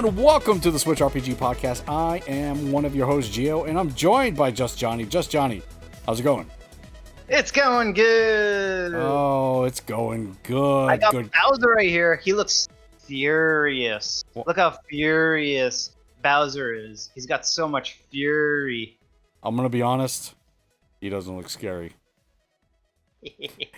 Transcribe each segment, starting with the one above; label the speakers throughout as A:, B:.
A: everyone. Welcome to the Switchrpg podcast. I am one of your hosts, Gio, and I'm joined by Just Johnny. Just Johnny, how's it going?
B: It's going good.
A: Oh, it's going good.
B: I got Bowser right here. He looks furious. What? Look how furious Bowser is. He's got so much fury.
A: I'm going to be honest. He doesn't look scary.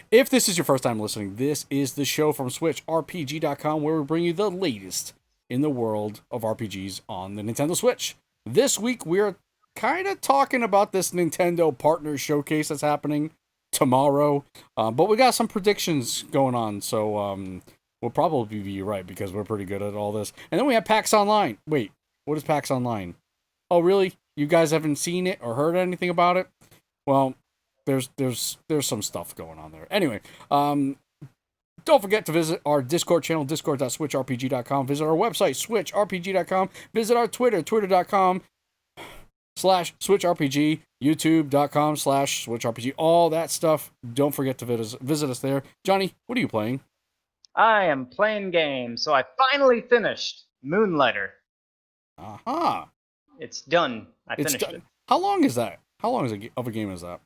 A: If this is your first time listening, this is the show from Switchrpg.com where we bring you the latest in the world of RPGs on the Nintendo Switch. This week, we're kind of talking about this Nintendo Partner Showcase that's happening tomorrow, but we got some predictions going on, so we'll probably be right because we're pretty good at all this. And then we have PAX Online. Wait, what is PAX Online? Oh, really? You guys haven't seen it or heard anything about it? Well, there's some stuff going on there. Anyway, don't forget to visit our Discord channel, discord.switchrpg.com. Visit our website, switchrpg.com. Visit our Twitter, twitter.com/switchrpg, youtube.com/switchrpg. All that stuff. Don't forget to visit us there. Johnny, what are you playing?
B: I am playing games, so I finally finished Moonlighter.
A: Aha.
B: It's done. I finished it.
A: How long is that? How long of a game is that?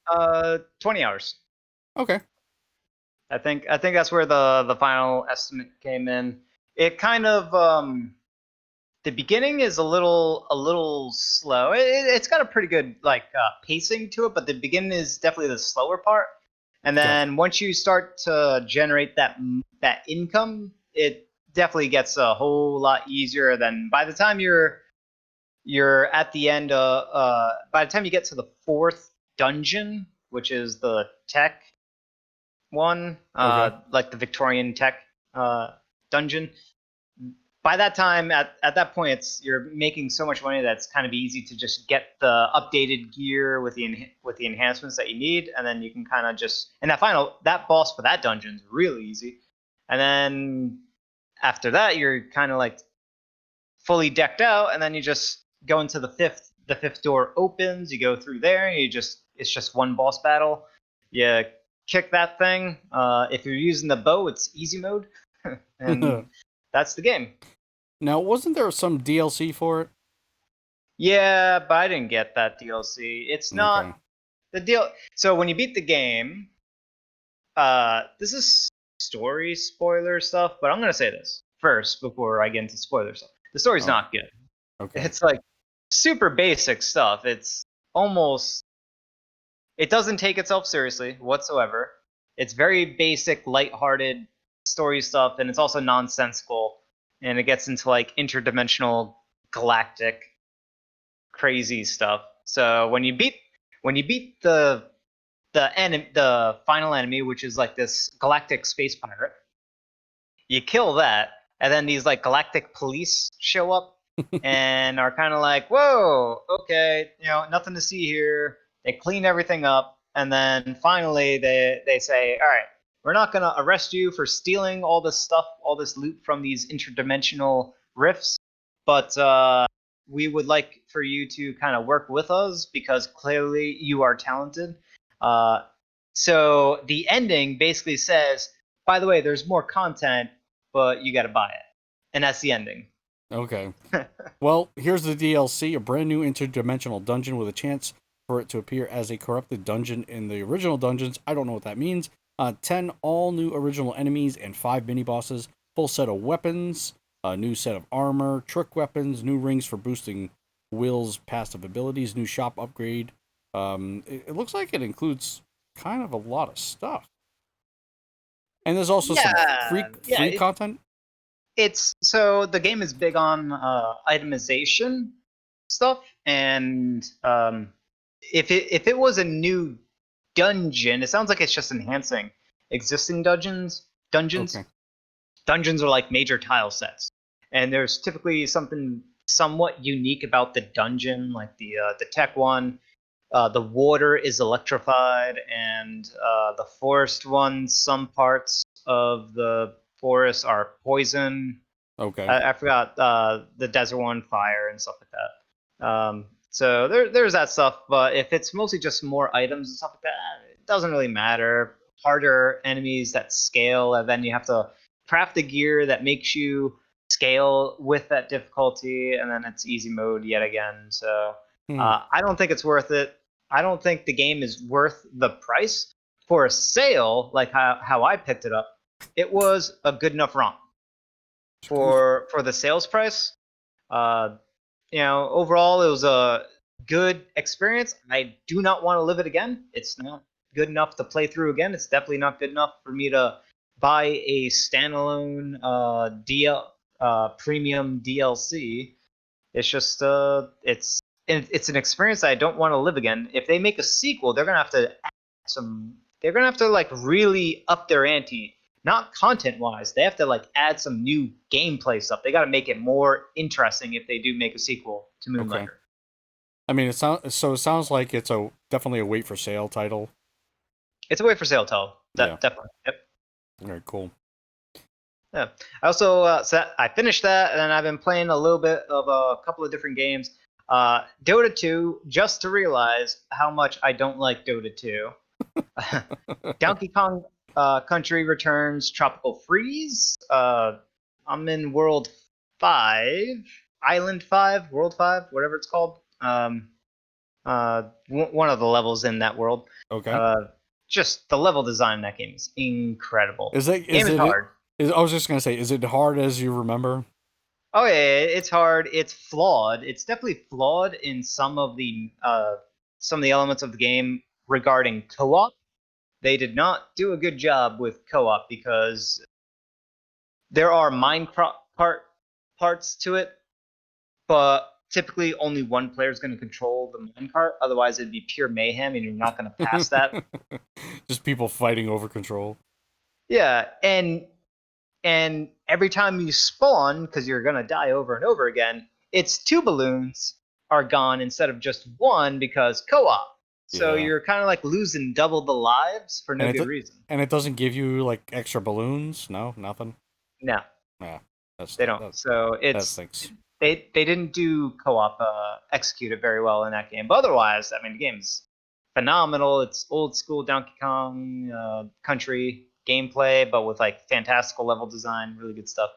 B: 20 hours.
A: Okay.
B: I think that's where the final estimate came in. It kind of the beginning is a little slow. It's got a pretty good pacing to it, but the beginning is definitely the slower part. And then once you start to generate that income, it definitely gets a whole lot easier. Than by the time you're at the end. By the time you get to the 4th dungeon, which is the tech one, like the Victorian tech dungeon. By that time, at that point, you're making so much money that it's kind of easy to just get the updated gear with the enhancements that you need, and then you can kind of just that boss for that dungeon is really easy, and then after that you're kind of like fully decked out, and then you just go into the fifth door opens, you go through there, and it's just one boss battle. You kick that thing. If you're using the bow, it's easy mode, and that's the game.
A: Now, wasn't there some DLC for it?
B: Yeah, but I didn't get that DLC. It's not the deal. So when you beat the game, this is story spoiler stuff, but I'm gonna say this first before I get into spoiler stuff. The story's not good.
A: Okay.
B: It's like super basic stuff. It doesn't take itself seriously whatsoever. It's very basic, lighthearted story stuff, and it's also nonsensical. And it gets into like interdimensional, galactic, crazy stuff. So when you beat the final enemy, which is like this galactic space pirate, you kill that, and then these like galactic police show up and are kind of like, whoa, okay, nothing to see here. They clean everything up, and then finally they say, all right, we're not going to arrest you for stealing all this stuff, all this loot from these interdimensional rifts, but we would like for you to kind of work with us because clearly you are talented. So the ending basically says, by the way, there's more content, but you got to buy it. And that's the ending.
A: Okay. Well, here's the DLC, a brand new interdimensional dungeon with a chance for it to appear as a corrupted dungeon in the original dungeons. I don't know what that means. 10 all-new original enemies and 5 mini-bosses, full set of weapons, a new set of armor, trick weapons, new rings for boosting Will's passive abilities, new shop upgrade. It looks like it includes kind of a lot of stuff. And there's also some free content.
B: So the game is big on itemization stuff, and if it was a new dungeon, it sounds like it's just enhancing existing dungeons. Okay. Dungeons are like major tile sets, and there's typically something somewhat unique about the dungeon, like the tech one. The water is electrified, and the forest one, some parts of the forest are poison.
A: Okay.
B: I forgot the desert one, fire and stuff like that. So there's that stuff, but if it's mostly just more items and stuff like that, it doesn't really matter. Harder enemies that scale, and then you have to craft the gear that makes you scale with that difficulty, and then it's easy mode yet again. So
A: Hmm.
B: I don't think it's worth it. I don't think the game is worth the price for a sale. Like how I picked it up, it was a good enough ROM for the sales price. Overall, it was a good experience. I do not want to live it again. It's not good enough to play through again. It's definitely not good enough for me to buy a standalone premium DLC. It's just it's an experience I don't want to live again. If they make a sequel, they're gonna have to add some. They're gonna have to like really up their ante. Not content wise, they have to like add some new gameplay stuff. They got to make it more interesting if they do make a sequel to Moonlighter.
A: Okay. I mean, it sounds like it's definitely a wait for sale title.
B: It's a wait for sale title. Definitely. Yep.
A: All right, cool.
B: Yeah. I also I finished that, and then I've been playing a little bit of a couple of different games. Dota 2, just to realize how much I don't like Dota 2. Donkey Kong Country Returns Tropical Freeze. I'm in World 5, Island 5, World 5, whatever it's called. One of the levels in that world.
A: Okay.
B: Just the level design in that game is incredible.
A: Is it hard? I was just gonna say, is it hard as you remember?
B: Oh yeah, it's hard. It's flawed. It's definitely flawed in some of the elements of the game regarding co-op. They did not do a good job with co-op because there are Minecraft parts to it, but typically only one player is going to control the minecart. Otherwise, it'd be pure mayhem, and you're not going to pass that.
A: Just people fighting over control.
B: Yeah, and every time you spawn, because you're going to die over and over again, it's 2 balloons are gone instead of just 1 because co-op. So you're kind of like losing double the lives for no good reason.
A: And it doesn't give you like extra balloons? No, nothing?
B: No.
A: Yeah,
B: they don't. So it's they didn't do co-op execute it very well in that game. But otherwise, I mean, the game's phenomenal. It's old school Donkey Kong Country gameplay, but with like fantastical level design, really good stuff.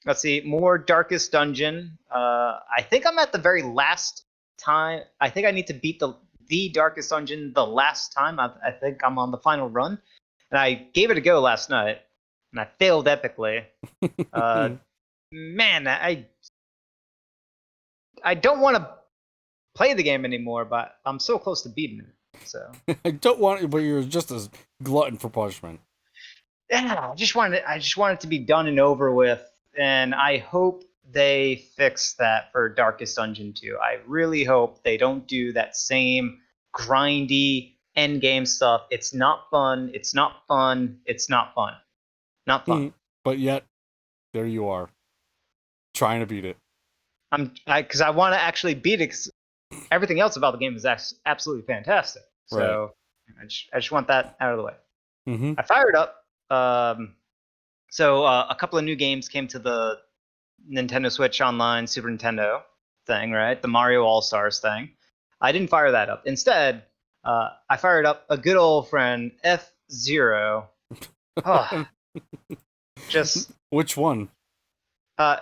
B: Let's see, more Darkest Dungeon. I think I'm at the very last time. I think I need to beat the Darkest Dungeon the last time. I think I'm on the final run, and I gave it a go last night, and I failed epically. Man, I don't want to play the game anymore, but I'm so close to beating it. So
A: I don't want it, but you're just a glutton for punishment.
B: Yeah, I just want it to be done and over with, and I hope they fix that for Darkest Dungeon 2. I really hope they don't do that same grindy endgame stuff. It's not fun. It's not fun. It's not fun. Not fun.
A: But yet, there you are, trying to beat it.
B: Because I want to actually beat it. Because everything else about the game is absolutely fantastic. So right. I just want that out of the way.
A: Mm-hmm.
B: I fired up. So a couple of new games came to the Nintendo Switch Online Super Nintendo thing, right? The Mario All-Stars thing. I didn't fire that up. Instead, I fired up a good old friend, F-Zero. Oh, just
A: which one?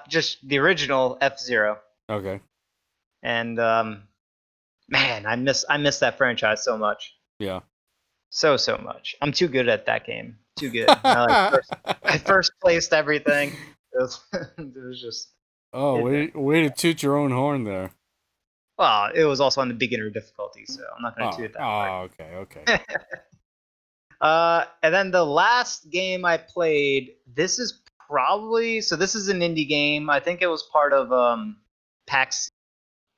B: Just the original F-Zero.
A: Okay.
B: And man, I miss that franchise so much.
A: Yeah.
B: So much. I'm too good at that game. Too good. I first placed everything. It was just.
A: Oh, way to toot your own horn there.
B: Well, it was also on the beginner difficulty, so I'm not going to toot that.
A: Oh, okay.
B: And then the last game I played, this is an indie game. I think it was part of PAX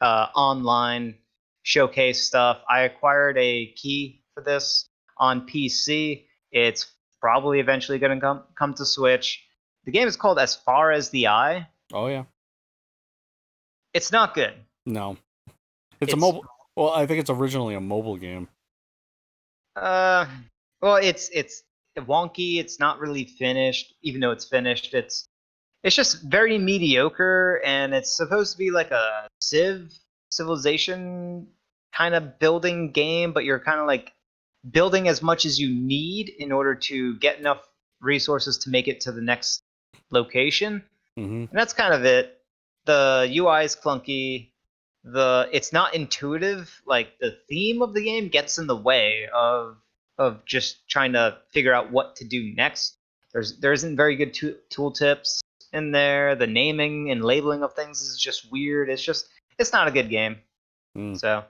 B: online showcase stuff. I acquired a key for this on PC. It's probably eventually going to come to Switch. The game is called As Far as the Eye.
A: Oh yeah.
B: It's not good.
A: No. It's a mobile. Well, I think it's originally a mobile game.
B: Well, it's wonky. It's not really finished, even though it's finished. It's just very mediocre, and it's supposed to be like a civilization kind of building game, but you're kind of like building as much as you need in order to get enough resources to make it to the next location.
A: Mm-hmm.
B: And that's kind of it. The UI is clunky. It's not intuitive. Like the theme of the game gets in the way of just trying to figure out what to do next. There isn't very good tool tips in there. The naming and labeling of things is just weird. It's not a good game.
A: Mm.
B: So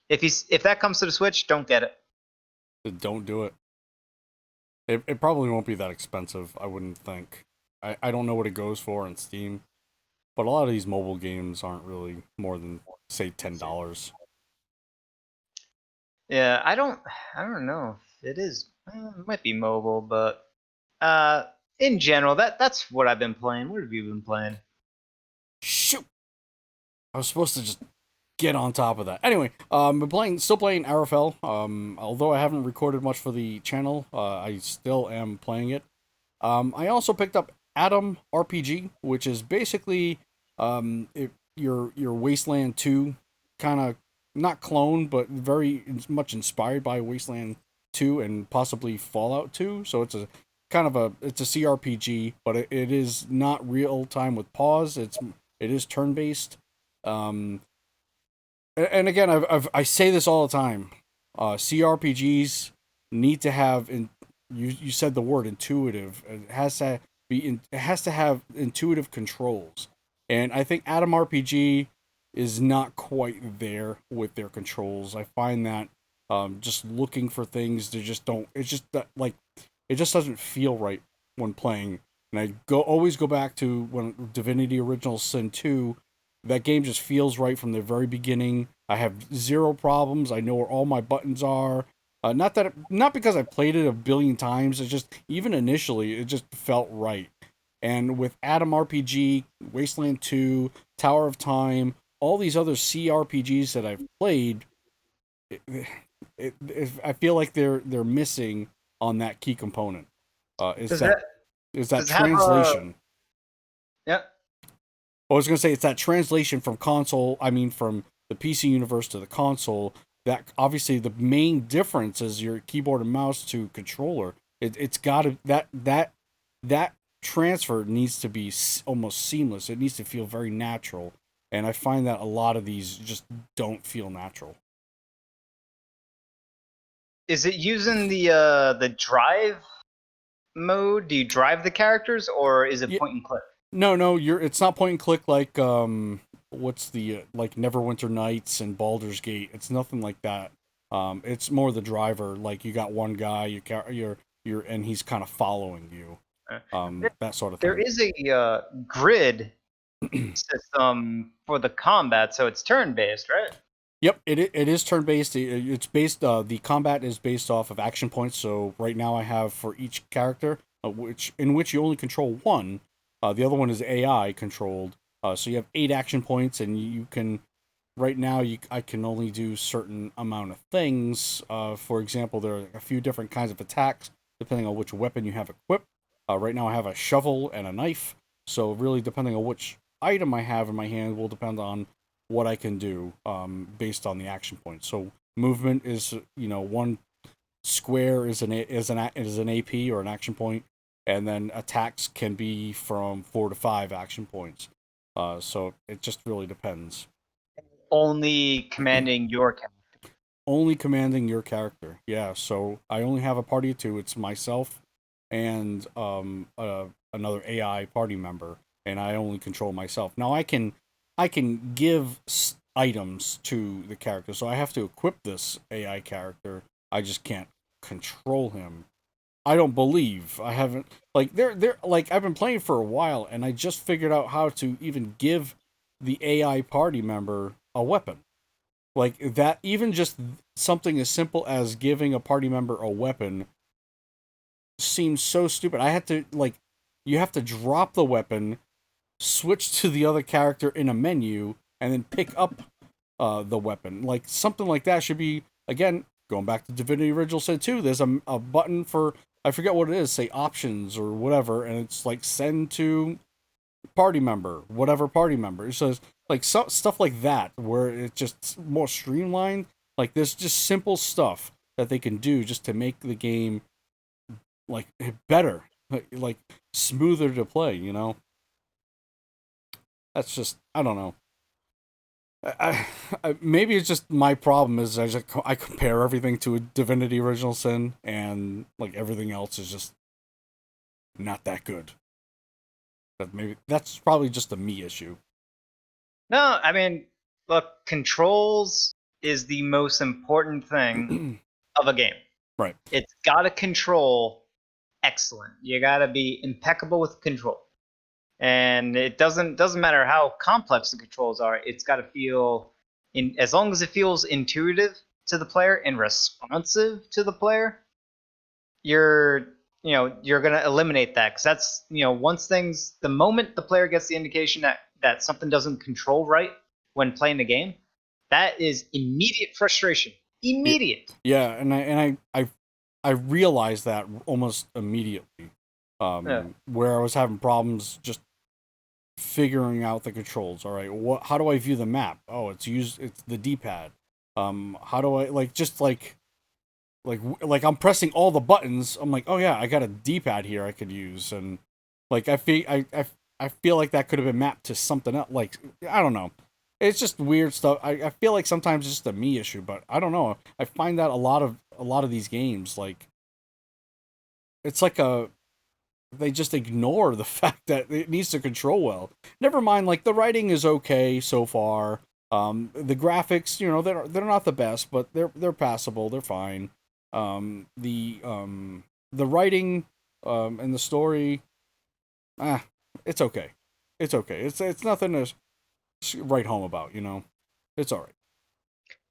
B: if that comes to the Switch, don't get it.
A: Don't do it. It probably won't be that expensive, I wouldn't think. I don't know what it goes for on Steam, but a lot of these mobile games aren't really more than, say, $10.
B: Yeah, I don't know if it is. It might be mobile, but in general, that's what I've been playing. What have you been playing?
A: Shoot! I was supposed to just get on top of that. Anyway, still playing RFL. Although I haven't recorded much for the channel, I still am playing it. I also picked up Atom RPG, which is basically your Wasteland 2 kind of, not clone, but very much inspired by Wasteland 2 and possibly Fallout 2. So it's a kind of it's a CRPG, but it is not real time with pause. It is turn based. Um, and again, I say this all the time. CRPGs need to have you said the word intuitive. It has to it has to have intuitive controls, and I think Atom RPG is not quite there with their controls. I find that just looking for things, they just don't. It's just that, like, it just doesn't feel right when playing. And I always go back to when Divinity Original Sin 2. That game just feels right from the very beginning. I have zero problems. I know where all my buttons are. Not because I played it a billion times. It's just, even initially, it just felt right. And with Atom RPG, Wasteland 2, Tower of Time, all these other CRPGs that I've played, I feel like they're missing on that key component.
B: Does that
A: Is that
B: does it have a
A: translation?
B: yeah?
A: I was gonna say it's that translation from console. I mean, from the PC universe to the console. That obviously the main difference is your keyboard and mouse to controller. It's got to that transfer needs to be almost seamless. It needs to feel very natural, and I find that a lot of these just don't feel natural.
B: Is it using the drive mode? Do you drive the characters, or is it
A: Yeah,
B: point and click?
A: no, it's not point and click like what's the like Neverwinter Nights and Baldur's Gate. It's nothing like that. It's more the driver. Like, you got one guy, you're and he's kind of following you.
B: Uh,
A: That sort of
B: There
A: thing.
B: is a grid system for the combat, so it's turn based, right?
A: Yep, it is turn based. It's based. The combat is based off of action points. So right now I have for each character, which you only control one. The other one is AI controlled. So you have 8 action points, and you can. Right now, I can only do certain amount of things. For example, there are a few different kinds of attacks depending on which weapon you have equipped. Right now, I have a shovel and a knife. So really, depending on which item I have in my hand, will depend on what I can do based on the action points. So movement is, one square is an AP or an action point, and then attacks can be from 4 to 5 action points. So it just really depends.
B: Only commanding your character.
A: Only commanding your character. Yeah, so I only have a party of 2. It's myself and another AI party member, and I only control myself. Now I can give items to the character, so I have to equip this AI character. I just can't control him. I don't believe I haven't, like, they're like, I've been playing for a while, and I just figured out how to even give the AI party member a weapon. Like, that, even just something as simple as giving a party member a weapon seems so stupid. I had to, like, you have to drop the weapon, switch to the other character in a menu, and then pick up the weapon. Like, something like that should be, again, going back to Divinity Original Sin 2, there's a button for, I forget what it is, say options or whatever, and it's like send to party member, whatever party member. So it's like, stuff like that, where it's just more streamlined. Like, there's just simple stuff that they can do just to make the game, like, better, like smoother to play. That's just, I don't know. Maybe it's just my problem is I compare everything to a Divinity Original Sin, and like everything else is just not that good. But maybe that's probably just a me issue.
B: No, I mean, look, controls is the most important thing of a game.
A: Right.
B: It's got to control excellent. You got to be impeccable with control. And it doesn't matter how complex the controls are. It's got to feel as long as it feels intuitive to the player and responsive to the player, you're going to eliminate that, because that's, the moment the player gets the indication that something doesn't control right when playing the game, that is immediate frustration. Immediate.
A: Yeah, and I realized that almost immediately. Where I was having problems just figuring out the controls. All right, how do I view the map? Oh, it's the D-pad. How do I like I'm pressing all the buttons. I'm like, oh yeah, I got a D-pad here I could use, and like I feel like that could have been mapped to something else. Like, I don't know. It's just weird stuff. I feel like sometimes it's just a me issue, but I don't know. I find that a lot of these games, like, it's like they just ignore the fact that it needs to control well. Never mind, like, the writing is okay so far. The graphics, they're not the best, but they're passable. They're fine. The writing, and the story, it's okay. It's okay. It's nothing to write home about. It's all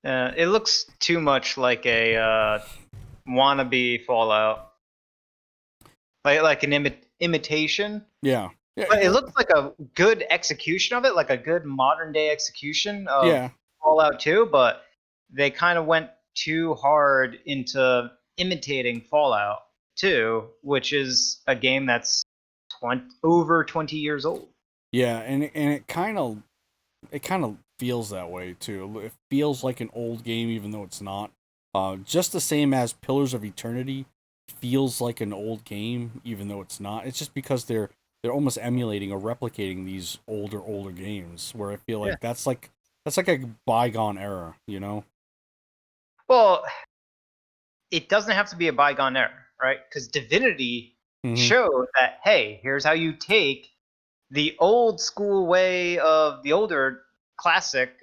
A: right.
B: It looks too much like a wannabe Fallout, like an imitation.
A: Yeah.
B: But it looks like a good execution of it, like a good modern day execution of Fallout 2, but they kind of went too hard into imitating Fallout 2, which is a game that's over 20 years old.
A: Yeah, and it kind of feels that way too. It feels like an old game even though it's not. Just the same as Pillars of Eternity feels like an old game even though it's not. It's just because they're almost emulating or replicating these older games, where I feel like that's like a bygone era,
B: Well, it doesn't have to be a bygone era, right? Because Divinity showed that, hey, here's how you take the old school way of the older classic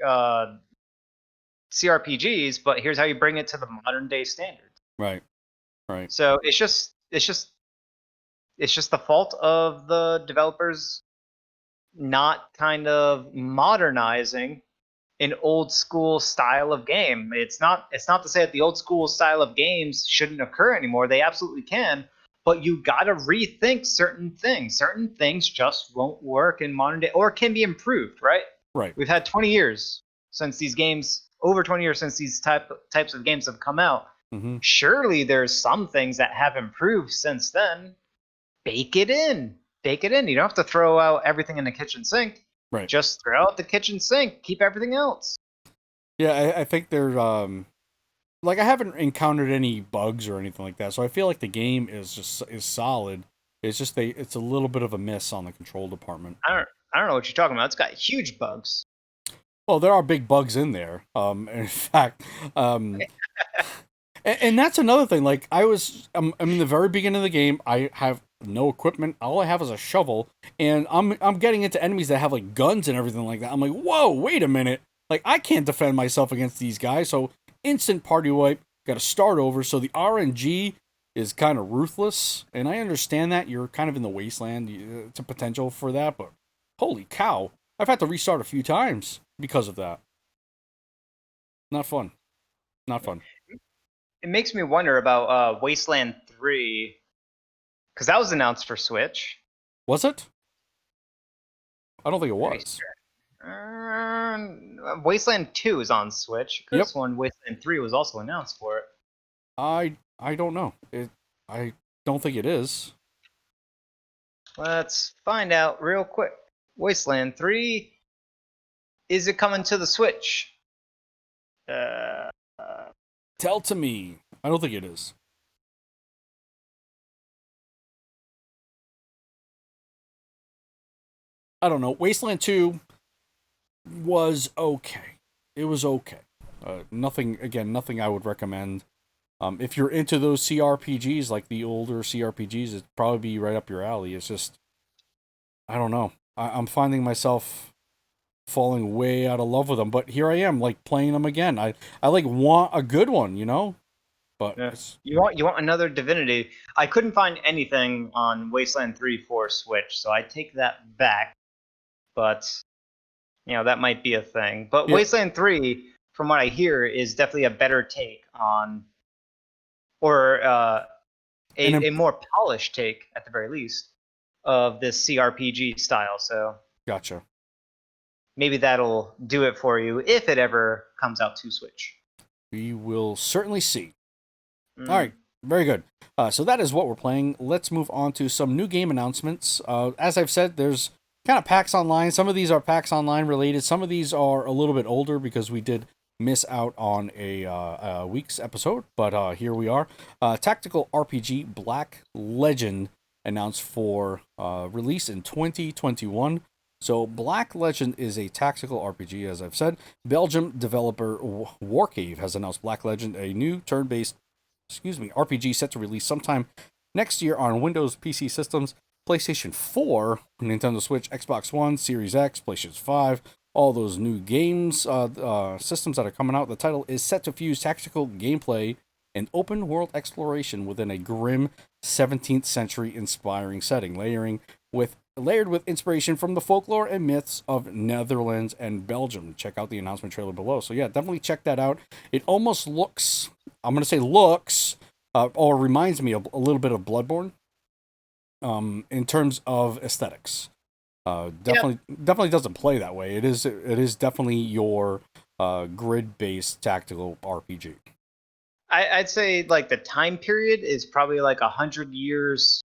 B: CRPGs, but here's how you bring it to the modern day standards.
A: Right.
B: So it's just the fault of the developers not kind of modernizing an old school style of game. It's not to say that the old school style of games shouldn't occur anymore. They absolutely can, but you got to rethink certain things. Certain things just won't work in modern day, or can be improved, right?
A: Right.
B: We've had 20 years since these games, over 20 years since these types of games have come out.
A: Mm-hmm.
B: Surely there's some things that have improved since then. Bake it in. You don't have to throw out everything in the kitchen sink.
A: Right.
B: Just throw out the kitchen sink. Keep everything else.
A: Yeah, I think they're like, I haven't encountered any bugs or anything like that, so I feel like the game is solid. It's just it's a little bit of a miss on the control department.
B: I don't know what you're talking about. It's got huge bugs.
A: Well, there are big bugs in there. In fact, and that's another thing. Like, I'm in the very beginning of the game. I have no equipment. All I have is a shovel, and I'm getting into enemies that have like guns and everything like that. I'm like, whoa, wait a minute. Like, I can't defend myself against these guys. So instant party wipe. Got to start over. So the RNG is kind of ruthless, and I understand that you're kind of in the wasteland. It's a potential for that, but holy cow, I've had to restart a few times because of that. Not fun.
B: It makes me wonder about Wasteland 3, because that was announced for Switch.
A: Was it? I don't think it was.
B: Wasteland 2 is on Switch. Could have sworn Wasteland 3 was also announced for it.
A: I don't know. I don't think it is.
B: Let's find out real quick. Wasteland 3, is it coming to the Switch?
A: Tell to me. I don't think it is. I don't know. Wasteland 2, was okay. It was okay. Nothing I would recommend. If you're into those CRPGs, like the older CRPGs, it'd probably be right up your alley. It's just, I don't know. I'm finding myself falling way out of love with them, but here I am, like playing them again. I like want a good one, you know. But
B: Yeah.
A: it's
B: You want another Divinity? I couldn't find anything on Wasteland 3 for Switch, so I take that back. But that might be a thing. But
A: yeah,
B: Wasteland 3, from what I hear, is definitely a better take on, or
A: and
B: a more polished take at the very least of this CRPG style. So
A: gotcha.
B: maybe that'll do it for you if it ever comes out to Switch.
A: We will certainly see. All
B: Mm.
A: right, very good. So that is what we're playing. Let's move on to some new game announcements. As I've said, there's kind of PAX Online. Some of these are PAX Online related. Some of these are a little bit older because we did miss out on a week's episode. But here we are. Tactical RPG Black Legend announced for release in 2021. So Black Legend is a tactical RPG, as I've said. Belgium developer Warcave has announced Black Legend, a new turn-based RPG set to release sometime next year on Windows PC systems, PlayStation 4, Nintendo Switch, Xbox One, Series X, PlayStation 5, all those new games, systems that are coming out. The title is set to fuse tactical gameplay and open world exploration within a grim 17th century inspiring setting, layered with inspiration from the folklore and myths of Netherlands and Belgium. Check out the announcement trailer below. So yeah, definitely check that out. It almost looks, I'm going to say looks, or reminds me a little bit of Bloodborne, in terms of aesthetics. Definitely doesn't play that way. It is definitely your grid-based tactical RPG.
B: I'd say like the time period is probably like 100 years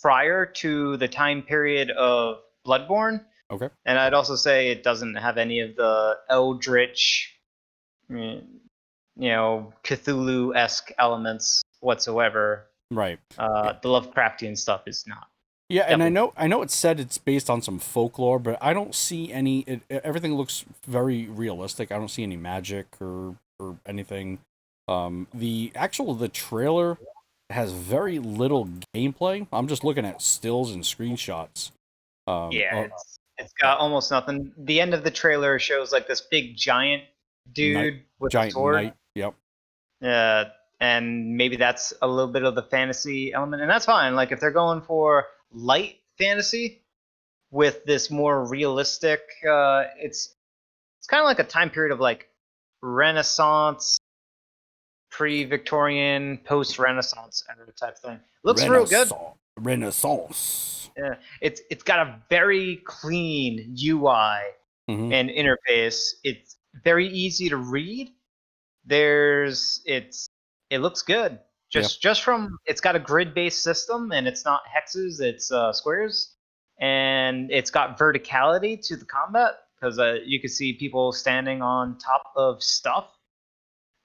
B: prior to the time period of Bloodborne.
A: Okay.
B: And I'd also say it doesn't have any of the eldritch, Cthulhu-esque elements whatsoever.
A: Right.
B: The Lovecraftian stuff is not.
A: Yeah, and
B: Definitely.
A: I know it said it's based on some folklore, but I don't see any. Everything looks very realistic. I don't see any magic or anything. The trailer has very little gameplay. I'm just looking at stills and screenshots.
B: Yeah, it's got almost nothing. The end of the trailer shows like this big giant
A: Knight,
B: dude with a
A: giant
B: sword.
A: knight. Yep.
B: Uh, and maybe that's a little bit of the fantasy element, and that's fine. Like if they're going for light fantasy with this more realistic, it's kind of like a time period of like Renaissance, pre-Victorian, post-Renaissance era type thing. Looks real good.
A: Renaissance.
B: Yeah, it's got a very clean UI
A: Mm-hmm.
B: and interface. It's very easy to read. It looks good.
A: Yeah.
B: Just from it's got a grid-based system and it's not hexes, it's squares, and it's got verticality to the combat because you can see people standing on top of stuff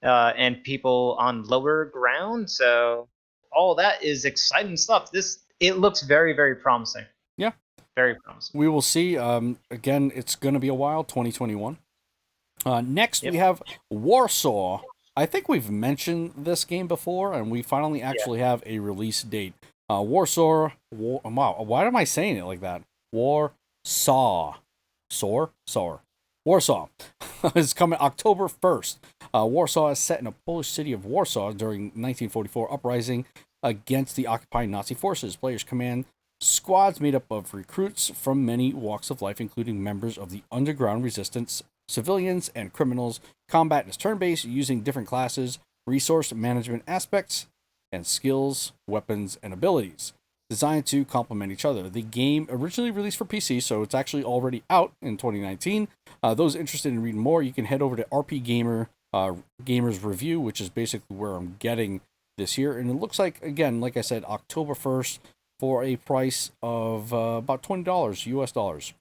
B: and people on lower ground. So all that is exciting stuff. It looks very very promising.
A: Yeah.
B: Very promising.
A: We will see. Again, it's going to be a while. 2021. Next,
B: Yep.
A: we have Warsaw. I think we've mentioned this game before, and we finally actually have a release date. Warsaw. Wow, why am I saying it like that? Warsaw. Warsaw is coming October 1st. Warsaw is set in a Polish city of Warsaw during 1944 uprising against the occupying Nazi forces. Players command squads made up of recruits from many walks of life, including members of the underground resistance, civilians, and criminals. Combat is turn-based, using different classes, resource management aspects, and skills, weapons, and abilities, designed to complement each other. The game originally released for PC, so it's actually already out in 2019. Those interested in reading more, you can head over to RP Gamer's Review, which is basically where I'm getting this here. And it looks like, again, like I said, October 1st for a price of about $20 US dollars.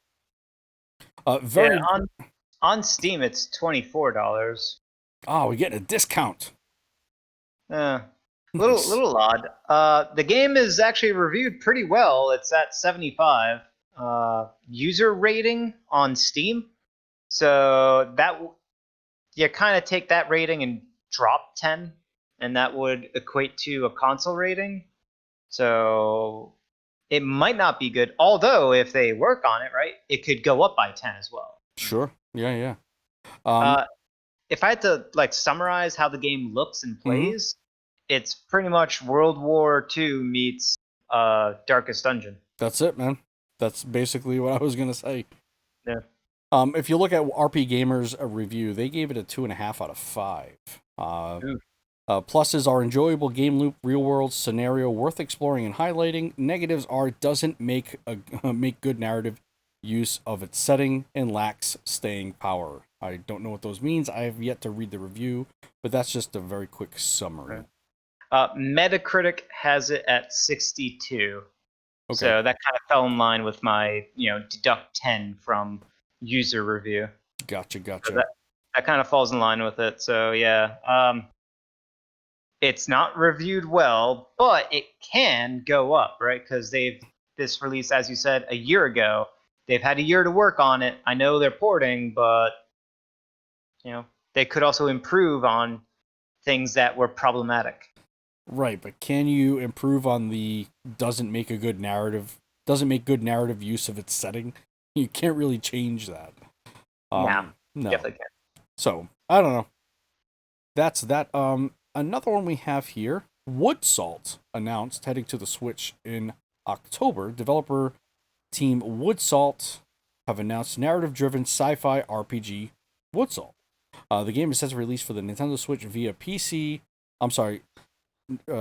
B: On Steam it's $24.
A: Oh, we're getting a discount.
B: Little odd. The game is actually reviewed pretty well. It's at 75 user rating on Steam. So you kind of take that rating and drop 10, and that would equate to a console rating. So it might not be good. Although if they work on it, right, it could go up by 10 as well.
A: Sure. Yeah. Yeah.
B: If I had to summarize how the game looks and
A: Mhm.
B: plays, it's pretty much World War II meets Darkest Dungeon.
A: That's it, man. That's basically what I was gonna say.
B: Yeah.
A: If you look at RP Gamer's review, they gave it a 2.5 out of 5. Pluses are enjoyable game loop, real world scenario worth exploring and highlighting. Negatives are doesn't make make good narrative use of its setting and lacks staying power. I don't know what those means. I have yet to read the review, but that's just a very quick summary.
B: Metacritic has it at 62.
A: Okay.
B: So that kind of fell in line with my, deduct 10 from user review.
A: Gotcha.
B: So that kind of falls in line with it. So yeah, it's not reviewed well, but it can go up, right? Because this release, as you said, a year ago. They've had a year to work on it. I know they're porting, but they could also improve on things that were problematic.
A: Right, but can you improve on the doesn't make good narrative use of its setting? You can't really change that.
B: No.
A: No.
B: Can.
A: So, I don't know. That's that. Another one we have here, Woodsalt, announced heading to the Switch in October. Developer team Woodsalt have announced narrative-driven sci-fi RPG Woodsalt. The game is set to release for the Nintendo Switch via PC.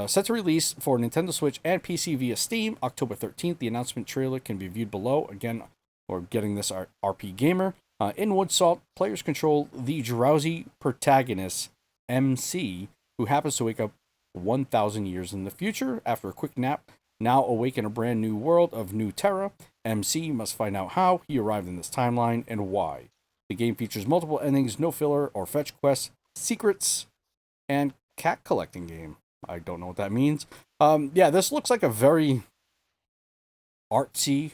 A: Set to release for Nintendo Switch and PC via Steam October 13th. The announcement trailer can be viewed below. Again, we're getting this RP Gamer. In Woodsalt, players control the drowsy protagonist, MC, who happens to wake up 1,000 years in the future after a quick nap. Now awake in a brand new world of New Terra, MC must find out how he arrived in this timeline and why. The game features multiple endings, no filler or fetch quests, secrets, and cat collecting game. I don't know what that means. Yeah, this looks like a very artsy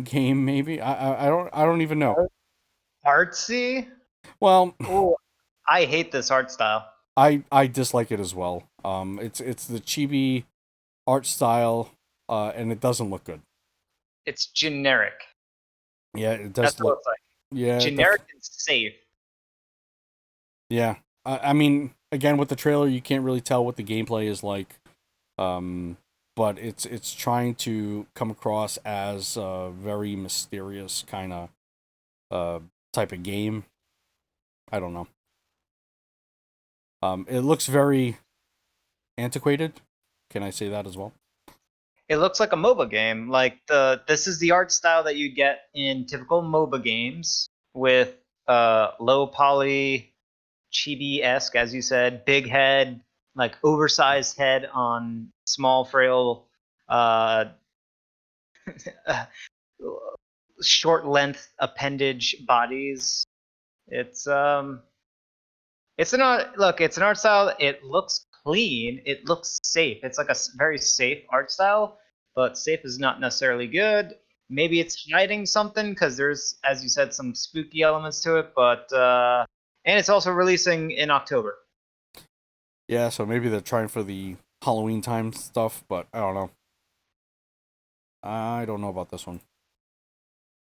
A: game. Maybe I don't even know.
B: Artsy?
A: Well,
B: ooh, I hate this art style.
A: I dislike it as well. It's the chibi art style, and it doesn't look good.
B: It's generic.
A: Yeah, it does look
B: like.
A: Yeah,
B: generic and safe.
A: Yeah, I mean, again, with the trailer, you can't really tell what the gameplay is like. But it's trying to come across as a very mysterious kind of type of game. I don't know. It looks very antiquated. Can I say that as well?
B: It looks like a MOBA game. This is the art style that you get in typical MOBA games with low poly, chibi-esque, as you said, big head, like oversized head on small, frail, short length appendage bodies. It's an art style. It looks clean. It looks safe. It's like a very safe art style, but safe is not necessarily good. Maybe it's hiding something because there's, as you said, some spooky elements to it. But and it's also releasing in October.
A: Yeah, so maybe they're trying for the Halloween time stuff, but I don't know. I don't know about this one.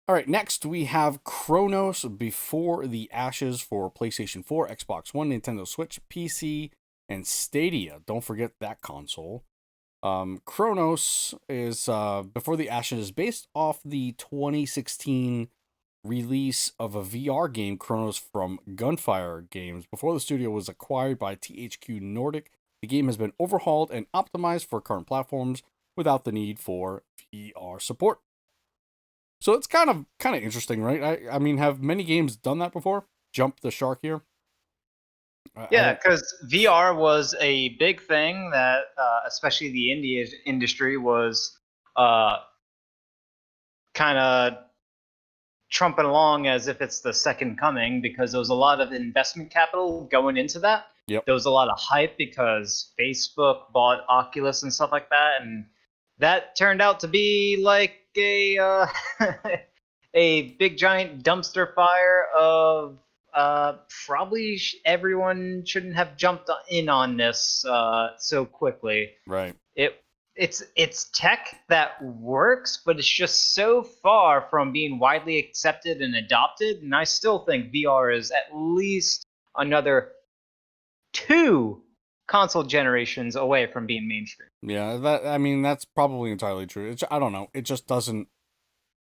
A: All right, next we have Chronos Before the Ashes for PlayStation 4, Xbox One, Nintendo Switch, PC, and Stadia. Don't forget that console. Chronos is Before the Ashes is based off the 2016 release of a VR game, Chronos from Gunfire Games. Before the studio was acquired by THQ Nordic, the game has been overhauled and optimized for current platforms without the need for VR support. So it's kind of interesting, right? I mean, have many games done that before? Jump the shark here?
B: Yeah, because VR was a big thing that, especially the indie industry, was kind of trumping along as if it's the second coming, because there was a lot of investment capital going into that.
A: Yep.
B: There was a lot of hype because Facebook bought Oculus and stuff like that, and that turned out to be like a a big giant dumpster fire of probably everyone shouldn't have jumped in on this so quickly.
A: Right.
B: It's tech that works, but it's just so far from being widely accepted and adopted. And I still think VR is at least another 2 console generations away from being mainstream.
A: Yeah, that's probably entirely true. I don't know. It just doesn't.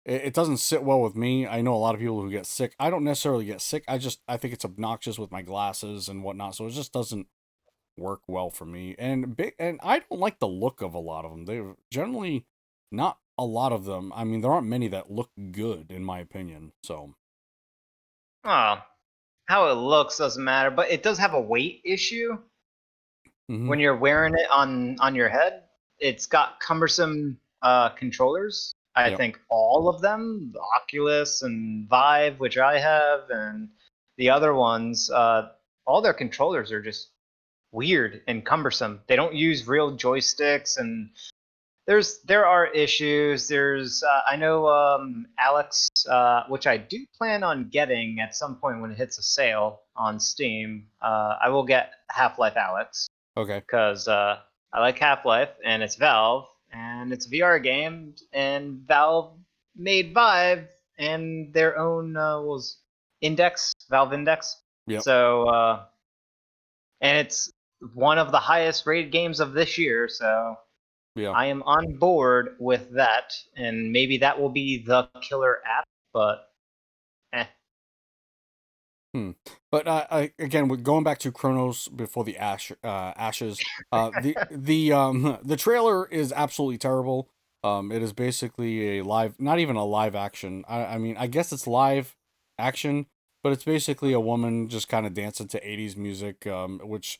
A: It doesn't sit well with me. I know a lot of people who get sick. I don't necessarily get sick. I think it's obnoxious with my glasses and whatnot. So it just doesn't work well for me. And I don't like the look of a lot of them. They're generally not a lot of them. I mean, there aren't many that look good in my opinion. So
B: Oh, how it looks doesn't matter, but it does have a weight issue when you're wearing it on your head. It's got cumbersome controllers. I
A: Yep.
B: think all of them, the Oculus and Vive, which I have, and the other ones, all their controllers are just weird and cumbersome. They don't use real joysticks, and there are issues. There's I know Alex, which I do plan on getting at some point when it hits a sale on Steam. I will get Half-Life Alex
A: Okay.
B: because I like Half-Life and it's Valve and it's a VR game, and Valve made Vive and their own was Index, Valve Index.
A: Yep.
B: So and it's one of the highest rated games of this year, so
A: Yeah.
B: I am on board with that, and maybe that will be the killer app, but
A: But again, going back to Chronos before the ashes, the trailer is absolutely terrible. It is basically a live, not even a live action. I mean, I guess it's live action, but it's basically a woman just kind of dancing to 80s music, which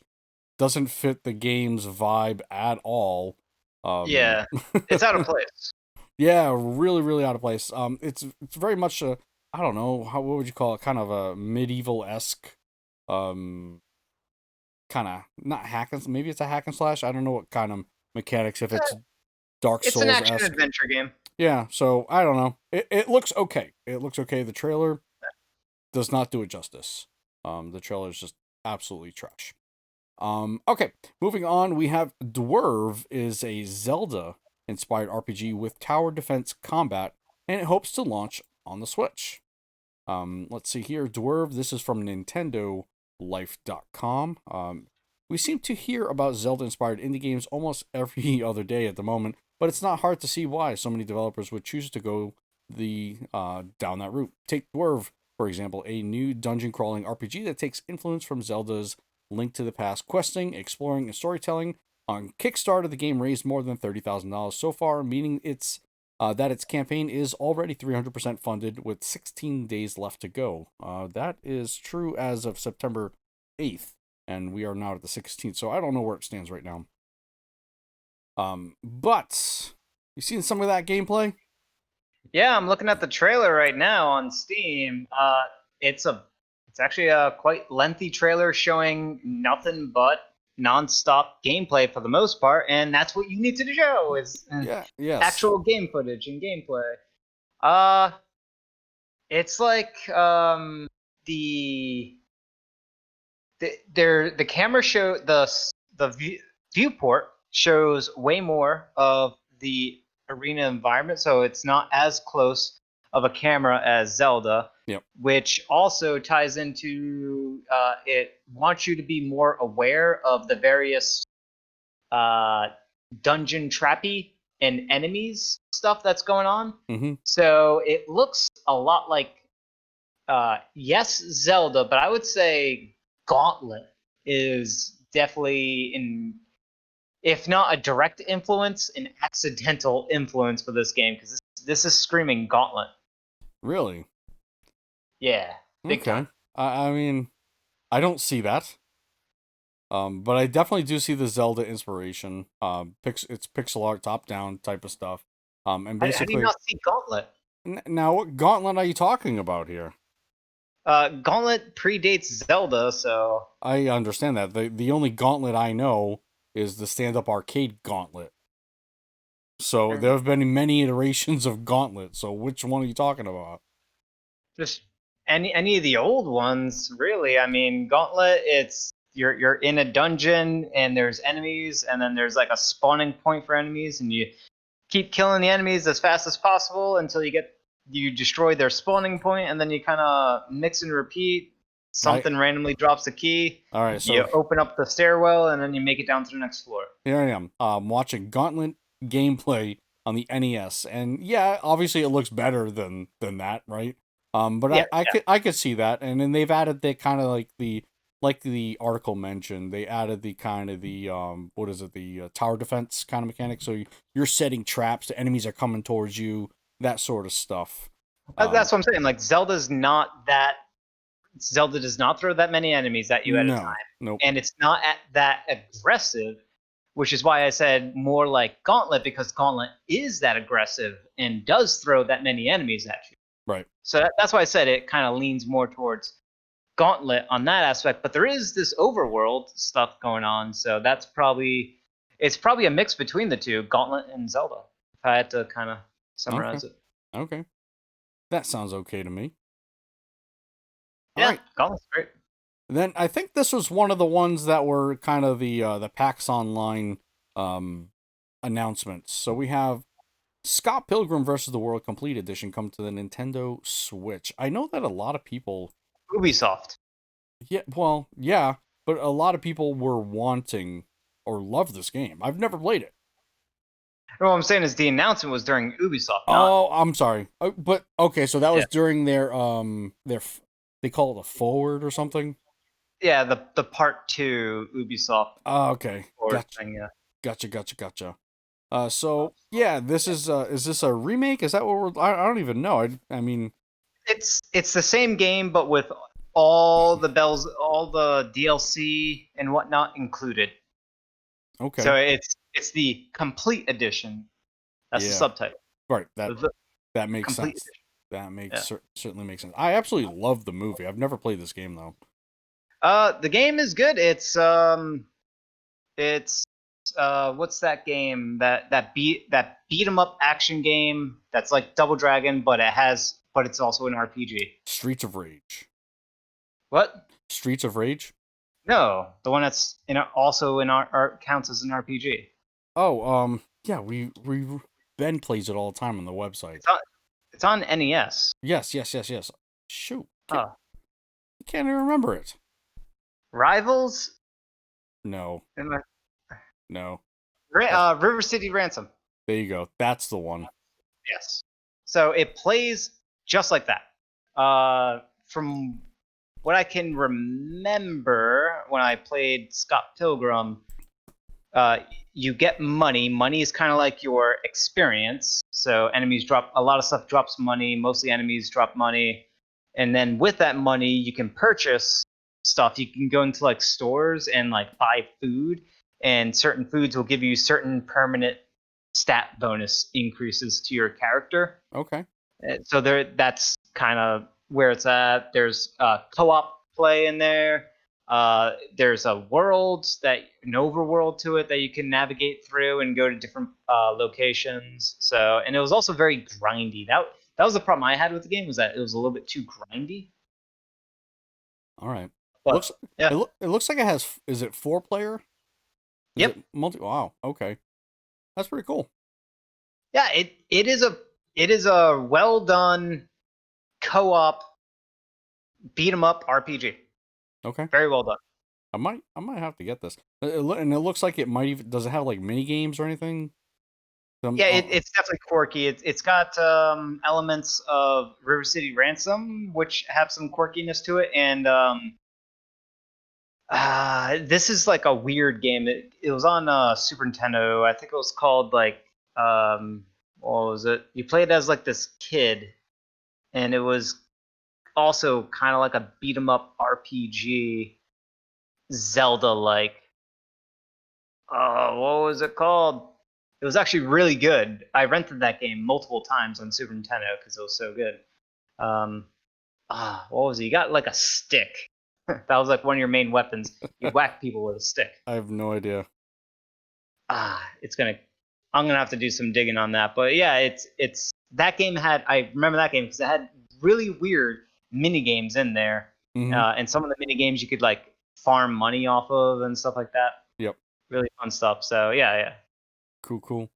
A: doesn't fit the game's vibe at all.
B: yeah, it's out of place.
A: Yeah, really, really out of place. It's very much a, I don't know, what would you call it? Kind of a medieval-esque, kind of not hack and maybe it's a hack and slash. I don't know what kind of mechanics. If it's Dark
B: It's an action
A: Souls-esque.
B: adventure game.
A: Yeah, so I don't know. It looks okay. It looks okay. The trailer does not do it justice. The trailer is just absolutely trash. Okay, moving on. We have Dwarve is a Zelda-inspired RPG with tower defense combat, and it hopes to launch on the Switch. Let's see here. Dwarve, this is from NintendoLife.com. We seem to hear about Zelda-inspired indie games almost every other day at the moment, but it's not hard to see why so many developers would choose to go down that route. Take Dwarve, for example, a new dungeon-crawling RPG that takes influence from Zelda's Link to the Past questing, exploring, and storytelling. On Kickstarter, the game raised more than $30,000 so far, meaning that its campaign is already 300% funded with 16 days left to go. That is true as of September 8th, and we are now at the 16th, so I don't know where it stands right now. But you seen some of that gameplay?
B: Yeah, I'm looking at the trailer right now on Steam. It's actually a quite lengthy trailer showing nothing but non-stop gameplay for the most part, and that's what you need to show is
A: Yes.
B: actual game footage and gameplay. It's like the camera show the viewport shows way more of the arena environment, so it's not as close of a camera as Zelda.
A: Yep.
B: Which also ties into it wants you to be more aware of the various dungeon trappy and enemies stuff that's going on.
A: Mm-hmm.
B: So it looks a lot like yes, Zelda, but I would say Gauntlet is definitely if not a direct influence, an accidental influence for this game, because this is screaming Gauntlet.
A: Really?
B: Yeah, big time.
A: I mean, I don't see that. But I definitely do see the Zelda inspiration. It's pixel art, top down type of stuff. And basically,
B: how do you not see Gauntlet?
A: Now, what Gauntlet are you talking about here?
B: Gauntlet predates Zelda, so
A: I understand that. The only Gauntlet I know is the stand-up arcade Gauntlet. So there have been many iterations of Gauntlet. So which one are you talking about?
B: Just any of the old ones, really. I mean, Gauntlet, it's you're in a dungeon and there's enemies, and then there's like a spawning point for enemies, and you keep killing the enemies as fast as possible until you destroy their spawning point, and then you kind of mix and repeat. Something randomly drops a key.
A: All right,
B: You
A: so
B: open up the stairwell, and then you make it down to the next floor.
A: here I am, watching Gauntlet gameplay on the NES, and yeah, obviously it looks better than that, right? But
B: Yeah,
A: I could see that, and then they've added the kind of like the article mentioned, they added the kind of the what is it, the tower defense kind of mechanic. So you're setting traps, the enemies are coming towards you, that sort of stuff.
B: That's what I'm saying. Like Zelda does not throw that many enemies at you at a time.
A: Nope.
B: And it's not that aggressive, which is why I said more like Gauntlet, because Gauntlet is that aggressive and does throw that many enemies at you.
A: Right.
B: So that's why I said it kind of leans more towards Gauntlet on that aspect. But there is this overworld stuff going on, so it's probably a mix between the two, Gauntlet and Zelda, if I had to kind of summarize it.
A: Okay. That sounds okay to me.
B: Yeah, all right. Gauntlet's great.
A: Then I think this was one of the ones that were kind of the PAX Online announcements. So we have Scott Pilgrim versus the World Complete Edition come to the Nintendo Switch. I know that a lot of people...
B: Ubisoft.
A: Yeah, well, yeah, but a lot of people were wanting or love this game. I've never played it.
B: What I'm saying is the announcement was during Ubisoft.
A: Oh, I'm sorry. But, okay, so that was during their they call it a forward or something?
B: Yeah, the part 2 Ubisoft.
A: Oh, okay. Gotcha.
B: Thing, yeah.
A: Gotcha. So yeah, this is this a remake? Is that what we're? I don't even know. I mean,
B: it's the same game, but with all the bells, all the DLC and whatnot included.
A: Okay.
B: So it's the complete edition. That's the subtitle.
A: Right. That makes sense. Edition. That makes certainly makes sense. I absolutely love the movie. I've never played this game though.
B: The game is good. It's what's that game that beat 'em up action game that's like Double Dragon, but it's also an RPG.
A: Streets of Rage.
B: What?
A: Streets of Rage?
B: No, the one that's also in our counts as an RPG.
A: Oh, yeah, we Ben plays it all the time on the website.
B: It's on NES.
A: Yes. Shoot.
B: I
A: can't even remember it.
B: Rivals?
A: No. No.
B: River City Ransom.
A: There you go. That's the one.
B: Yes. So it plays just like that. From what I can remember when I played Scott Pilgrim, you get money. Money is kind of like your experience. So enemies a lot of stuff drops money. Mostly enemies drop money. And then with that money, you can purchase stuff. You can go into like stores and like buy food, and certain foods will give you certain permanent stat bonus increases to your character.
A: Okay.
B: So that's kind of where it's at. There's co-op play in there. There's an overworld to it that you can navigate through and go to different locations. So, and it was also very grindy. That was the problem I had with the game, was that it was a little bit too grindy.
A: All right.
B: But,
A: it looks like it has. Is it 4-player?
B: Yep.
A: Wow. Okay. That's pretty cool.
B: Yeah, it is a well done co-op beat 'em up RPG.
A: Okay.
B: Very well done.
A: I might have to get this. And it looks like it might even, does it have like mini games or anything?
B: It's definitely quirky. It's got elements of River City Ransom, which have some quirkiness to it, and this is like a weird game. It was on Super Nintendo. I think it was called like what was it? You played as like this kid, and it was also kind of like a beat 'em up RPG, Zelda like. What was it called? It was actually really good. I rented that game multiple times on Super Nintendo because it was so good. What was it? You got like a stick. That was like one of your main weapons. You whack people with a stick.
A: I have no idea.
B: I'm gonna have to do some digging on that. But yeah, it's that game I remember that game because it had really weird mini games in there,
A: Mhm.
B: and some of the mini games you could like farm money off of and stuff like that.
A: Yep.
B: Really fun stuff. So yeah.
A: Cool.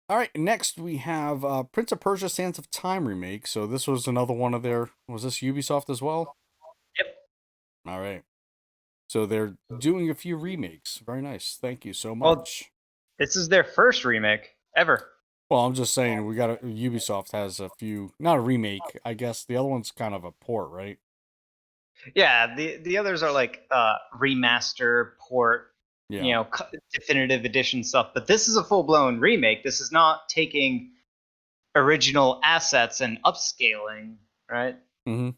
A: All right, next we have Prince of Persia: Sands of Time remake. So this was another one of their. Was this Ubisoft as well?
B: Yep.
A: All right. So they're doing a few remakes. Very nice. Thank you so
B: Well,
A: much.
B: this is their first remake ever.
A: Well, I'm just saying Ubisoft has a few, not a remake. I guess the other one's kind of a port, right?
B: Yeah, the others are like remaster, port,
A: Yeah.
B: definitive edition stuff. But this is a full blown remake. This is not taking original assets and upscaling, right?
A: Mm-hmm.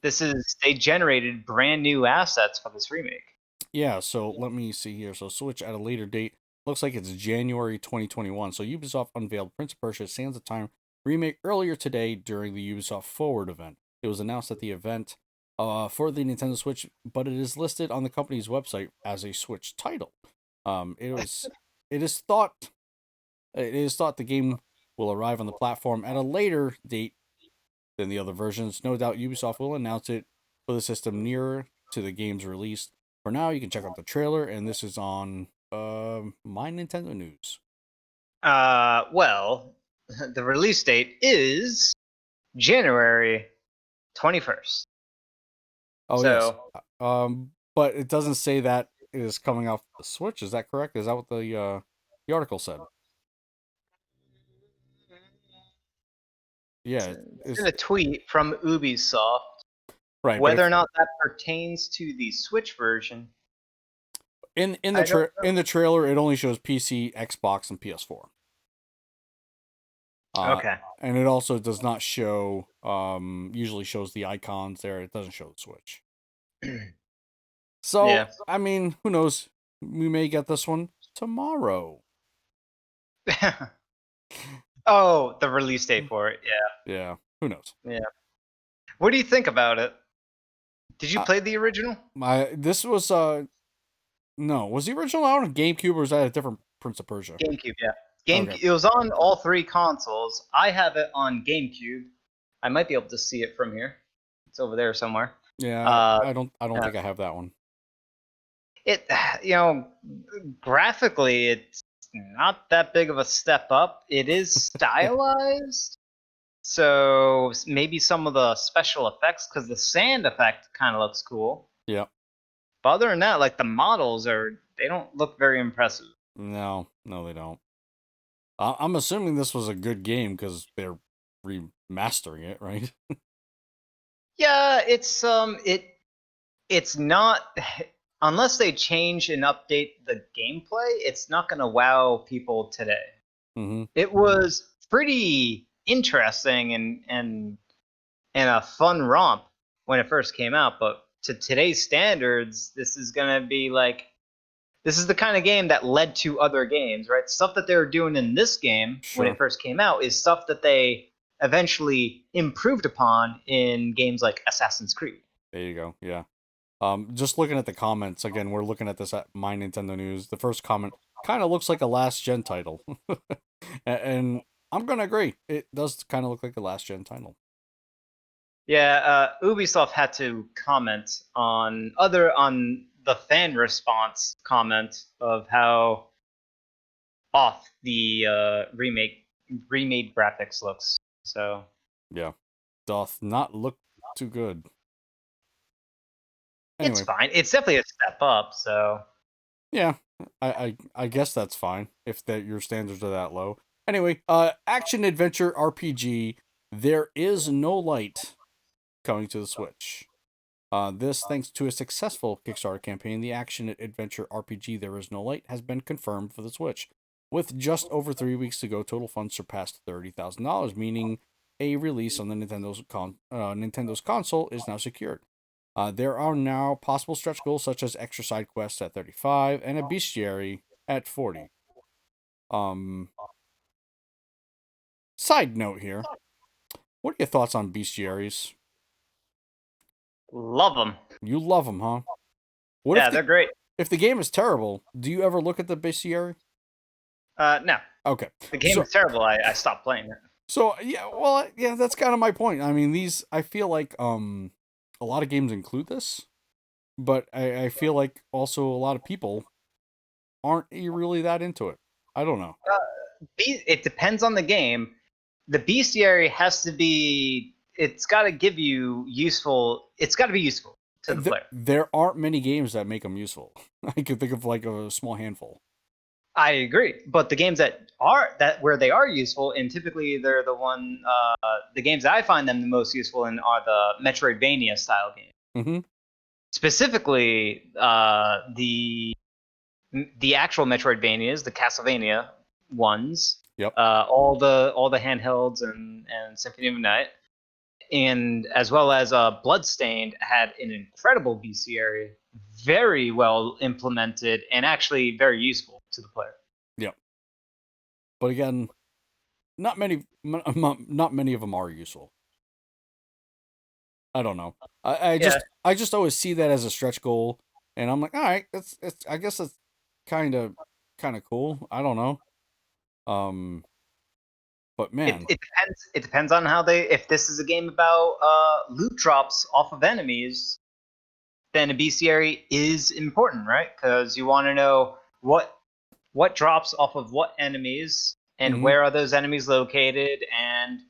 B: They generated brand new assets for this remake.
A: Yeah, so let me see here. So Switch at a later date. Looks like it's January 2021. So Ubisoft unveiled Prince of Persia: Sands of Time remake earlier today during the Ubisoft Forward event. It was announced at the event for the Nintendo Switch, but it is listed on the company's website as a Switch title. It was it is thought the game will arrive on the platform at a later date than the other versions. No doubt Ubisoft will announce it for the system nearer to the game's release. For now, you can check out the trailer, and this is on My Nintendo News.
B: Well, the release date is January 21st.
A: Oh
B: So,
A: yes, but it doesn't say that it is coming off the Switch. Is that correct? Is that what the article said? Yeah,
B: it's in a tweet from Ubisoft.
A: right. But
B: Whether or not that pertains to the Switch version,
A: in
B: I don't know.
A: the trailer, it only shows PC, Xbox, and PS4.
B: Okay.
A: And it also does not show. Usually shows the icons there. It doesn't show the Switch. So
B: Yeah.
A: I mean, who knows? We may get this one tomorrow.
B: Oh, the release date for it. Yeah.
A: Yeah, who knows?
B: Yeah. What do you think about it? Did you play the original?
A: This was no, was the original out on GameCube or was that a different Prince of Persia?
B: GameCube, yeah.
A: Okay.
B: It was on all three consoles. I have it on GameCube. I might be able to see it from here. It's over there somewhere.
A: Yeah, I don't think I have that one.
B: It graphically it's not that big of a step up. It is stylized. So maybe some of the special effects, because the sand effect kind of looks cool.
A: Yeah.
B: But other than that, like the models they don't look very impressive.
A: No, they don't. I'm assuming this was a good game because they're remastering it, right?
B: Yeah, it's not unless they change and update the gameplay, it's not gonna wow people today.
A: Mm-hmm.
B: It was pretty interesting and a fun romp when it first came out, but to today's standards, this is the kind of game that led to other games, right? Stuff that they were doing in this game when
A: Sure.
B: it first came out is stuff that they eventually improved upon in games like Assassin's Creed.
A: There you go. Yeah. Just looking at the comments again, we're looking at this at My Nintendo News. The first comment kind of looks like a last gen title, and I'm gonna agree. It does kind of look like a last gen title.
B: Yeah, Ubisoft had to comment on the fan response comment of how off the remade graphics looks. So
A: Yeah, doth not look too good. Anyway,
B: it's fine. It's definitely a step up. So
A: yeah, I guess that's fine if that your standards are that low. Anyway, action adventure RPG. There is no light coming to the Switch. This, thanks to a successful Kickstarter campaign, the action adventure RPG There Is No Light has been confirmed for the Switch. With just over 3 weeks to go, total funds surpassed $30,000, meaning a release on the Nintendo's console is now secured. There are now possible stretch goals such as extra side quests at 35 and a bestiary at 40. Side note here. What are your thoughts on bestiaries?
B: love them.
A: You love them, huh?
B: They're great.
A: If the game is terrible, do you ever look at the bestiary?
B: No.
A: Okay.
B: The game is terrible. I stopped playing it.
A: So yeah, well, yeah, that's kind of my point. I mean, I feel like a lot of games include this, but I feel like also a lot of people aren't really that into it. I don't know.
B: It depends on the game. The bestiary has to be. It's got to give you useful. It's got to be useful to the player.
A: There aren't many games that make them useful. I can think of like a small handful.
B: I agree, but the games where they are useful, and typically they're the games that I find them the most useful in are the Metroidvania style games.
A: Mm-hmm.
B: Specifically, the actual Metroidvanias, the Castlevania ones.
A: Yep.
B: All the handhelds and Symphony of the Night, and as well as Bloodstained had an incredible bestiary, very well implemented, and actually very useful to the player.
A: Yep. But again, not many of them are useful. I don't know. I just always see that as a stretch goal, and I'm like, all right, it's I guess it's kind of cool. I don't know. But man,
B: It depends. It depends on how they. If this is a game about loot drops off of enemies, then a bestiary is important, right? Because you want to know what drops off of what enemies and
A: Mhm.
B: where are those enemies located, and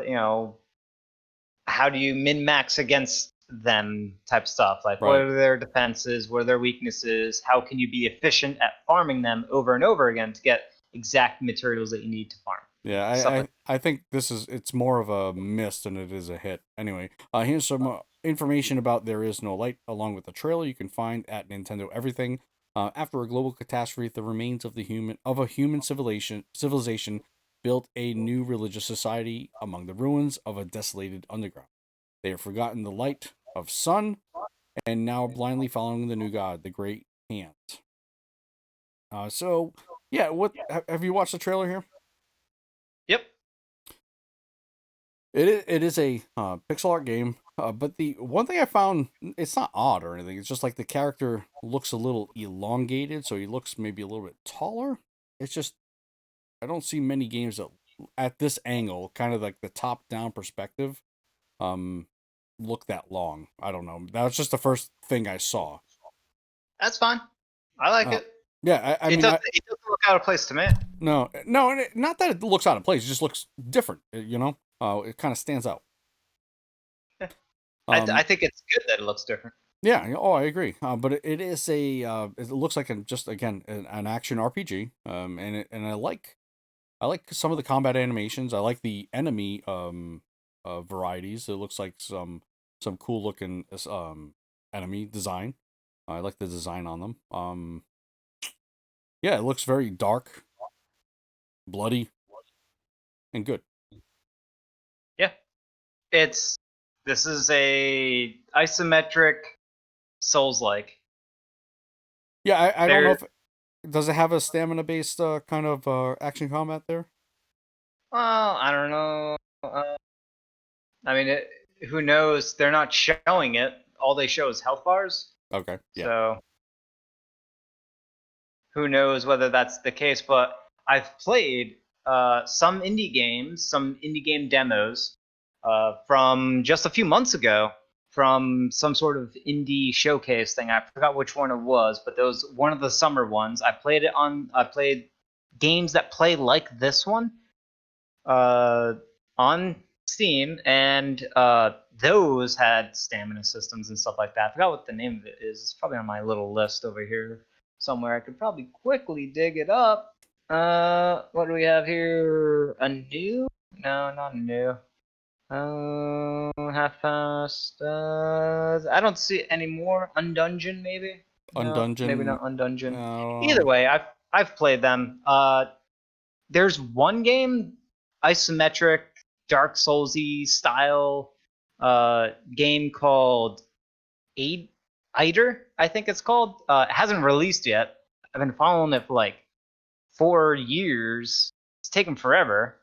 B: you know, how do you min max against them type stuff. Like what
A: Right.
B: are their defenses, what are their weaknesses, how can you be efficient at farming them over and over again to get exact materials that you need to farm.
A: Yeah,
B: Stuff like
A: I think it's more of a miss than it is a hit. Anyway, here's some information about There Is No Light, along with the trailer you can find at Nintendo Everything. After a global catastrophe, the remains of a human civilization built a new religious society among the ruins of a desolated underground. They have forgotten the light of sun and now blindly following the new god, the Great Hand. So yeah, have you watched the trailer here?
B: Yep.
A: It is a pixel art game, but the one thing I found, it's not odd or anything. It's just like the character looks a little elongated, so he looks maybe a little bit taller. It's just I don't see many games that at this angle, kind of like the top down perspective, um, look that long. I don't know. That was just the first thing I saw.
B: That's fine. I like
A: Uh,
B: it.
A: yeah, I
B: It
A: mean,
B: doesn't it doesn't look out of place to me.
A: no, and not that it looks out of place. It just looks different. You know, it kind of stands out.
B: I
A: Um,
B: think it's good that it looks different.
A: Yeah, oh, I agree. But it is it looks like just again an action RPG. And I like some of the combat animations. I like the enemy varieties. It looks like some cool looking enemy design. I like the design on them. Yeah, it looks very dark, bloody, and good.
B: Yeah. It's this is a isometric Souls-like.
A: Yeah, I don't know
B: There
A: if does it have a stamina based kind of action combat there.
B: well, I don't know. I mean, who knows? They're not showing it. All they show is health bars.
A: Okay, yeah.
B: So who knows whether that's the case? But I've played some indie games, some indie game demos from just a few months ago, from some sort of indie showcase thing. I forgot which one it was, but there was one of the summer ones. I played games that play like this one uh, on Steam, and those had stamina systems and stuff like that. I forgot what the name of it is. It's probably on my little list over here somewhere. I could probably quickly dig it up. What do we have here? A new? No, not a new. Half past. I don't see any more. Undungeon, maybe. No, maybe
A: Undungeon.
B: not Undungeon. Either
A: Uh,
B: way, I've played them. There's one game, isometric, Dark Soulsy style game called Aid Eider, I think it's called. It hasn't released yet. I've been following it for like 4 years. It's taken forever.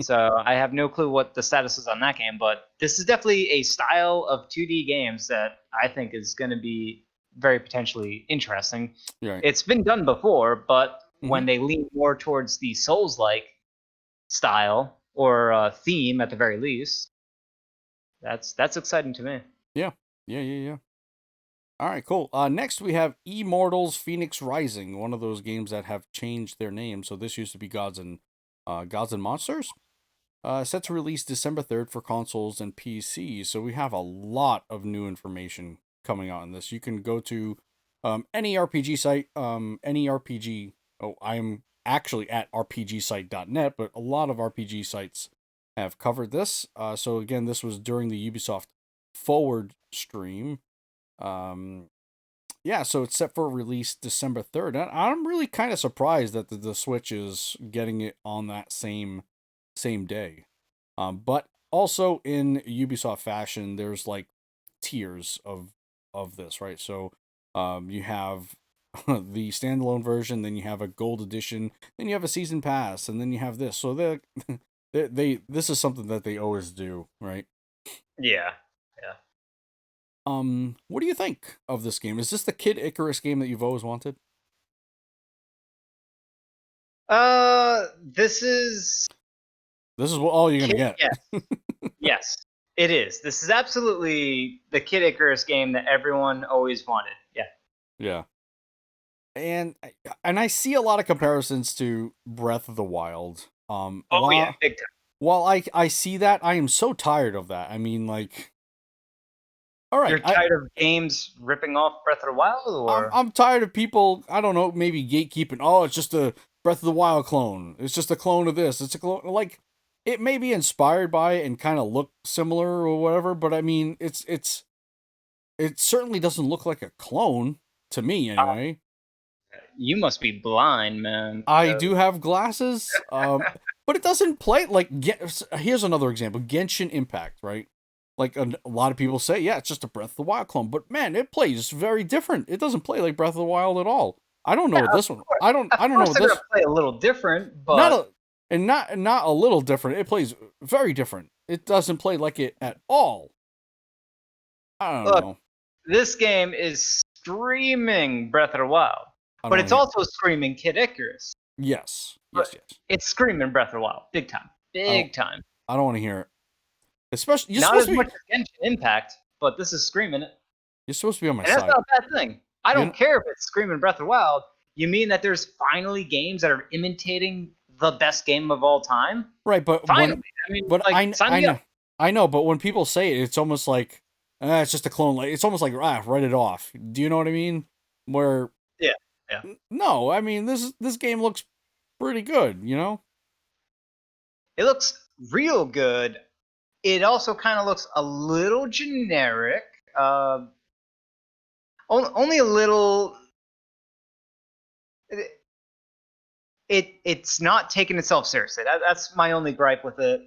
B: So I have no clue what the status is on that game, but this is definitely a style of 2D games that I think is going to be very potentially interesting.
A: right.
B: It's been done before, but
A: Mm-hmm.
B: when they lean more towards the Souls-like, style or theme at the very least. That's exciting to me.
A: Yeah. All right, cool. Next we have Immortals: Phoenix Rising, one of those games that have changed their name. So this used to be Gods and Monsters. Set to release December 3rd for consoles and PC. So we have a lot of new information coming out in this. You can go to any RPG site, any RPG. Oh, I'm actually at rpgsite.net, but a lot of RPG sites have covered this. So again, this was during the Ubisoft Forward stream. Yeah, so it's set for release December 3rd. And I'm really kind of surprised that the Switch is getting it on that same day. But also in Ubisoft fashion, there's like tiers of this, right? So you have the standalone version, then you have a gold edition, then you have a season pass, and then you have this. So they this is something that they always do, right?
B: Yeah.
A: What do you think of this game? Is this the Kid Icarus game that you've always wanted?
B: This is
A: what all you're gonna get.
B: Yes. Yes, it is. This is absolutely the Kid Icarus game that everyone always wanted. Yeah.
A: Yeah. And I see a lot of comparisons to Breath of the Wild.
B: Yeah, big time.
A: While I see that, I am so tired of that. I mean, like, all right,
B: you're tired of games ripping off Breath of the Wild, or
A: I'm tired of people. I don't know, maybe gatekeeping. Oh, it's just a Breath of the Wild clone. It's just a clone of this. It's a clone. Like, it may be inspired by it and kind of look similar or whatever, but I mean, it certainly doesn't look like a clone to me, anyway.
B: You must be blind, man.
A: I do have glasses, but it doesn't play like. Here's another example: Genshin Impact, right? Like a lot of people say, yeah, it's just a Breath of the Wild clone, but man, it plays very different. It doesn't play like Breath of the Wild at all. I don't know this one. I don't know
B: this. Gonna play a little different, but
A: not a little different. It plays very different. It doesn't play like it at all. I don't know.
B: This game is screaming Breath of the Wild, but it's also screaming Kid Icarus.
A: Yes.
B: It's screaming Breath of the Wild, big time.
A: I don't want to hear it. Especially
B: not as much as Genshin Impact, but this is screaming it.
A: You're supposed to be on my side.
B: That's not a bad thing. I don't care if it's screaming Breath of the Wild. You mean that there's finally games that are imitating the best game of all time?
A: Right, but
B: finally,
A: I know, but when people say it, it's almost like it's just a clone. Like it's almost like write it off. Do you know what I mean? Where
B: yeah.
A: No, I mean this game looks pretty good. You know,
B: it looks real good. It also kind of looks a little generic. Only a little. It's not taking itself seriously. That's my only gripe with it,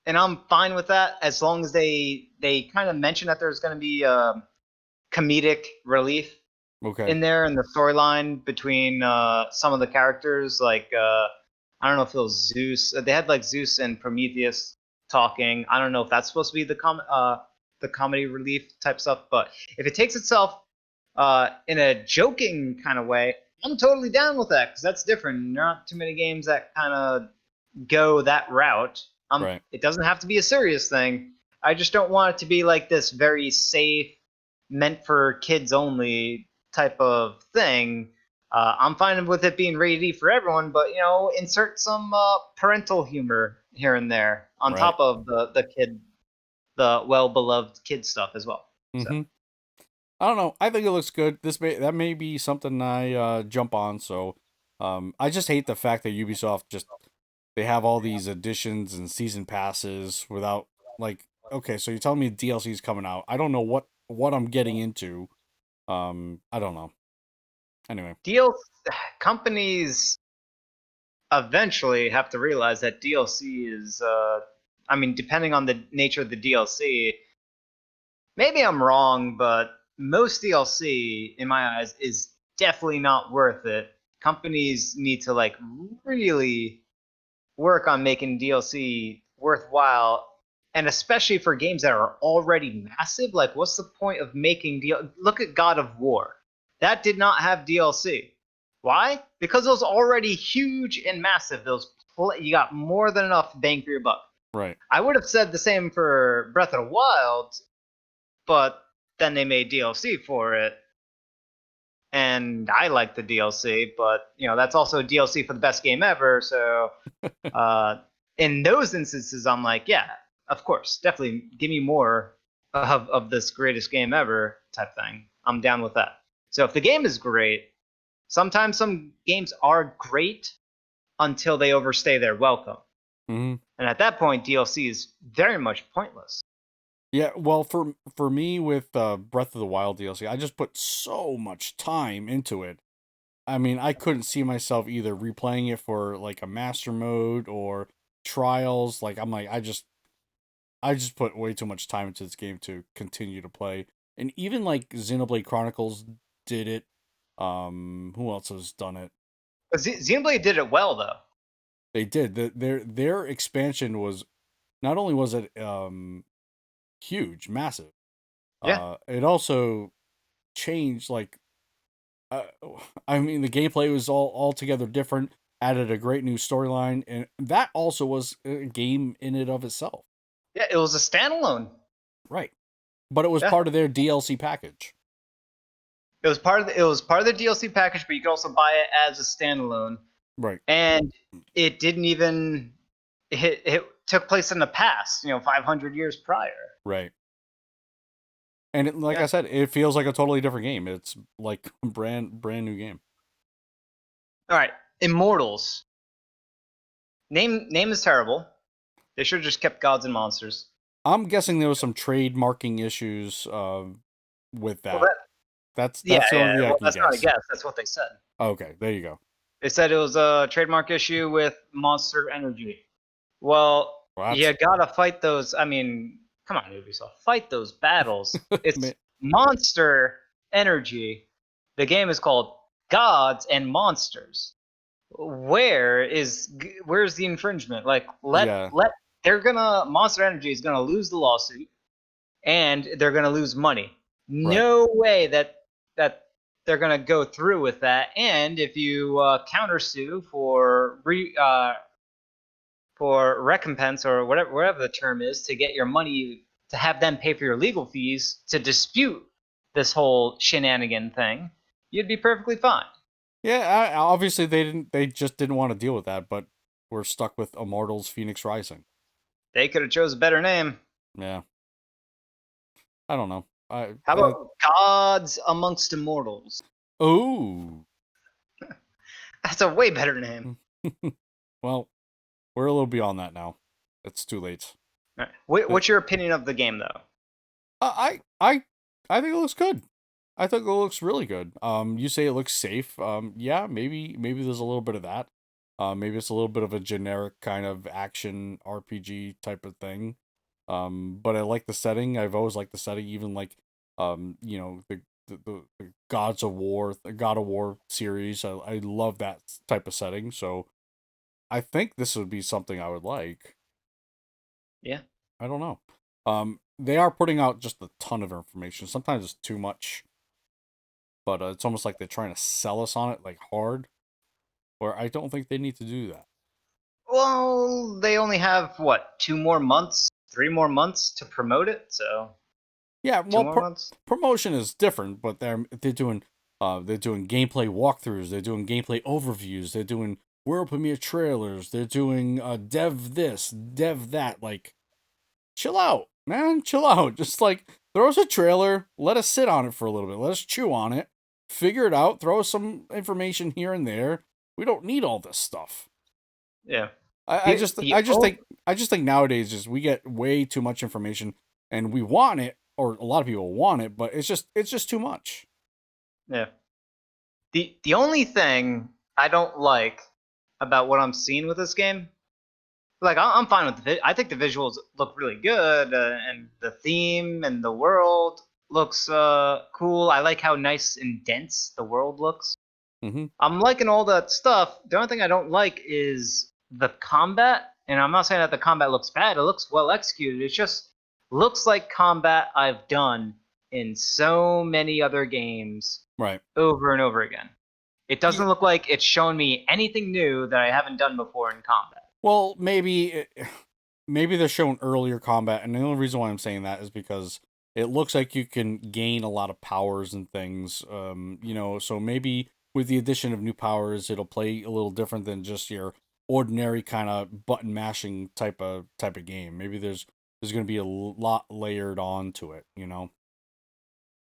B: and I'm fine with that as long as they kind of mention that there's going to be comedic relief in there in the storyline between some of the characters. Like I don't know if it was Zeus. They had like Zeus and Prometheus talking. I don't know if that's supposed to be the comedy relief type stuff, but if it takes itself in a joking kind of way, I'm totally down with that because that's different. There aren't too many games that kind of go that route.
A: Right.
B: It doesn't have to be a serious thing. I just don't want it to be like this very safe, meant for kids only type of thing. I'm fine with it being rated for everyone, but insert some parental humor here and there on top of the well-beloved kid stuff as well.
A: Mm-hmm.
B: So.
A: I don't know. I think it looks good. That may be something I jump on. So I just hate the fact that Ubisoft they have all these additions and season passes without like. Okay, so you're telling me DLC is coming out. I don't know what I'm getting into. I don't know. Anyway,
B: companies eventually have to realize that DLC is. Depending on the nature of the DLC, maybe I'm wrong, but most DLC, in my eyes, is definitely not worth it. Companies need to really work on making DLC worthwhile, and especially for games that are already massive. Like, what's the point of making Look at God of War. That did not have DLC. Why? Because it was already huge and massive. There was you got more than enough bang for your buck.
A: Right.
B: I would have said the same for Breath of the Wild, but then they made DLC for it, and I like the DLC, but that's also DLC for the best game ever. So in those instances, I'm like, yeah, of course, definitely give me more of this greatest game ever type thing. I'm down with that. So if the game is great, sometimes some games are great until they overstay their welcome.
A: Mm-hmm.
B: And at that point, DLC is very much pointless.
A: Yeah, well, for me with Breath of the Wild DLC, I just put so much time into it. I mean, I couldn't see myself either replaying it for like a master mode or trials. Like I'm like, I just put way too much time into this game to continue to play. And even like Xenoblade Chronicles did it. Who else has done it?
B: Xenoblade did it well, though.
A: They did. Their expansion was not only was it huge, massive.
B: Yeah.
A: It also changed like uh, I mean the gameplay was all altogether different, added a great new storyline, and that also was a game in and of itself.
B: Yeah, it was a standalone.
A: Right. But it was
B: Yeah.
A: part of their DLC package.
B: It was part of the DLC package, but you could also buy it as a standalone.
A: Right.
B: And it didn't even it took place in the past, 500 years prior.
A: Right. And like I said, it feels like a totally different game. It's like a brand new game.
B: All right, Immortals. Name is terrible. They should have just kept gods and monsters.
A: I'm guessing there was some trademarking issues with that.
B: Well,
A: that's the only thing I can
B: that's
A: guess.
B: not a guess. That's what they said.
A: Okay, there you go.
B: They said it was a trademark issue with Monster Energy. Well, you gotta fight those. I mean, come on, Ubisoft, fight those battles. It's Monster Energy. The game is called Gods and Monsters. Where's the infringement? Like, Monster Energy is gonna lose the lawsuit, and they're gonna lose money. No way that they're gonna go through with that. And if you countersue for recompense or whatever the term is, to get your money, to have them pay for your legal fees to dispute this whole shenanigan thing, you'd be perfectly fine.
A: Yeah, obviously they just didn't want to deal with that, but we're stuck with Immortals Phoenix Rising.
B: They could have chose a better name.
A: Yeah. I don't know.
B: How about Gods Amongst Immortals?
A: Oh.
B: That's a way better name.
A: Well, we're a little beyond that now. It's too late.
B: Right. What's your opinion of the game, though?
A: I think it looks good. I think it looks really good. You say it looks safe. Yeah, maybe there's a little bit of that. Maybe it's a little bit of a generic kind of action RPG type of thing. But I like the setting. I've always liked the setting, even like the God of War series. I love that type of setting. So I think this would be something I would like.
B: Yeah.
A: I don't know. They are putting out just a ton of information. Sometimes it's too much. But it's almost like they're trying to sell us on it like hard. Or I don't think they need to do that.
B: Well, they only have what, 3 more months to promote it, so
A: yeah, well, promotion is different, but they're doing gameplay walkthroughs, they're doing gameplay overviews, they're doing world premiere trailers, they're doing dev this, dev that. Like, chill out, man, chill out. Just like throw us a trailer, let us sit on it for a little bit, let us chew on it, figure it out, throw us some information here and there. We don't need all this stuff.
B: Yeah.
A: I just think nowadays just we get way too much information and we want it, or a lot of people want it, but it's just too much.
B: Yeah. The only thing I don't like about what I'm seeing with this game, like I'm fine with I think the visuals look really good, and the theme and the world looks cool. I like how nice and dense the world looks.
A: Mm-hmm.
B: I'm liking all that stuff. The only thing I don't like is the combat, and I'm not saying that the combat looks bad. It looks well executed. It just looks like combat I've done in so many other games,
A: right,
B: over and over again. It doesn't look like it's showing me anything new that I haven't done before in combat.
A: Well, maybe they're showing earlier combat, and the only reason why I'm saying that is because it looks like you can gain a lot of powers and things. So maybe with the addition of new powers, it'll play a little different than just your ordinary kind of button mashing type of game. Maybe there's going to be a lot layered on to it.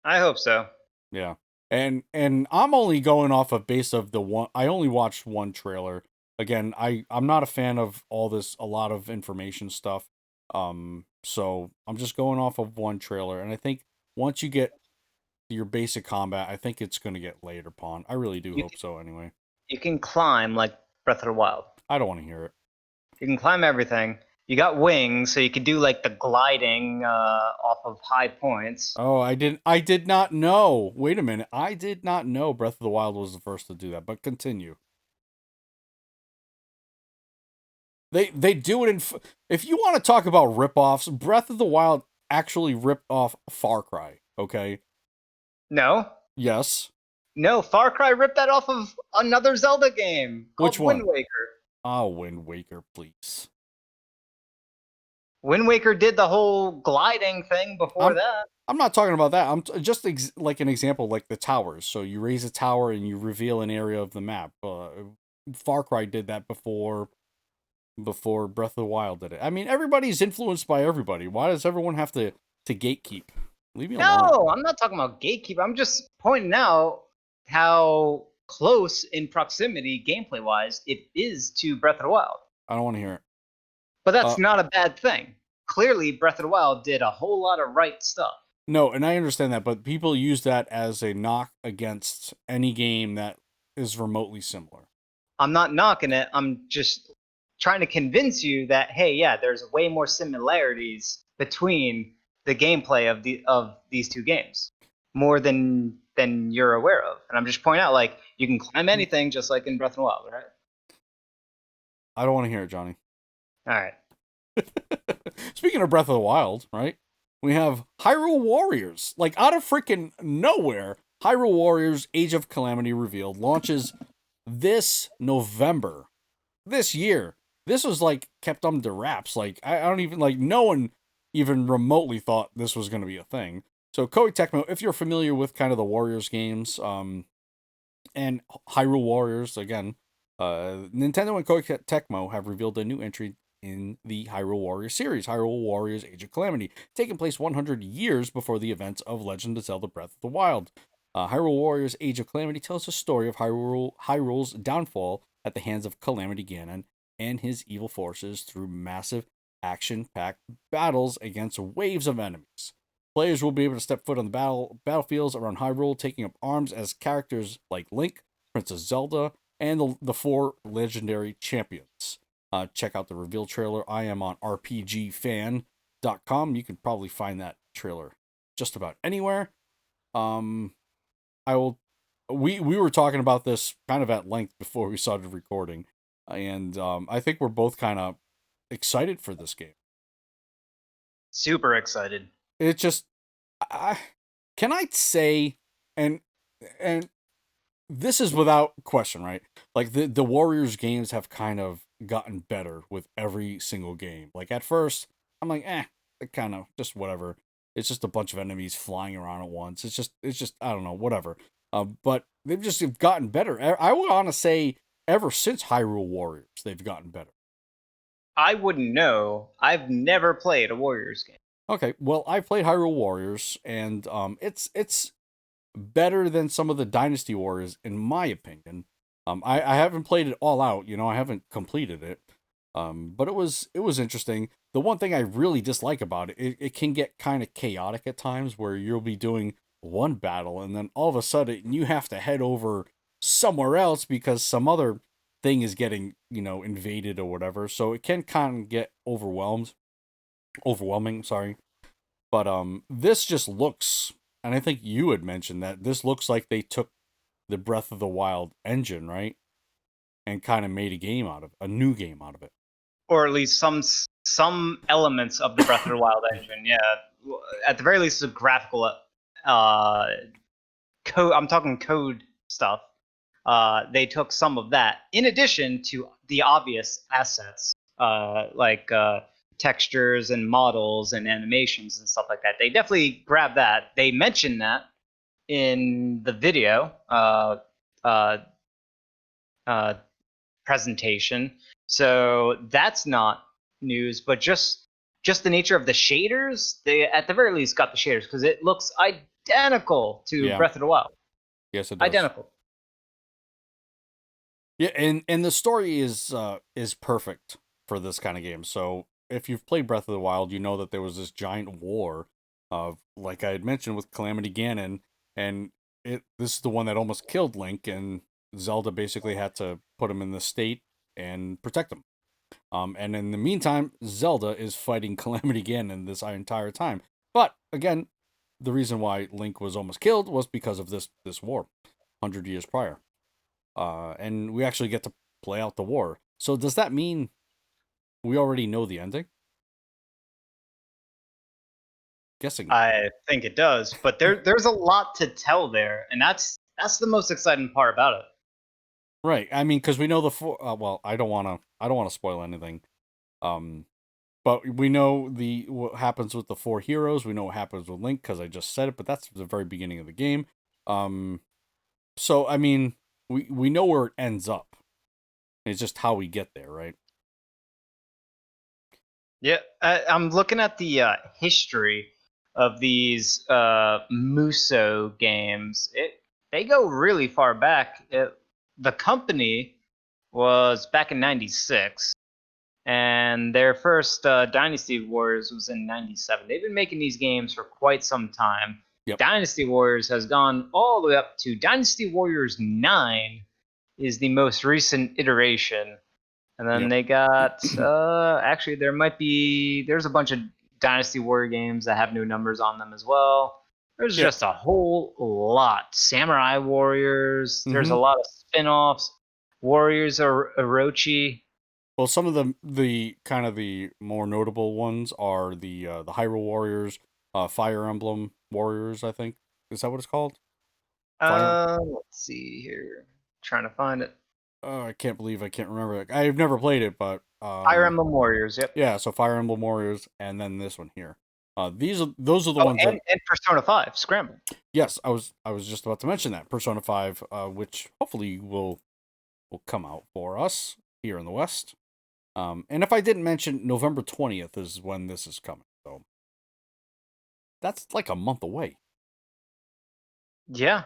B: I hope so.
A: Yeah. And I'm only going off of base of the one. I only watched one trailer. Again, I'm not a fan of a lot of information stuff. So I'm just going off of one trailer, and I think once you get your basic combat, I think it's going to get layered upon. I really do hope so anyway.
B: You can climb like Breath of the Wild.
A: I don't want to hear it.
B: You can climb everything. You got wings, so you could do like the gliding off of high points.
A: Oh, I did not know. Wait a minute. I did not know Breath of the Wild was the first to do that, but continue. They do it in if you want to talk about rip-offs, Breath of the Wild actually ripped off Far Cry, okay?
B: No.
A: Yes.
B: No, Far Cry ripped that off of another Zelda game called
A: Which one?
B: Wind Waker.
A: Oh, Wind Waker, please.
B: Wind Waker did the whole gliding thing before that.
A: I'm not talking about that. I'm just like an example, like the towers. So you raise a tower and you reveal an area of the map. Far Cry did that before Breath of the Wild did it. I mean, everybody's influenced by everybody. Why does everyone have to gatekeep? Leave me alone.
B: No, I'm not talking about gatekeep. I'm just pointing out how close in proximity, gameplay-wise, it is to Breath of the Wild.
A: I don't want to hear it.
B: But that's not a bad thing. Clearly, Breath of the Wild did a whole lot of right stuff.
A: No, and I understand that, but people use that as a knock against any game that is remotely similar.
B: I'm not knocking it. I'm just trying to convince you that, hey, yeah, there's way more similarities between the gameplay of these two games, more than you're aware of. And I'm just pointing out, like, you can climb anything just like in Breath of the Wild, right?
A: I don't want to hear it, Johnny.
B: All right.
A: Speaking of Breath of the Wild, right? We have Hyrule Warriors. Like, out of freaking nowhere, Hyrule Warriors Age of Calamity revealed launches this November. This year. This was, like, kept under wraps. Like, I don't even, like, no one even remotely thought this was going to be a thing. So, Koei Tecmo, if you're familiar with kind of the Warriors games, and Hyrule Warriors, again, Nintendo and Koei Tecmo have revealed a new entry in the Hyrule Warriors series, Hyrule Warriors Age of Calamity, taking place 100 years before the events of Legend of Zelda Breath of the Wild. Hyrule Warriors Age of Calamity tells the story of Hyrule's downfall at the hands of Calamity Ganon and his evil forces through massive, action-packed battles against waves of enemies. Players will be able to step foot on the battlefields around Hyrule, taking up arms as characters like Link, Princess Zelda, and the four legendary champions. Check out the reveal trailer. I am on rpgfan.com. You can probably find that trailer just about anywhere. We were talking about this kind of at length before we started recording, and I think we're both kind of excited for this game.
B: Super excited.
A: It just, can I say, and this is without question, right? Like the Warriors games have kind of gotten better with every single game. Like at first, I'm like, it kind of just whatever. It's just a bunch of enemies flying around at once. It's just I don't know, whatever. But they've just gotten better. I would want to say ever since Hyrule Warriors, they've gotten better.
B: I wouldn't know. I've never played a Warriors game.
A: Okay, well, I played Hyrule Warriors, and it's better than some of the Dynasty Warriors, in my opinion. I haven't played it all out, I haven't completed it. But it was interesting. The one thing I really dislike about it can get kind of chaotic at times, where you'll be doing one battle and then all of a sudden you have to head over somewhere else because some other thing is getting, invaded or whatever. So it can kind of get overwhelming, sorry. But this just looks, and I think you had mentioned that this looks like they took the Breath of the Wild engine, right? And kind of made a new game out of it.
B: Or at least some elements of the Breath of the Wild engine, yeah. At the very least, the graphical code. I'm talking code stuff. They took some of that, in addition to the obvious assets textures and models and animations and stuff like that. They definitely grabbed that. They mentioned that in the video presentation. So that's not news, but just the nature of the shaders, they at the very least got the shaders because it looks identical to Breath of the Wild.
A: Yes, it does.
B: Identical.
A: Yeah, and the story is perfect for this kind of game. So if you've played Breath of the Wild, you know that there was this giant war of, like I had mentioned, with Calamity Ganon, and this is the one that almost killed Link, and Zelda basically had to put him in the state and protect him. And in the meantime, Zelda is fighting Calamity Ganon this entire time. But again, the reason why Link was almost killed was because of this war, 100 years prior. And we actually get to play out the war. So does that mean we already know the ending? Guessing.
B: I think it does, but there's a lot to tell there, and that's the most exciting part about it.
A: Right. I mean, because we know the four. Well, I don't want to spoil anything. But we know what happens with the four heroes. We know what happens with Link because I just said it. But that's the very beginning of the game. So I mean, we know where it ends up. It's just how we get there, right?
B: Yeah, I'm looking at the history of these Muso games. They go really far back. The company was back in '96, and their first Dynasty Warriors was in '97. They've been making these games for quite some time.
A: Yep.
B: Dynasty Warriors has gone all the way up to Dynasty Warriors 9 is the most recent iteration. And then they got actually there's a bunch of Dynasty Warrior games that have new numbers on them as well. There's just a whole lot. Samurai Warriors, there's a lot of spin-offs. Warriors or Orochi.
A: Well, some of the kind of the more notable ones are the Hyrule Warriors, Fire Emblem Warriors, I think. Is that what it's called?
B: Let's see here. Trying to find it.
A: I can't believe I can't remember it. I've never played it, but
B: Fire Emblem Warriors, yep.
A: Yeah, so Fire Emblem Warriors, and then this one here. Those are the ones
B: and Persona 5 Scramble.
A: Yes, I was just about to mention that Persona 5, which hopefully will come out for us here in the West. And if I didn't mention, November 20th is when this is coming. So that's like a month away.
B: Yeah.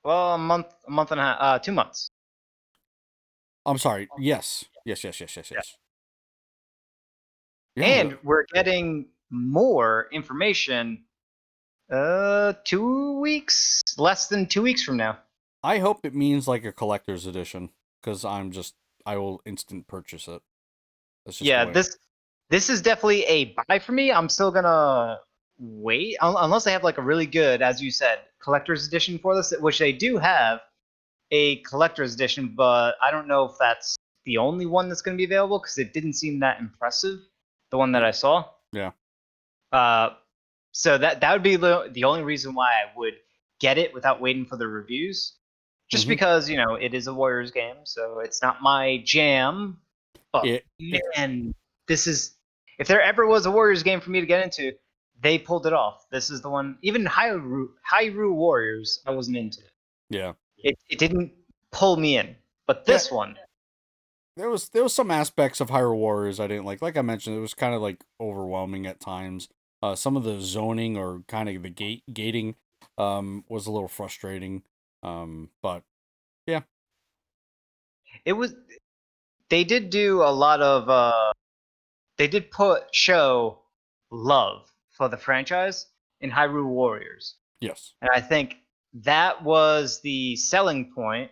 B: Well, a month and a half, 2 months.
A: I'm sorry. Yes. Yeah.
B: And we're getting more information 2 weeks, less than 2 weeks from now.
A: I hope it means like a collector's edition, because I will instant purchase it.
B: Yeah, this is definitely a buy for me. I'm still gonna wait unless they have like a really good, as you said, collector's edition for this, which they do have a collector's edition, but I don't know if that's the only one that's going to be available because it didn't seem that impressive, the one that I saw.
A: Yeah.
B: So that would be the only reason why I would get it without waiting for the reviews, just because it is a Warriors game, so it's not my jam. But man, this is, if there ever was a Warriors game for me to get into, they pulled it off. This is the one. Even Hyrule Warriors, I wasn't into it.
A: Yeah.
B: It didn't pull me in, but this one.
A: There was some aspects of Hyrule Warriors I didn't like. Like I mentioned, it was kind of like overwhelming at times. Some of the zoning or kind of the gating was a little frustrating. But yeah.
B: It was. They did do a lot of. They did show love for the franchise in Hyrule Warriors.
A: Yes.
B: And I think that was the selling point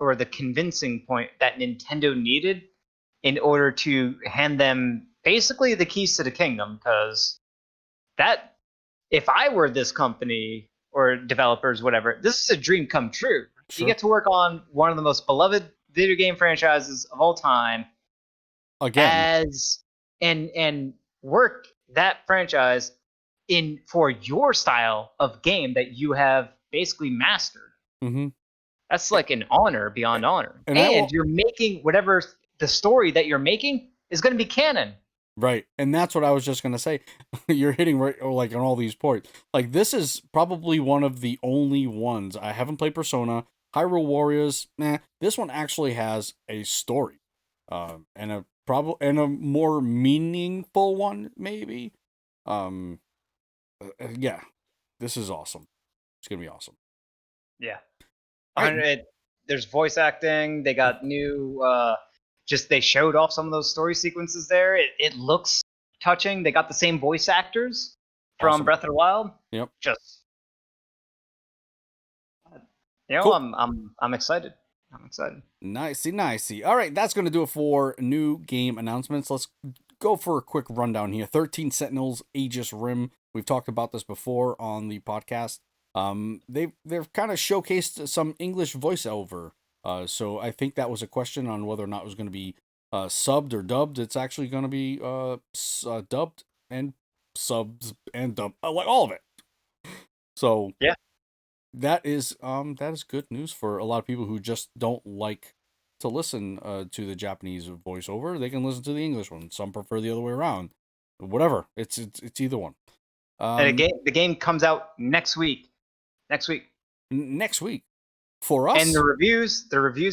B: or the convincing point that Nintendo needed in order to hand them basically the keys to the kingdom, because that, if I were this company or developers, whatever, this is a dream come true. Sure. You get to work on one of the most beloved video game franchises of all time
A: again,
B: and work that franchise for your style of game that you have basically mastered.
A: Mm-hmm.
B: That's like an honor beyond honor.
A: And
B: And you're making whatever the story that you're making is going to be canon.
A: Right. And that's what I was just going to say. You're hitting right like on all these points. Like this is probably one of the only ones. I haven't played Persona, Hyrule Warriors. This one actually has a story. And a more meaningful one maybe. Yeah. This is awesome. It's going to be awesome.
B: Yeah.
A: Right.
B: There's voice acting. They got new they showed off some of those story sequences there. It looks touching. They got the same voice actors from
A: Awesome.
B: Breath of the Wild.
A: Yep.
B: Just
A: Cool.
B: I'm excited. I'm excited.
A: Nicey. All right, that's going to do it for new game announcements. Let's go for a quick rundown here. 13 Sentinels, Aegis Rim. We've talked about this before on the podcast. They've kind of showcased some English voiceover. So I think that was a question on whether or not it was going to be subbed or dubbed. It's actually going to be dubbed and subs and dubbed, like all of it. So
B: yeah,
A: that is good news for a lot of people who just don't like to listen to the Japanese voiceover. They can listen to the English one. Some prefer the other way around. Whatever. It's either one.
B: And the game comes out next week. Next week
A: for us.
B: And the reviews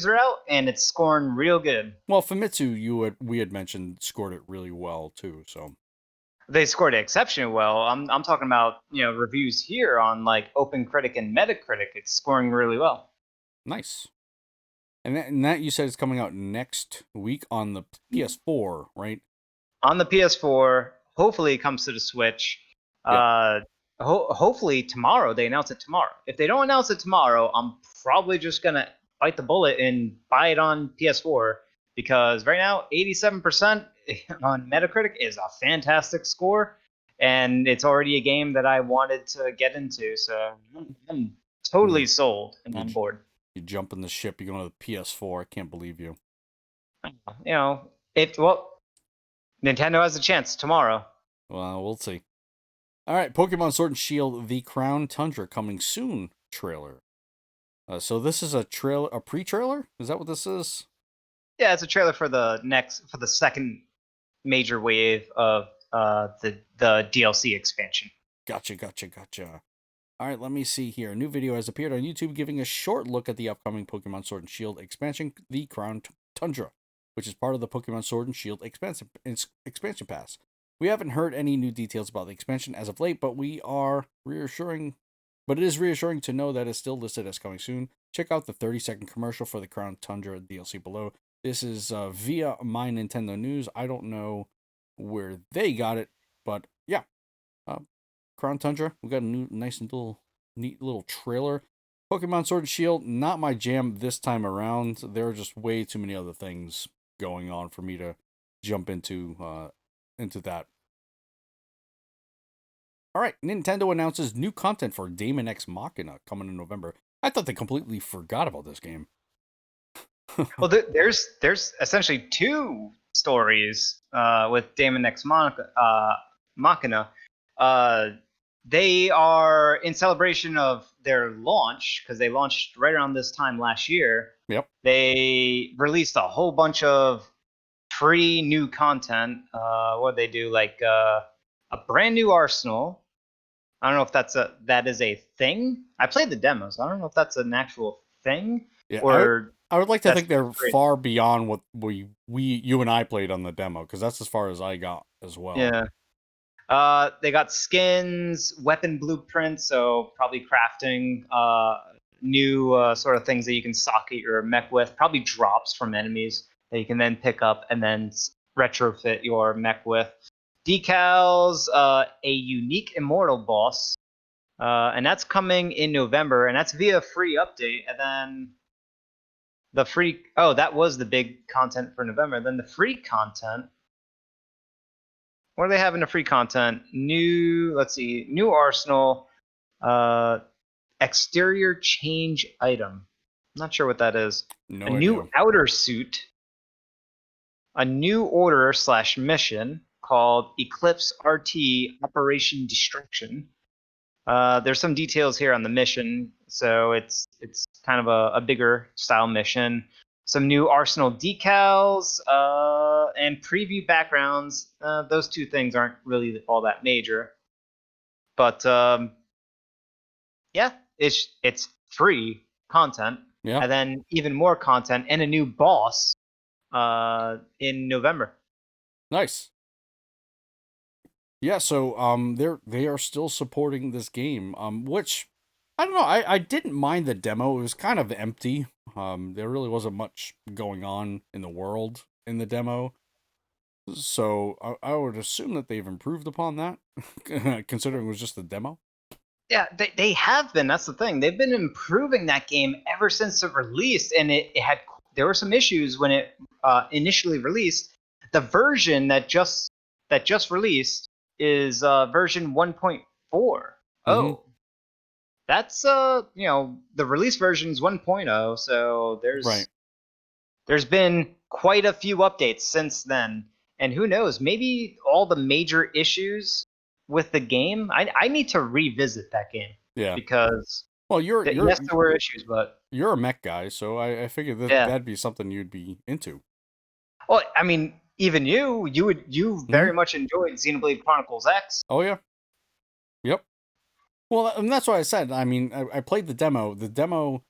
B: are out, and it's scoring real good.
A: Well, Famitsu, we had mentioned scored it really well too. So
B: they scored it exceptionally well. I'm talking about reviews here on like OpenCritic and Metacritic. It's scoring really well.
A: Nice. And that you said is coming out next week on the PS4, right?
B: On the PS4. Hopefully, it comes to the Switch. Yeah. Hopefully tomorrow. They announce it tomorrow. If they don't announce it tomorrow, I'm probably just gonna bite the bullet and buy it on PS4 because right now 87% on Metacritic is a fantastic score, and it's already a game that I wanted to get into. So I'm totally sold and on board.
A: You jump in the ship. You go to the PS4. I can't believe you.
B: Nintendo has a chance tomorrow.
A: Well, we'll see. All right, Pokemon Sword and Shield: The Crown Tundra coming soon trailer. So this is a pre-trailer? Is that what this is?
B: Yeah, it's a trailer for the second major wave of the DLC expansion.
A: Gotcha. All right, let me see here. A new video has appeared on YouTube giving a short look at the upcoming Pokemon Sword and Shield expansion, The Crown Tundra, which is part of the Pokemon Sword and Shield expansion pass. We haven't heard any new details about the expansion as of late, but it is reassuring to know that it's still listed as coming soon. Check out the 30-second commercial for the Crown Tundra DLC below. This is via My Nintendo News. I don't know where they got it, but yeah. Crown Tundra, we got a nice and neat little trailer. Pokemon Sword and Shield, not my jam this time around. There are just way too many other things going on for me to jump into that. All right, Nintendo announces new content for Damon X Machina coming in November. I thought they completely forgot about this game.
B: Well, there's essentially two stories with Damon X Machina. They are in celebration of their launch because they launched right around this time last year.
A: Yep.
B: They released a whole bunch of free new content. What they do, like a brand new arsenal. I don't know if that is a thing. I played the demos. I don't know if that's an actual thing.
A: Yeah, I would like to think they're far beyond what you and I played on the demo, because that's as far as I got as well.
B: Yeah. They got skins, weapon blueprints, so probably crafting new sort of things that you can socket your mech with. Probably drops from enemies that you can then pick up and then retrofit your mech with. Decals, a unique immortal boss, and that's coming in November, and that's via free update. And then that was the big content for November. Then the free content. What do they have in the free content? New arsenal, exterior change item. I'm not sure what that is.
A: No
B: idea.
A: New
B: New outer suit, a new order / mission called Eclipse RT Operation Destruction. There's some details here on the mission. So it's kind of a bigger style mission. Some new Arsenal decals and preview backgrounds. Those two things aren't really all that major, but yeah, it's free content,
A: Yeah.
B: and then even more content and a new boss in November.
A: Nice. Yeah, so they are still supporting this game, which I don't know. I didn't mind the demo. It was kind of empty. There really wasn't much going on in the world in the demo. So I would assume that they've improved upon that, considering it was just a demo.
B: Yeah, they have been. That's the thing. They've been improving that game ever since it released, and there were some issues when it initially released. The version that just released is version 1.4.
A: Mhm.
B: That's the release version is 1.0, so
A: Right.
B: there's been quite a few updates since then. And who knows, maybe all the major issues with the game, I need to revisit that game
A: Yeah.
B: because
A: Well,
B: yes, there were issues, but
A: you're a mech guy, so I figured that
B: yeah.
A: that'd be something you'd be into.
B: Well, I mean, even you very much enjoyed Xenoblade Chronicles X.
A: Oh yeah. Yep. Well, and that's what I said. I mean, I played the demo. The demo,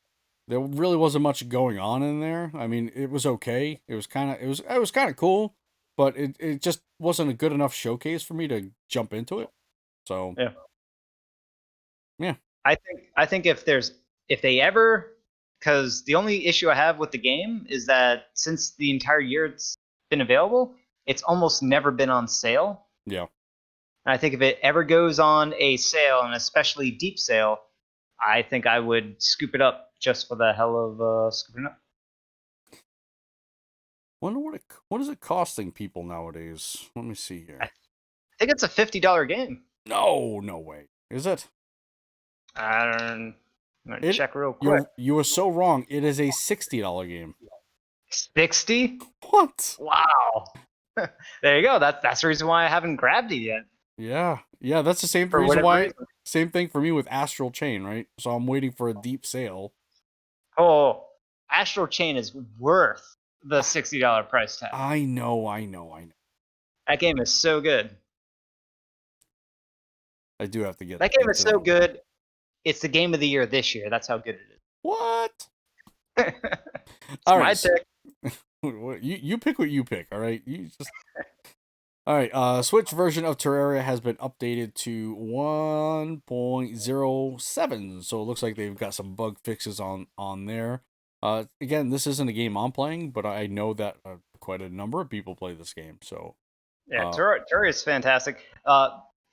A: there really wasn't much going on in there. I mean, it was okay. It was kind of cool, but it just wasn't a good enough showcase for me to jump into it. So
B: Yeah.
A: Yeah.
B: I think if they ever, because the only issue I have with the game is that since the entire year it's been available, it's almost never been on sale.
A: Yeah.
B: And I think if it ever goes on a sale, and especially deep sale, I think I would scoop it up just for the hell of scooping it up.
A: Wonder what is it costing people nowadays? Let me see here.
B: I think it's a $50 game.
A: No way. Is it?
B: I'm gonna check real quick.
A: You were so wrong. It is a $60 game.
B: 60?
A: What?
B: Wow. There you go. That's the reason why I haven't grabbed it yet.
A: Yeah. That's the same
B: For
A: reason
B: whatever
A: why.
B: reason.
A: Same thing for me with Astral Chain, right? So I'm waiting for a deep sale.
B: Oh, Astral Chain is worth the $60 price tag.
A: I know.
B: That game is so good.
A: I do have to get
B: That game is so good. It's the game of the year this year. That's how good it is.
A: What?
B: It's
A: All
B: my
A: right.
B: pick.
A: You pick what you pick. All right. You just. All right. Switch version of Terraria has been updated to 1.07, so it looks like they've got some bug fixes on there. Again, this isn't a game I'm playing, but I know that quite a number of people play this game. So
B: yeah, Terraria is fantastic.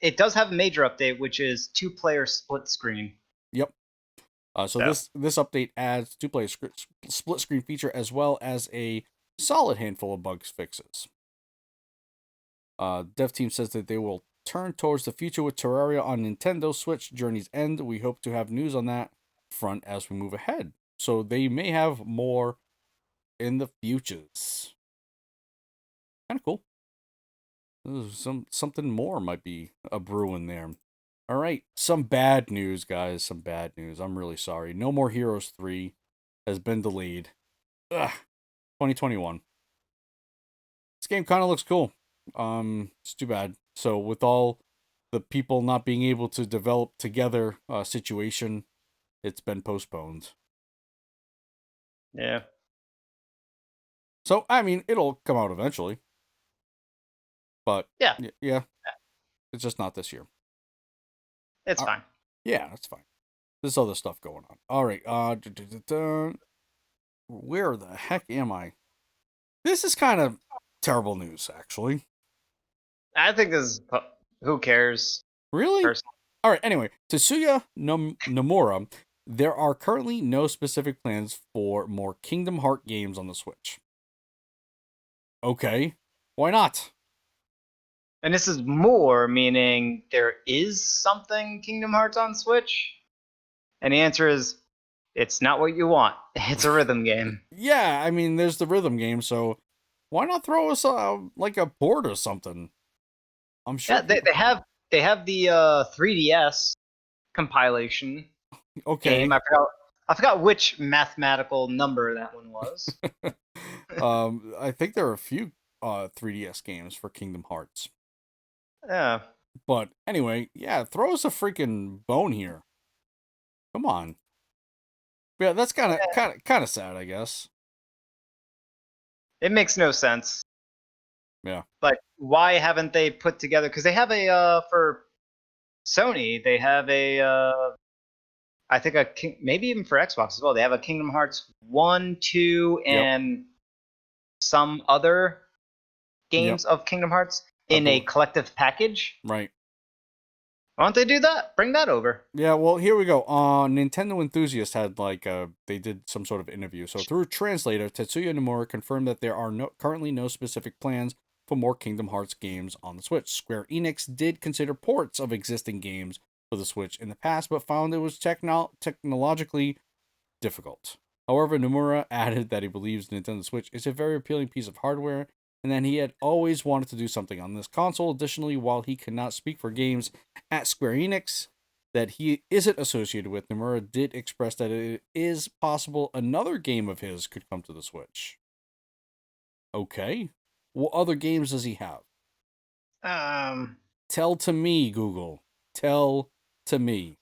B: It does have a major update, which is 2-player split screen.
A: Yep. So this update adds 2-player split screen feature as well as a solid handful of bug fixes. Dev team says that they will turn towards the future with Terraria on Nintendo Switch Journey's End. We hope to have news on that front as we move ahead. So they may have more in the futures. Kind of cool. Something more might be a brewing there. All right, some bad news, guys. Some bad news. I'm really sorry. No More Heroes 3 has been delayed. Ugh. 2021. This game kind of looks cool. It's too bad. So with all the people not being able to develop together situation, it's been postponed.
B: Yeah.
A: So I mean, it'll come out eventually. But yeah, it's just not this year.
B: It's fine.
A: Yeah, that's fine. There's other stuff going on. All right. Where the heck am I? This is kind of terrible news, actually.
B: I think who cares?
A: Really?
B: Personally.
A: All right. Anyway, Tetsuya Nomura. There are currently no specific plans for more Kingdom Hearts games on the Switch. Okay, why not?
B: And this is more, meaning there is something Kingdom Hearts on Switch? And the answer is, it's not what you want. It's a rhythm game.
A: Yeah, I mean, there's the rhythm game, so why not throw us like a port or something? I'm sure.
B: Yeah, they have the 3DS compilation
A: okay.
B: game. I forgot which mathematical number that one was.
A: I think there are a few 3DS games for Kingdom Hearts.
B: Yeah.
A: But anyway, yeah, throw us a freaking bone here. Come on. Yeah, that's kind of sad, I guess.
B: It makes no sense.
A: Yeah.
B: Like, why haven't they put together? Because they have a for Sony, they have a I think maybe even for Xbox as well. They have a Kingdom Hearts 1, 2,
A: Yep.
B: and some other
A: Yep.
B: games of Kingdom Hearts in a collective package.
A: Right.
B: Why don't they do that? Bring that over.
A: Yeah, well, here we go. Nintendo Enthusiast had they did some sort of interview. So through translator, Tetsuya Nomura confirmed that there are currently no specific plans for more Kingdom Hearts games on the Switch. Square Enix did consider ports of existing games for the Switch in the past, but found it was technologically difficult. However, Nomura added that he believes Nintendo Switch is a very appealing piece of hardware and that he had always wanted to do something on this console. Additionally, while he cannot speak for games at Square Enix that he isn't associated with, Nomura did express that it is possible another game of his could come to the Switch. Okay. What other games does he have? Tell to me, Google. Tell to me.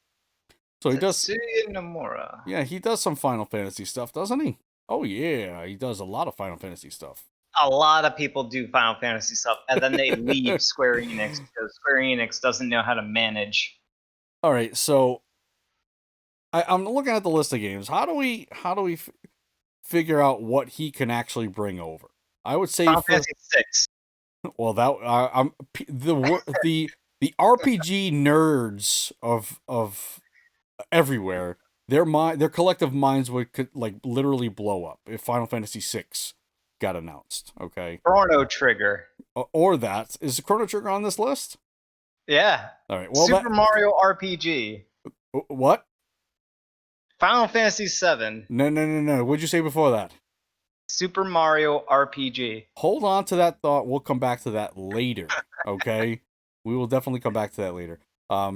A: So he does.
B: Tetsuya Nomura.
A: Yeah, he does some Final Fantasy stuff, doesn't he? Oh yeah, he does a lot of Final Fantasy stuff.
B: A lot of people do Final Fantasy stuff, and then they leave Square Enix because Square Enix doesn't know how to manage.
A: All right, so I'm looking at the list of games. How do we figure out what he can actually bring over? I would say
B: Final Fantasy 6.
A: Well, that I'm the RPG nerds of everywhere. Their collective minds could like literally blow up if Final Fantasy VI got announced. Okay.
B: Chrono Trigger.
A: Or that is Chrono Trigger on this list?
B: Yeah.
A: All right. Well,
B: Super Mario RPG.
A: What?
B: Final Fantasy VII.
A: No. What'd you say before that?
B: Super Mario RPG.
A: Hold on to that thought. We'll come back to that later. Okay. We will definitely come back to that later.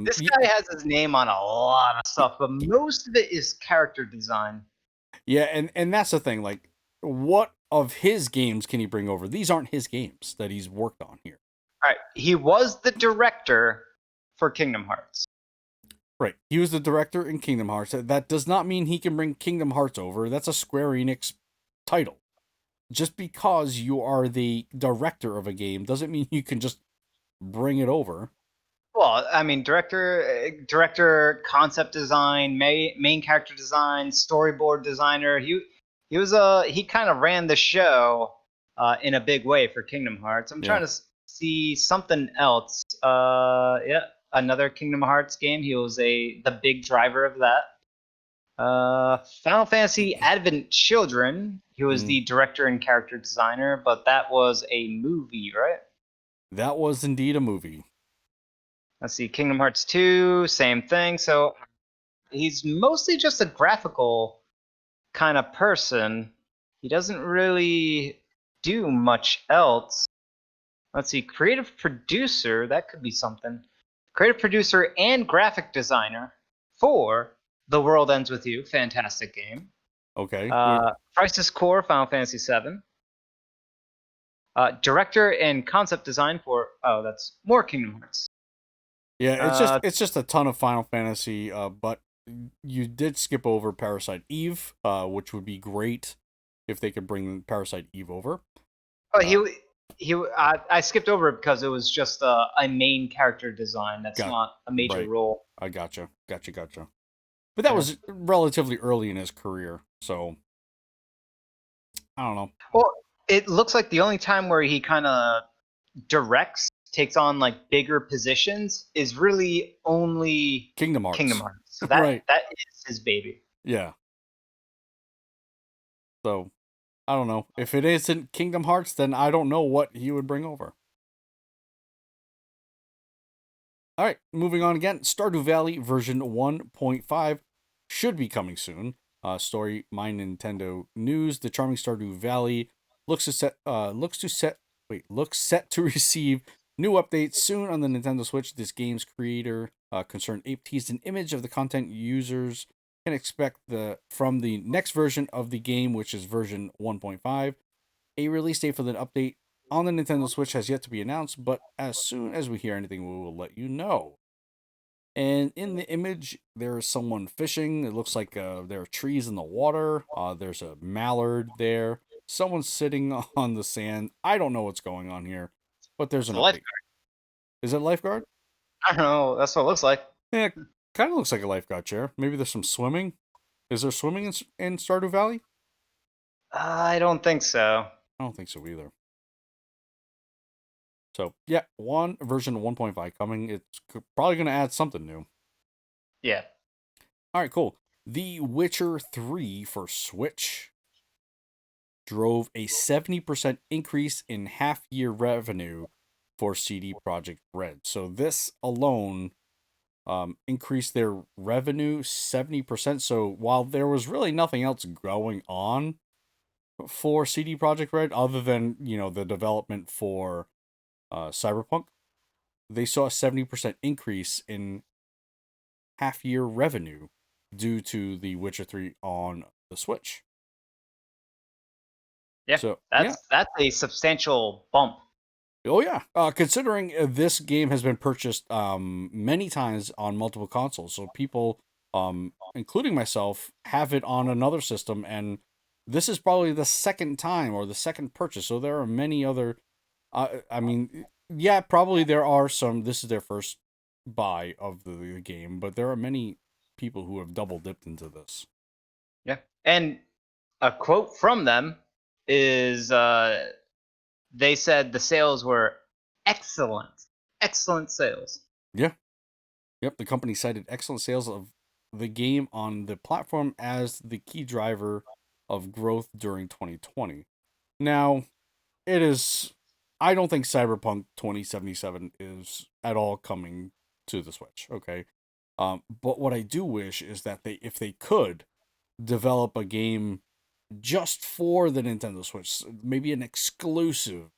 B: This guy has his name on a lot of stuff, but most of it is character design.
A: Yeah, and that's the thing. Like, what of his games can he bring over? These aren't his games that he's worked on here.
B: All right, he was the director for Kingdom Hearts.
A: Right, he was the director in Kingdom Hearts. That does not mean he can bring Kingdom Hearts over. That's a Square Enix title. Just because you are the director of a game doesn't mean you can just bring it over.
B: Well, I mean, director, concept design, main character design, storyboard designer. He kind of ran the show in a big way for Kingdom Hearts. I'm trying to see something else. Another Kingdom Hearts game. He was the big driver of that. Final Fantasy Advent Children. He was the director and character designer, but that was a movie, right?
A: That was indeed a movie.
B: Let's see, Kingdom Hearts 2, same thing. So he's mostly just a graphical kind of person. He doesn't really do much else. Let's see, creative producer, that could be something. Creative producer and graphic designer for The World Ends With You, fantastic game.
A: Okay.
B: Crisis Core, Final Fantasy VII. Director and concept design for, that's more Kingdom Hearts.
A: Yeah, it's just a ton of Final Fantasy, but you did skip over Parasite Eve, which would be great if they could bring Parasite Eve over.
B: Oh, I skipped over it because it was just a main character design. That's not a major role.
A: I gotcha. But that was relatively early in his career, so I don't know.
B: Well, it looks like the only time where he kind of takes on like bigger positions is really only
A: Kingdom Hearts.
B: So that is his baby.
A: Yeah. So I don't know. If it isn't Kingdom Hearts, then I don't know what he would bring over. All right, moving on again. Stardew Valley version 1.5 should be coming soon. Story My Nintendo News. The charming Stardew Valley looks set to receive new updates soon on the Nintendo Switch. This game's creator, Concerned Ape, teased an image of the content users can expect from the next version of the game, which is version 1.5. A release date for the update on the Nintendo Switch has yet to be announced, but as soon as we hear anything, we will let you know. And in the image, there is someone fishing. It looks like there are trees in the water. There's a mallard there. Someone's sitting on the sand. I don't know what's going on here, but there's
B: It's
A: an
B: a
A: update.
B: lifeguard.
A: Is it a lifeguard?
B: I don't know. That's what it looks like.
A: Yeah, kind of looks like a lifeguard chair. Maybe there's some swimming. Is there swimming in Stardew Valley?
B: I don't think so.
A: I don't think so either. So yeah, version 1.5 coming. It's probably going to add something new.
B: Yeah.
A: All right, cool. The Witcher 3 for Switch drove a 70% increase in half-year revenue for CD Projekt Red. So this alone increased their revenue 70%. So while there was really nothing else going on for CD Projekt Red other than, the development for Cyberpunk, they saw a 70% increase in half-year revenue due to The Witcher 3 on the Switch.
B: Yeah.
A: So,
B: that's a substantial bump.
A: Oh yeah, considering this game has been purchased many times on multiple consoles, so people, including myself, have it on another system, and this is probably the second time or the second purchase. So there are many other. I mean, yeah, probably there are some. This is their first buy of the game, but there are many people who have double dipped into this.
B: Yeah. And a quote from them is they said the sales were excellent. Excellent sales.
A: Yeah. Yep, the company cited excellent sales of the game on the platform as the key driver of growth during 2020. Now, it is. I don't think Cyberpunk 2077 is at all coming to the Switch, okay? But what I do wish is that if they could, develop a game just for the Nintendo Switch, maybe an exclusive,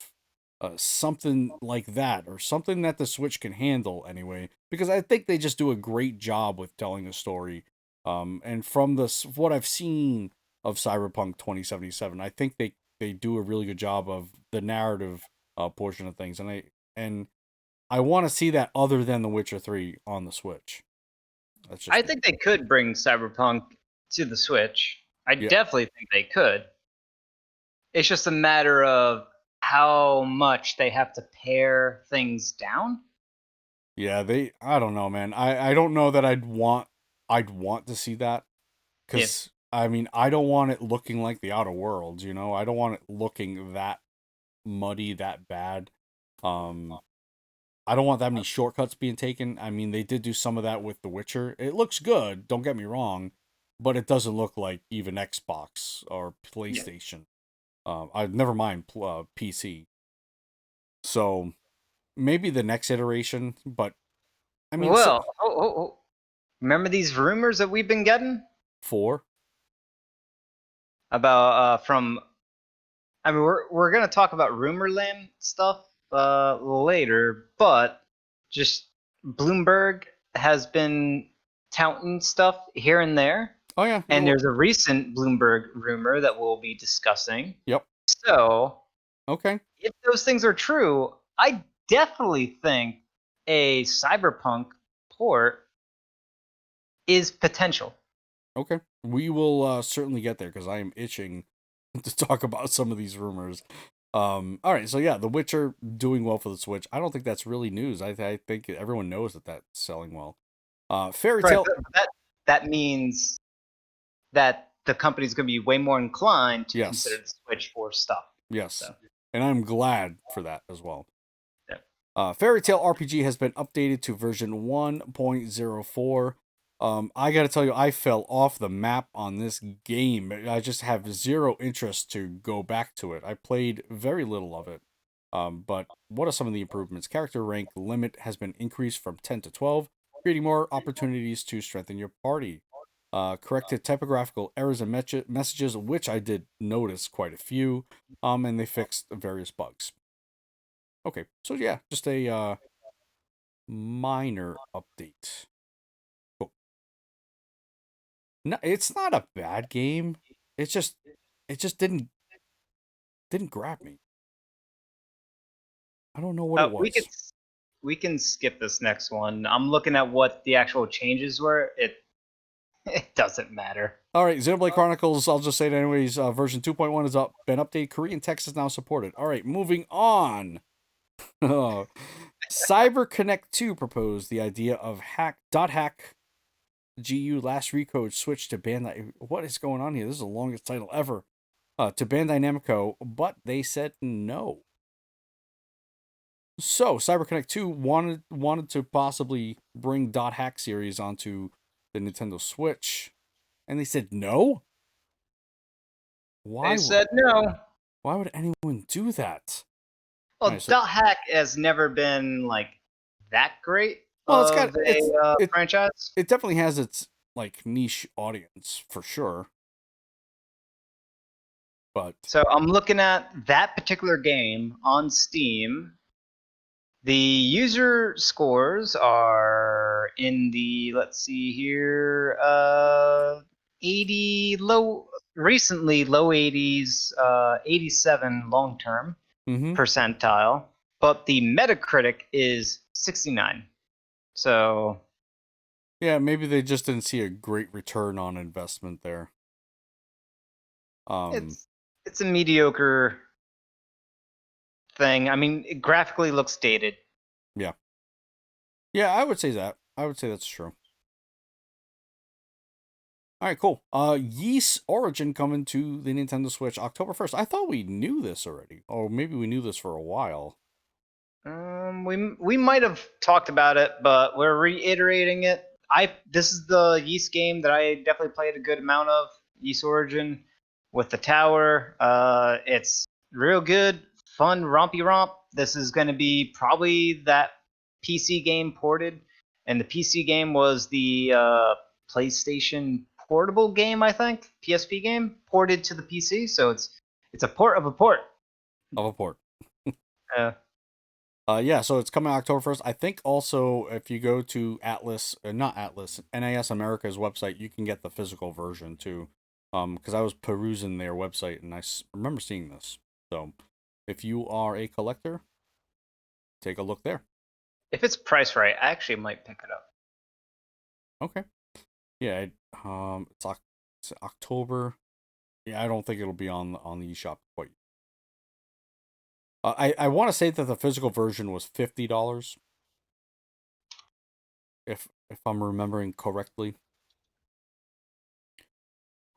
A: something like that, or something that the Switch can handle anyway. Because I think they just do a great job with telling a story. And from what I've seen of Cyberpunk 2077, I think they do a really good job of the narrative portion of things, and I want to see that other than The Witcher 3 on the Switch. That's just
B: I
A: me.
B: think they could bring Cyberpunk to the Switch. I
A: Yeah.
B: definitely think they could. It's just a matter of how much they have to pare things down.
A: Yeah, I don't know, man. I don't know that I'd want to see that,
B: Yeah.
A: cuz I mean, I don't want it looking like the Outer Worlds, I don't want it looking that muddy, that bad. Um I don't want that many shortcuts being taken. I mean, they did do some of that with The Witcher. It looks good, don't get me wrong, but it doesn't look like even Xbox or
B: Yeah.
A: PlayStation. I never mind PC. So, maybe the next iteration, but I mean,
B: Well, remember these rumors that we've been getting
A: 4.
B: about from? I mean, we're gonna talk about Rumorland stuff later, but just Bloomberg has been touting stuff here and there,
A: Oh yeah.
B: and there's a recent Bloomberg rumor that we'll be discussing.
A: Yep.
B: So,
A: Okay.
B: if those things are true, I definitely think a Cyberpunk port is potential.
A: Okay. We will certainly get there because I am itching to talk about some of these rumors. All right. So yeah, The Witcher doing well for the Switch. I don't think that's really news. I think everyone knows that that's selling well. Fairy
B: Right.
A: Tale.
B: That means that the company's going to be way more inclined to consider
A: Yes.
B: the Switch for stuff.
A: Yes.
B: So,
A: And I'm glad for that as well.
B: yeah.
A: Fairy Tale RPG has been updated to version 1.04. I gotta tell you, I fell off the map on this game. I just have zero interest to go back to it. I played very little of it. But what are some of the improvements? Character rank limit has been increased from 10 to 12, creating more opportunities to strengthen your party. Corrected typographical errors and messages, which I did notice quite a few. And they fixed various bugs. Okay, so yeah, just a minor update. Cool. No, it's not a bad game. It just didn't grab me. I don't know what it
B: We
A: was.
B: can skip this next one. I'm looking at what the actual changes were. It doesn't matter.
A: All right, Xenoblade Chronicles, I'll just say it anyways, version 2.1 is up. Been updated. Korean text is now supported. All right, moving on. CyberConnect 2 proposed the idea of hack GU last recode switched to Bandai. What is going on here? This is the longest title ever. To Bandai Namco, but they said no. So CyberConnect 2 wanted to possibly bring .hack series onto the Nintendo Switch, and they said no.
B: They said no.
A: Why would anyone do that?
B: Well,
A: Right, so,
B: Dot Hack has never been like that great
A: well,
B: of a
A: it
B: franchise.
A: it definitely has its like niche audience for sure. But
B: So I'm looking at that particular game on Steam. The user scores are in the, let's see here, 80 low, recently low 80s, 87 long term percentile, but the Metacritic is 69. So
A: yeah, maybe they just didn't see a great return on investment there.
B: it's a mediocre thing. I mean, it graphically looks dated.
A: Yeah. Yeah, I would say that. I would say that's true. All right, cool. Yeast Origin coming to the Nintendo Switch October 1st. I thought we knew this already. Or maybe we knew this for a while.
B: We might have talked about it, but we're reiterating it. This is the Yeast game that I definitely played a good amount of, Yeast Origin, with the tower. It's real good, fun, rompy romp. This is going to be probably that PC game ported, and the PC game was the PlayStation Portable game, I think, PSP game ported to the PC. So it's a port of a port.
A: Of a port.
B: Uh,
A: Yeah, so it's coming October 1st. I think also if you go to not Atlas, NAS America's website, you can get the physical version too. Because I was perusing their website and remember seeing this. So if you are a collector, take a look there.
B: If it's priced right, I actually might pick it up.
A: Okay. Yeah, it's October. Yeah, I don't think it'll be on the eShop quite. I want to say that the physical version was $50, if I'm remembering correctly.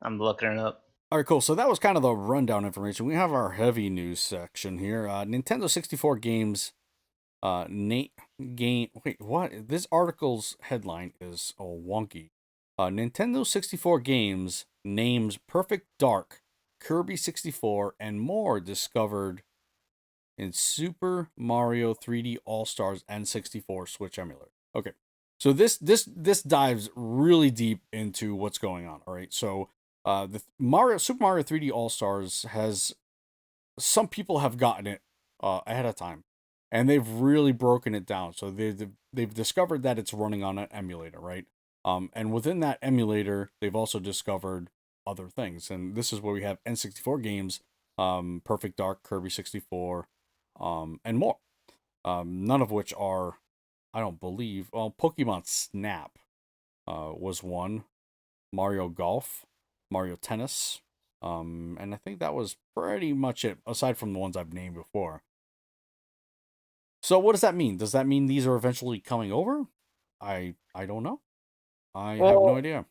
B: I'm looking it up.
A: All right, cool. So that was kind of the rundown information. We have our heavy news section here. Nintendo 64 games. Wait, what? This article's headline is wonky. Nintendo 64 games names Perfect Dark, Kirby 64, and more discovered in Super Mario 3D All Stars N64 Switch emulator. Okay, so this dives really deep into what's going on. All right, so the Super Mario 3D All Stars has, some people have gotten it ahead of time, and they've really broken it down. So they've discovered that it's running on an emulator, right? And within that emulator, they've also discovered other things, and this is where we have N64 games, Perfect Dark, Kirby 64, and more. None of which are, I don't believe. Well, Pokemon Snap was one. Mario Golf, Mario Tennis, and I think that was pretty much it, aside from the ones I've named before. So what does that mean? Does that mean these are eventually coming over? I don't know. I have no idea.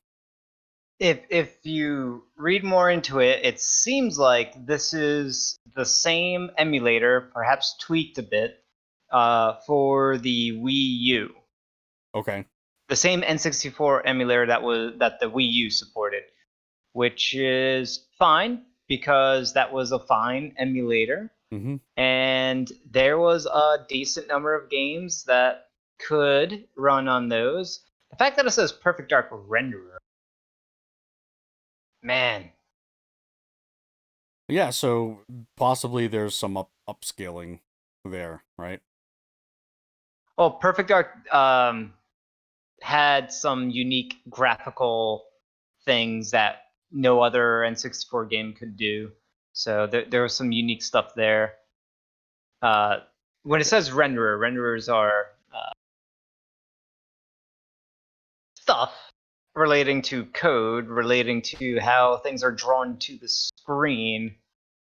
B: If you read more into it, it seems like this is the same emulator, perhaps tweaked a bit, for the Wii U.
A: Okay.
B: The same N64 emulator that the Wii U supported, which is fine because that was a fine emulator.
A: Mm-hmm.
B: And there was a decent number of games that could run on those. The fact that it says Perfect Dark Renderer, man.
A: Yeah, so possibly there's some upscaling there, right?
B: Well, Perfect Dark had some unique graphical things that no other N64 game could do. So there was some unique stuff there. When it says renderer, renderers are stuff relating to code, relating to how things are drawn to the screen.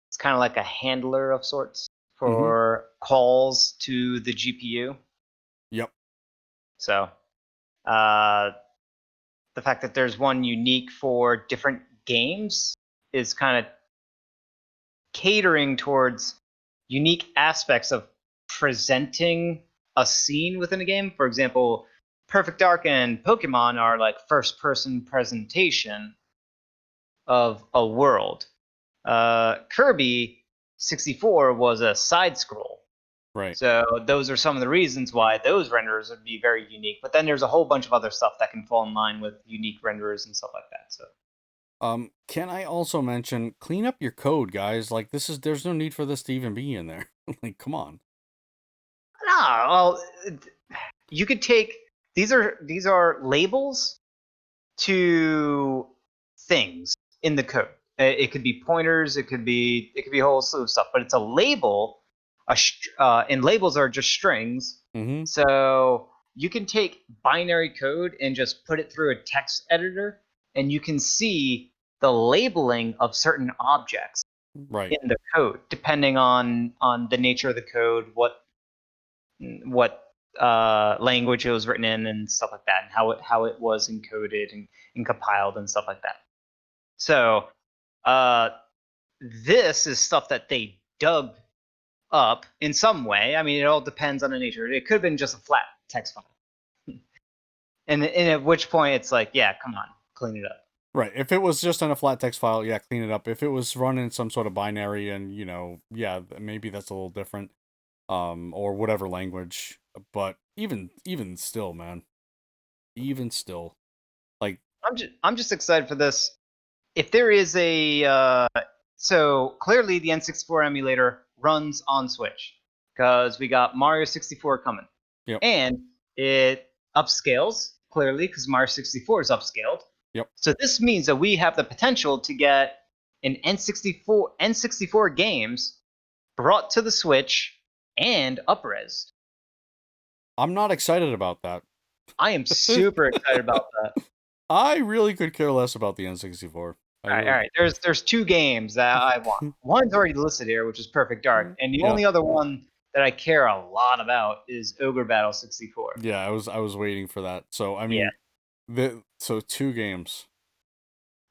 B: It's kind of like a handler of sorts for calls to the GPU.
A: Yep.
B: So the fact that there's one unique for different games is kind of catering towards unique aspects of presenting a scene within a game. For example, Perfect Dark and Pokemon are like first-person presentation of a world. Kirby 64 was a side scroll.
A: Right.
B: So those are some of the reasons why those renderers would be very unique. But then there's a whole bunch of other stuff that can fall in line with unique renderers and stuff like that. So
A: can I also mention, clean up your code, guys? Like, there's no need for this to even be in there. Like, come on.
B: nah, well, you could take these are labels to things in the code. It could be pointers, it could be a whole slew of stuff, but it's a label. And labels are just strings.
A: Mm-hmm.
B: So you can take binary code and just put it through a text editor, and you can see the labeling of certain objects
A: Right.
B: in the code, depending on the nature of the code, what language it was written in, and stuff like that, and how it was encoded and compiled and stuff like that. So this is stuff that they dug up in some way. I mean, it all depends on the nature. It could have been just a flat text file. And at which point it's like, yeah, come on, clean it up.
A: Right. If it was just in a flat text file, yeah, clean it up. If it was run in some sort of binary and, yeah, maybe that's a little different. Or whatever language. But even still, man. Even still. Like,
B: I'm just excited for this. If there is a so clearly the N64 emulator runs on Switch, because we got Mario 64 coming.
A: Yep.
B: And it upscales, clearly, because Mario 64 is upscaled.
A: Yep.
B: So this means that we have the potential to get an N64 games brought to the Switch and up-resed.
A: I'm not excited about that.
B: I am super excited about that.
A: I really could care less about the N64.
B: All right. There's two games that I want. One's already listed here, which is Perfect Dark, and the only other one that I care a lot about is Ogre Battle 64.
A: Yeah, I was waiting for that. So I mean, so 2 games.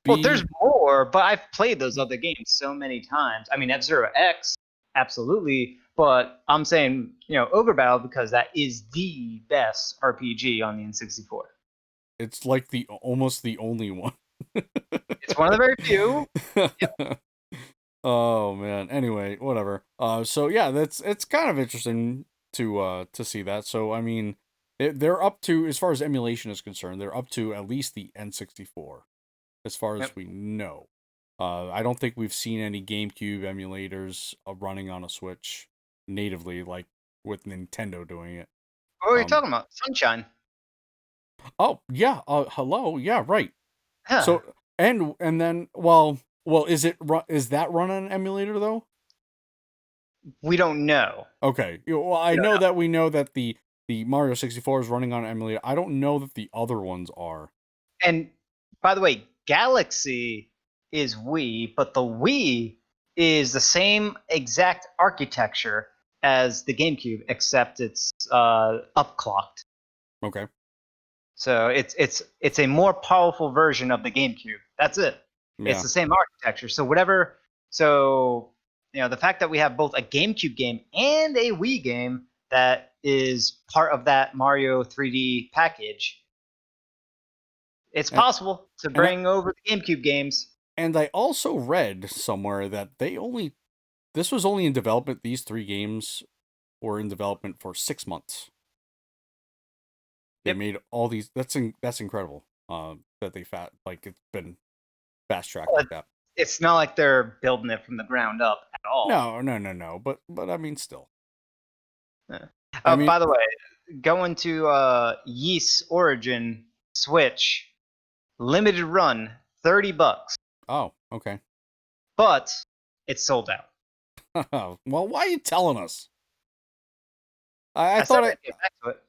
B: Well, there's more, but I've played those other games so many times. I mean, F-Zero X, absolutely, but I'm saying, Ogre Battle, because that is the best RPG on the N64.
A: It's like almost the only one.
B: It's one of the very few.
A: Yep. Oh man. Anyway, whatever. So yeah, it's kind of interesting to see that. So I mean, they're up to, as far as emulation is concerned, they're up to at least the N64, as far as we know. I don't think we've seen any GameCube emulators running on a Switch natively, like with Nintendo doing it.
B: What are you talking about? Sunshine.
A: Oh yeah. Hello. Yeah. Right.
B: Huh.
A: So and then well, is that run on an emulator though?
B: We don't know.
A: Okay. Well, I know that we know that the Mario 64 is running on an emulator. I don't know that the other ones are.
B: And by the way, Galaxy is Wii, but the Wii is the same exact architecture as the GameCube, except it's upclocked.
A: Okay.
B: So it's a more powerful version of the GameCube. That's it.
A: Yeah.
B: It's the same architecture. So whatever. So the fact that we have both a GameCube game and a Wii game that is part of that Mario 3D package, it's possible to bring over the GameCube games.
A: And I also read somewhere that this was only in development. These 3 games were in development for 6 months. They made all these. That's incredible. That they it's been fast tracked like that.
B: It's not like they're building it from the ground up at all.
A: No. But I mean, still.
B: Yeah. By the way, going to Ys Origin Switch limited run $30.
A: Oh, okay.
B: But it's sold out.
A: Well, why are you telling us? I
B: I
A: thought
B: said I'd get back to it.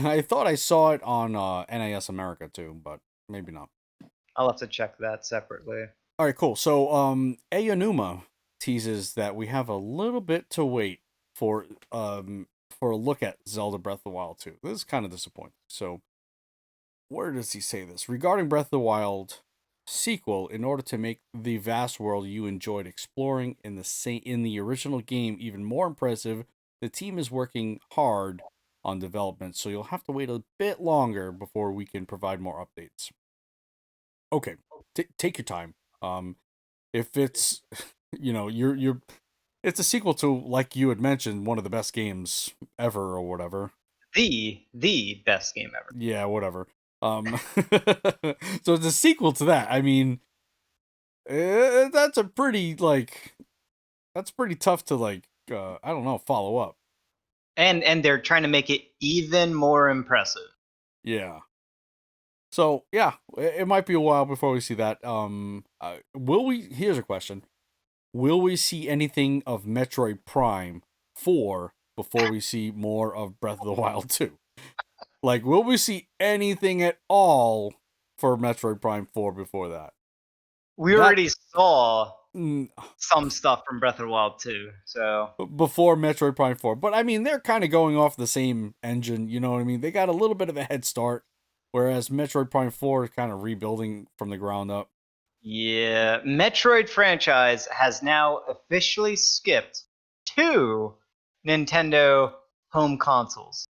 A: I thought I saw it on NAS America too, but maybe not.
B: I'll have to check that separately.
A: All right, cool. So, Aonuma teases that we have a little bit to wait for a look at Zelda Breath of the Wild 2. This is kind of disappointing. So, where does he say this? Regarding Breath of the Wild sequel, in order to make the vast world you enjoyed exploring in the original game even more impressive, the team is working hard on development, so you'll have to wait a bit longer before we can provide more updates. Okay, take your time. If it's you're it's a sequel to, like you had mentioned, one of the best games ever or whatever.
B: The best game ever.
A: Yeah, whatever. So it's a sequel to that. I mean, that's pretty tough to I don't know, follow up.
B: And they're trying to make it even more impressive.
A: Yeah. So yeah, it might be a while before we see that. Will we? Here's a question: will we see anything of Metroid Prime 4 before we see more of Breath of the Wild 2? Like, will we see anything at all for Metroid Prime 4 before that?
B: We already saw
A: Mm,
B: some stuff from Breath of the Wild 2, so
A: before Metroid Prime 4. But I mean, they're kind of going off the same engine, you know what I mean? They got a little bit of a head start, whereas Metroid Prime 4 is kind of rebuilding from the ground up.
B: yeah, Metroid franchise has now officially skipped 2 Nintendo home consoles.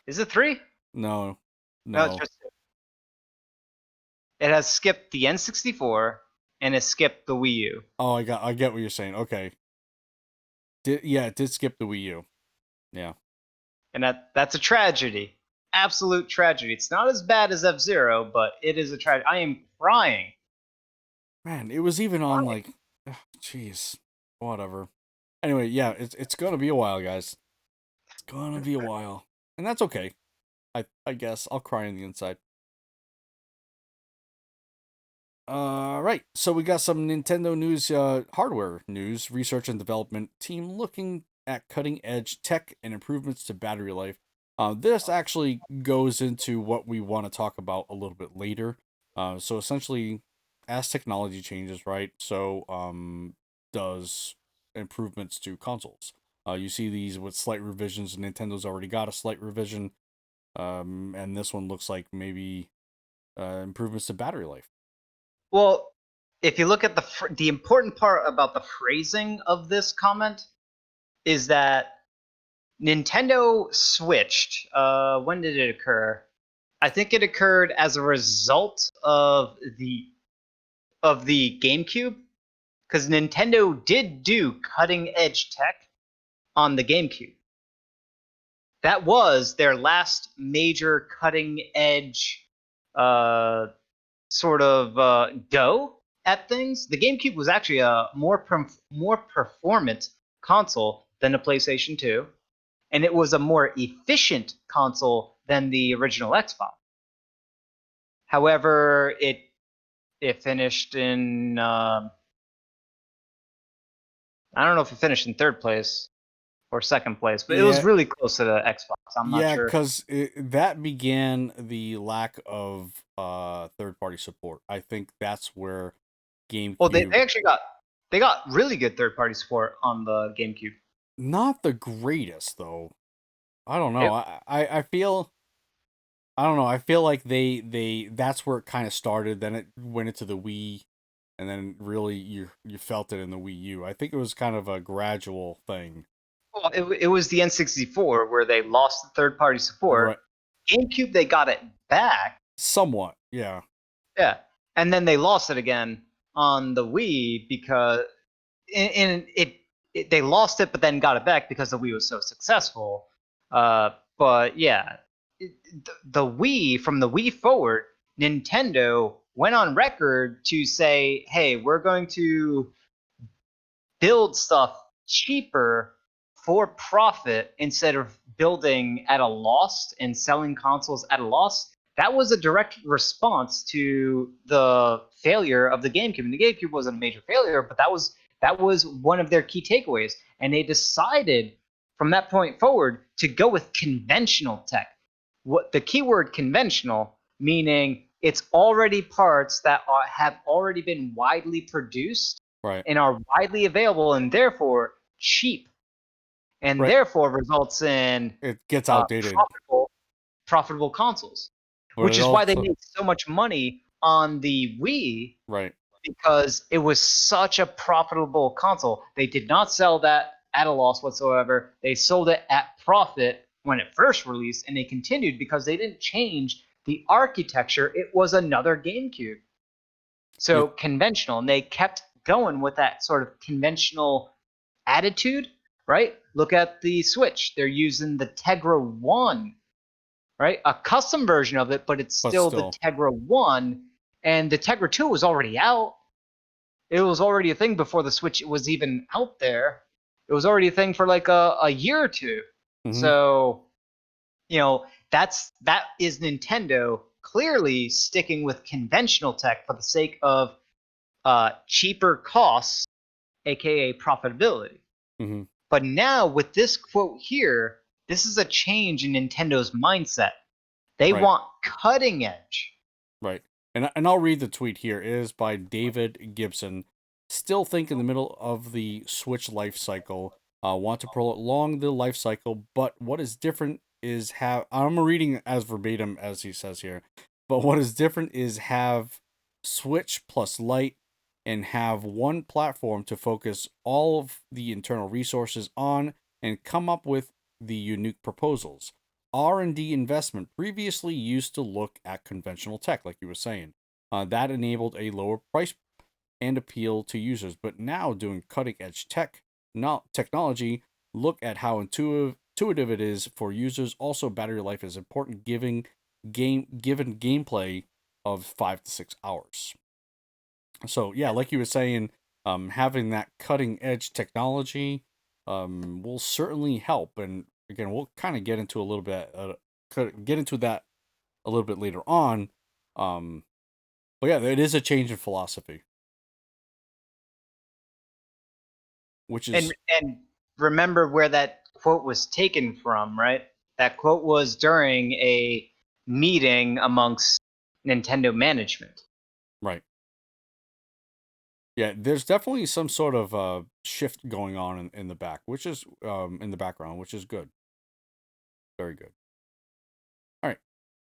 B: Is it 3?
A: No.
B: No, it's just 2. It has skipped the N64 and it skipped the Wii U.
A: Oh, I get what you're saying. Okay. It did skip the Wii U. Yeah.
B: And that's a tragedy. Absolute tragedy. It's not as bad as F-Zero, but it is a tragedy. I am crying.
A: Man, it was even on jeez, whatever. Anyway, yeah, it's gonna be a while, guys. It's gonna be a while, and that's okay. I guess I'll cry on the inside. Right. So we got some Nintendo news, hardware news. Research and development team looking at cutting edge tech and improvements to battery life. This actually goes into what we want to talk about a little bit later. So essentially, as technology changes, right? So does improvements to consoles. You see these with slight revisions. Nintendo's already got a slight revision, and this one looks like maybe improvements to battery life.
B: Well, if you look at the important part about the phrasing of this comment is that Nintendo switched. When did it occur? I think it occurred as a result of the GameCube, because Nintendo did do cutting edge tech on the GameCube. That was their last major cutting edge sort of go at things. The GameCube was actually a more performant console than the PlayStation 2, and it was a more efficient console than the original Xbox. However, it finished in I don't know if it finished in third place or second place, but it was really close to the Xbox. I'm not sure.
A: Yeah, because that began the lack of third-party support. I think that's where GameCube.
B: Well, they actually got really good third-party support on the GameCube.
A: Not the greatest though. I don't know. I feel. I don't know. I feel like they that's where it kind of started. Then it went into the Wii, and then really you felt it in the Wii U. I think it was kind of a gradual thing.
B: Well, it was the N64 where they lost the third-party support.
A: Right.
B: GameCube, they got it back.
A: Somewhat, yeah.
B: Yeah, and then they lost it again on the Wii because they lost it, but then got it back because the Wii was so successful. But yeah, the Wii, from the Wii forward, Nintendo went on record to say, "Hey, we're going to build stuff cheaper for profit instead of building at a loss and selling consoles at a loss." that was a direct response to the failure of the GameCube. And the GameCube wasn't a major failure, but that was one of their key takeaways. And they decided from that point forward to go with conventional tech. What the keyword conventional, meaning it's already parts that have already been widely produced and are widely available and therefore cheap, and therefore results in
A: it gets outdated.
B: Profitable consoles, which is why they made so much money on the Wii, because it was such a profitable console. They did not sell that at a loss whatsoever. They sold it at profit when it first released, and they continued because they didn't change the architecture. It was another GameCube. So conventional, and they kept going with that sort of conventional attitude, right? Look at the Switch. They're using the Tegra 1, right? A custom version of it, but it's still the Tegra 1, and the Tegra 2 was already out. It was already a thing before the Switch was even out there. It was already a thing for like a year or two. So, that is Nintendo clearly sticking with conventional tech for the sake of cheaper costs, aka profitability. But now with this quote here, this is a change in Nintendo's mindset. They want cutting edge.
A: Right. And I'll read the tweet here. It is by David Gibson. Still think in the middle of the Switch life cycle. Want to prolong the life cycle, but what is different is I'm reading as verbatim as he says here. But what is different is have Switch plus Lite and have one platform to focus all of the internal resources on and come up with the unique proposals. R&D investment previously used to look at conventional tech, like you were saying. That enabled a lower price and appeal to users, but now doing cutting-edge technology, look at how intuitive it is for users. Also, battery life is important, given gameplay of 5 to 6 hours. So yeah, like you were saying, having that cutting-edge technology will certainly help. And again, we'll kind of get into that a little bit later on. But yeah, it is a change in philosophy, which is
B: and remember where that quote was taken from, right? That quote was during a meeting amongst Nintendo management.
A: Right. Yeah, there's definitely some sort of shift going on in the back, which is in the background, which is good. Very good. All right.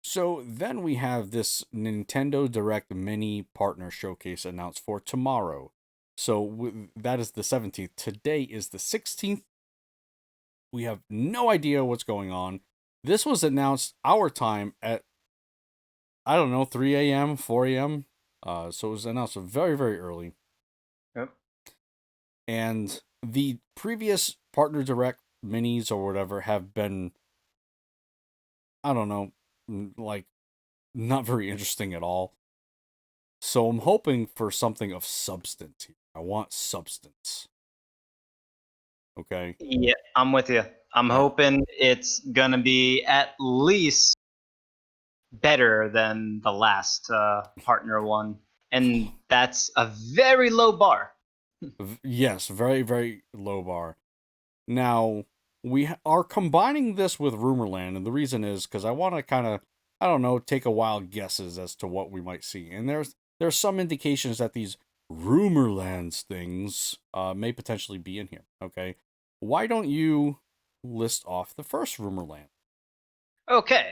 A: So then we have this Nintendo Direct Mini Partner Showcase announced for tomorrow. So that is the 17th. Today is the 16th. We have no idea what's going on. This was announced our time at, I don't know, 3 a.m., 4 a.m. So it was announced very, very early.
B: Yep.
A: And the previous Partner Direct minis or whatever have been, I don't know, like not very interesting at all. So I'm hoping for something of substance here. I want substance. Okay?
B: Yeah, I'm with you. I'm hoping it's gonna be at least better than the last partner one, and that's a very low bar.
A: Yes, very, very low bar. Now, we are combining this with Rumorland, and the reason is because I want to kind of, I don't know, take a wild guesses as to what we might see. And there's some indications that these Rumorlands things may potentially be in here. Okay, why don't you list off the first Rumorland?
B: Okay.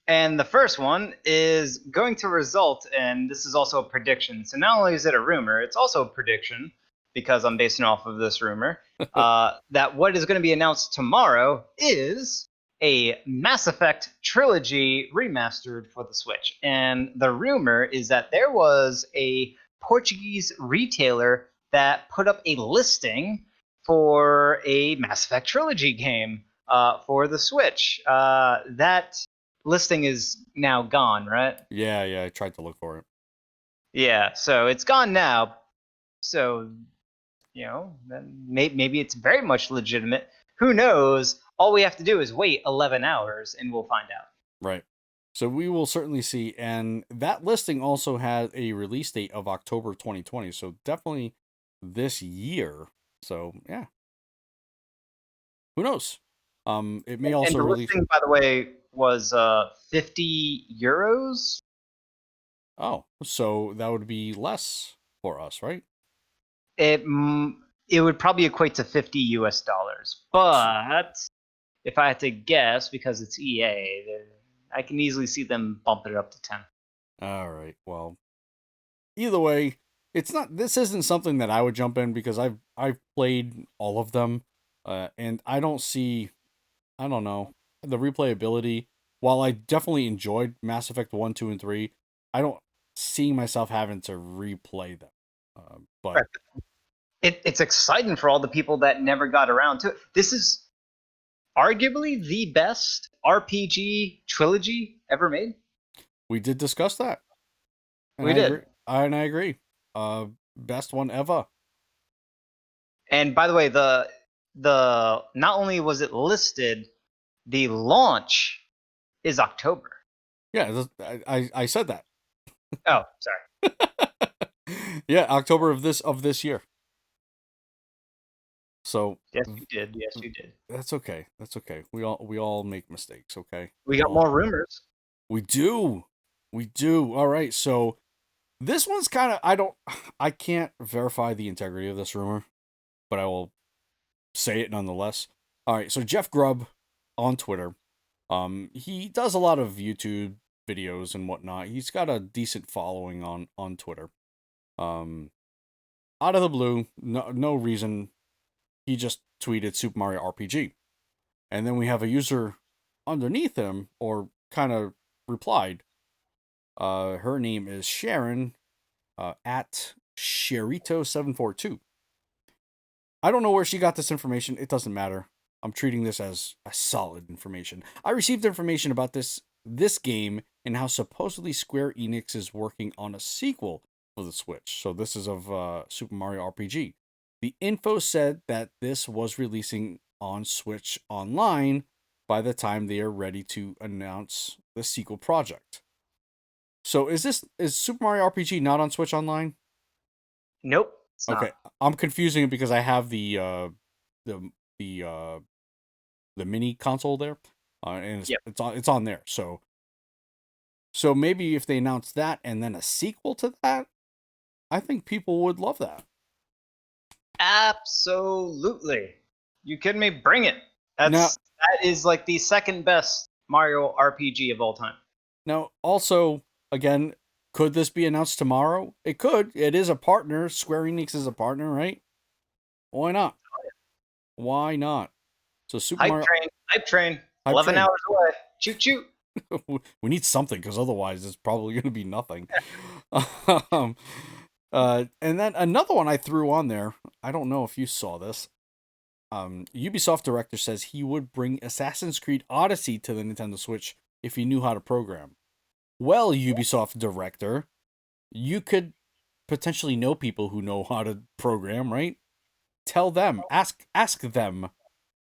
B: And the first one is going to result in, this is also a prediction. So not only is it a rumor, it's also a prediction, because I'm basing off of this rumor, that what is going to be announced tomorrow is a Mass Effect Trilogy remastered for the Switch. And the rumor is that there was a Portuguese retailer that put up a listing for a Mass Effect Trilogy game for the Switch. That listing is now gone, right?
A: Yeah, I tried to look for it.
B: Yeah, so it's gone now. So, then maybe it's very much legitimate. Who knows? All we have to do is wait 11 hours and we'll find out.
A: Right. So we will certainly see. And that listing also had a release date of October 2020. So definitely this year. So yeah. Who knows? It may also
B: and the
A: release.
B: listing, by the way, was 50 euros.
A: Oh, so that would be less for us, right?
B: It it would probably equate to 50 US dollars. But if I had to guess, because it's EA, I can easily see them bumping it up to 10.
A: All right. Well, either way, it's not. This isn't something that I would jump in because I've played all of them, and I don't see. I don't know the replayability. While I definitely enjoyed Mass Effect 1, 2, and 3, I don't see myself having to replay them. But
B: Right. It's exciting for all the people that never got around to it. This is arguably the best RPG trilogy ever made.
A: we did discuss that, and
B: We
A: I agree.
B: did.
A: I agree. Best one ever.
B: And by the way, the not only was it listed, the launch is October.
A: Yeah, I said that.
B: Oh, sorry.
A: Yeah, October of this year. So
B: Yes, you did. Yes, you did.
A: that's okay. That's okay. We all make mistakes. Okay.
B: We got more rumors.
A: We do. We do. All right. So this one's kind of I can't verify the integrity of this rumor, but I will say it nonetheless. All right. So Jeff Grubb on Twitter, he does a lot of YouTube videos and whatnot. He's got a decent following on Twitter. Out of the blue, no reason, he just tweeted Super Mario RPG. And then we have a user underneath him, or kind of replied. Her name is Sharon, at Sherito742. I don't know where she got this information. It doesn't matter. I'm treating this as a solid information. I received information about this game and how supposedly Square Enix is working on a sequel for the Switch. So this is of Super Mario RPG. The info said that this was releasing on Switch Online by the time they are ready to announce the sequel project. So is Super Mario RPG not on Switch Online?
B: Nope. It's
A: Okay,
B: not.
A: I'm confusing it because I have the the mini console there, and
B: Yep.
A: it's on there. So maybe if they announce that and then a sequel to that, I think people would love that.
B: Absolutely. You kidding me? Bring it.
A: Now,
B: That is like the second best Mario RPG of all time.
A: now also again, could this be announced tomorrow? It could. It is a partner. Square Enix is a partner, right? Why not? Why not? So Super Mario
B: Hype train.
A: Hype
B: 11
A: train.
B: hours away. Choo choo.
A: We need something because otherwise it's probably going to be nothing. um, and then another one I threw on there. I don't know if you saw this. Ubisoft director says he would bring Assassin's Creed Odyssey to the Nintendo Switch if he knew how to program. Well, Ubisoft director, you could potentially know people who know how to program, right? Tell them, ask them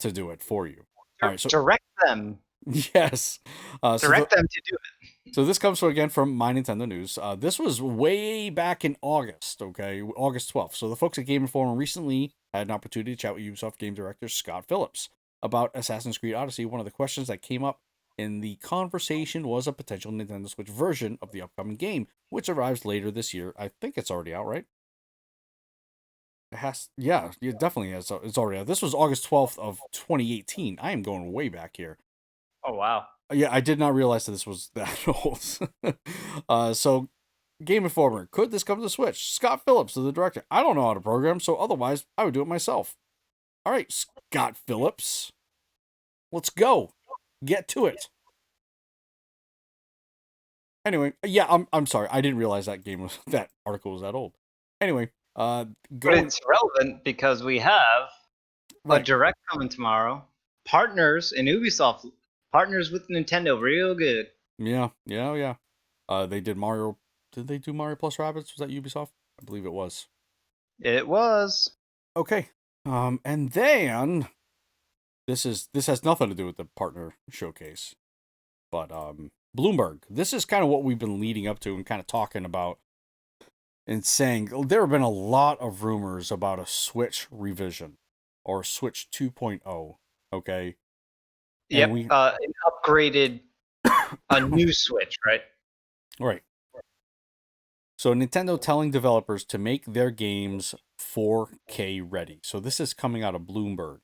A: to do it for you. All right, so
B: Direct them.
A: yes.
B: Direct them to do it.
A: So this comes from My Nintendo News. This was way back in August, okay? August 12th. So the folks at Game Informer recently had an opportunity to chat with Ubisoft game director Scott Phillips about Assassin's Creed Odyssey. One of the questions that came up in the conversation was a potential Nintendo Switch version of the upcoming game, which arrives later this year. I think it's already out, right? It has, yeah, it definitely has. It's already out. This was August 12th of 2018. I am going way back here.
B: Oh, wow.
A: Yeah, I did not realize that this was that old. So, Game Informer, could this come to Switch? Scott Phillips is the director. I don't know how to program, so otherwise I would do it myself. All right, Scott Phillips, let's go. Get to it. Anyway, yeah, I'm sorry. I didn't realize that article was that old. Anyway,
B: But it's relevant because we have a direct coming tomorrow. Partners in Ubisoft. Partners with Nintendo. Real good.
A: Yeah. They did Mario. Did they do Mario plus Rabbids? Was that Ubisoft? I believe it was.
B: It was.
A: Okay. And then this has nothing to do with the partner showcase, but Bloomberg. This is kind of what we've been leading up to and kind of talking about and saying there have been a lot of rumors about a Switch revision or Switch 2.0. Okay. And
B: Yep. An upgraded, a new Switch, right?
A: Right. So Nintendo telling developers to make their games 4K ready. So this is coming out of Bloomberg.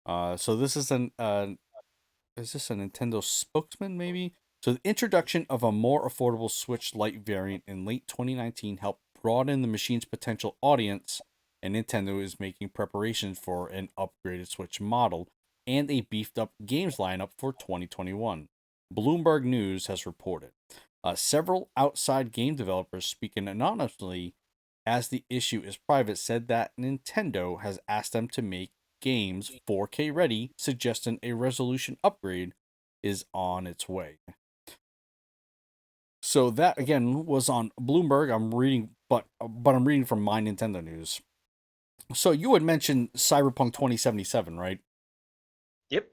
A: So this is is this a Nintendo spokesman maybe? So the introduction of a more affordable Switch Lite variant in late 2019 helped broaden the machine's potential audience, and Nintendo is making preparations for an upgraded Switch model and a beefed up games lineup for 2021. Bloomberg News has reported. Several outside game developers speaking anonymously as the issue is private said that Nintendo has asked them to make games 4K ready, suggesting a resolution upgrade is on its way. So that again was on Bloomberg. I'm reading, but I'm reading from My Nintendo News. So you had mentioned Cyberpunk 2077, right?
B: Yep.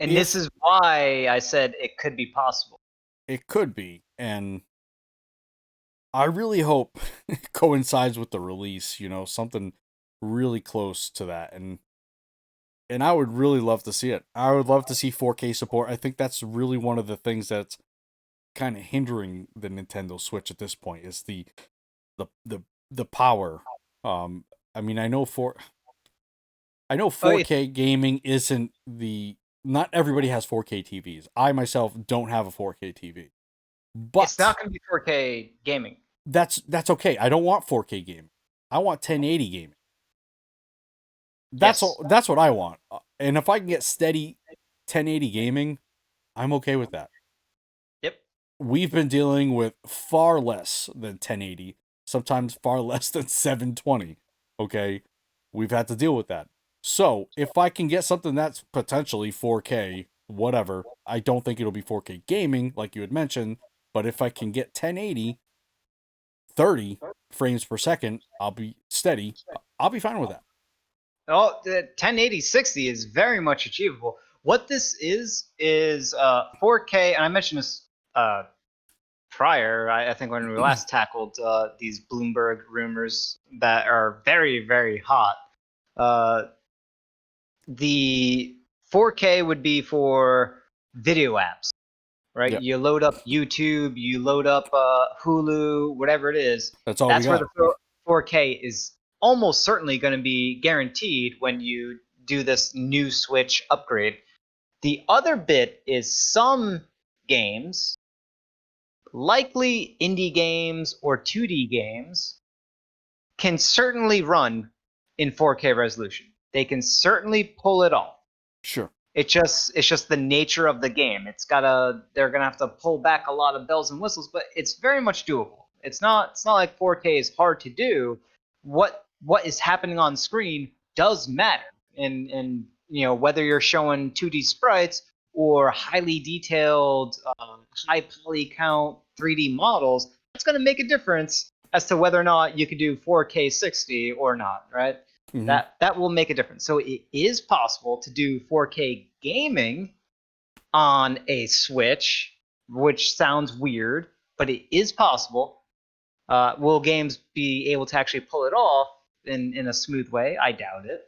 B: And this is why I said it could be possible.
A: It could be, and I really hope it coincides with the release. You know, something really close to that, and I would really love to see it. I would love to see 4K support. I think that's really one of the things that's kind of hindering the Nintendo Switch at this point is the power. I mean, I know 4K gaming isn't not everybody has 4K TVs. I myself don't have a 4K TV. But
B: it's not going to be 4K gaming.
A: That's okay. I don't want 4K gaming. I want 1080 gaming. That's what I want. And if I can get steady 1080 gaming, I'm okay with that.
B: Yep.
A: We've been dealing with far less than 1080, sometimes far less than 720. Okay? We've had to deal with that. So, if I can get something that's potentially 4K, whatever, I don't think it'll be 4K gaming, like you had mentioned, but if I can get 1080, 30 frames per second, I'll be steady. I'll be fine with that.
B: Oh, the 1080 60 is very much achievable. What this is 4K, and I mentioned this prior, I think when we last tackled these Bloomberg rumors that are very, very hot. The 4K would be for video apps, right?
A: Yep.
B: You load up YouTube, you load up Hulu, whatever it is.
A: That's all
B: That's
A: we got.
B: where the 4K is almost certainly going to be guaranteed when you do this new Switch upgrade. The other bit is some games, likely indie games or 2D games, can certainly run in 4K resolution. They can certainly pull it off.
A: Sure.
B: It's just the nature of the game. They're gonna have to pull back a lot of bells and whistles, but it's very much doable. It's not like 4K is hard to do. What is happening on screen does matter, and you know whether you're showing 2D sprites or highly detailed, high poly count 3D models, that's gonna make a difference as to whether or not you could do 4K 60 or not, right? Mm-hmm. That will make a difference. So it is possible to do 4K gaming on a Switch, which sounds weird, but it is possible. Will games be able to actually pull it off in a smooth way? I doubt it.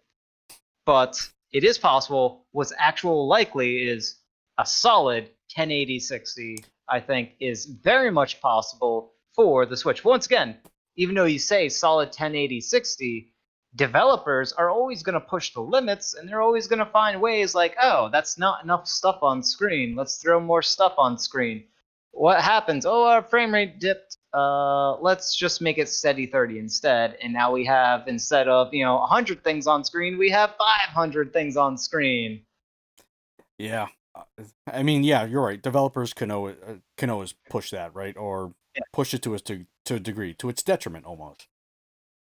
B: But it is possible. What's actual likely is a solid 1080 60, I think, is very much possible for the Switch. Once again, even though you say solid 1080 60, developers are always going to push the limits, and they're always going to find ways like, oh, that's not enough stuff on screen. Let's throw more stuff on screen. What happens? Oh, our frame rate dipped. Let's just make it steady 30 instead. And now we have, instead of 100 things on screen, we have 500 things on screen.
A: Yeah, I mean, yeah, you're right. Developers can always push that, right, or push it to a degree, to its detriment almost.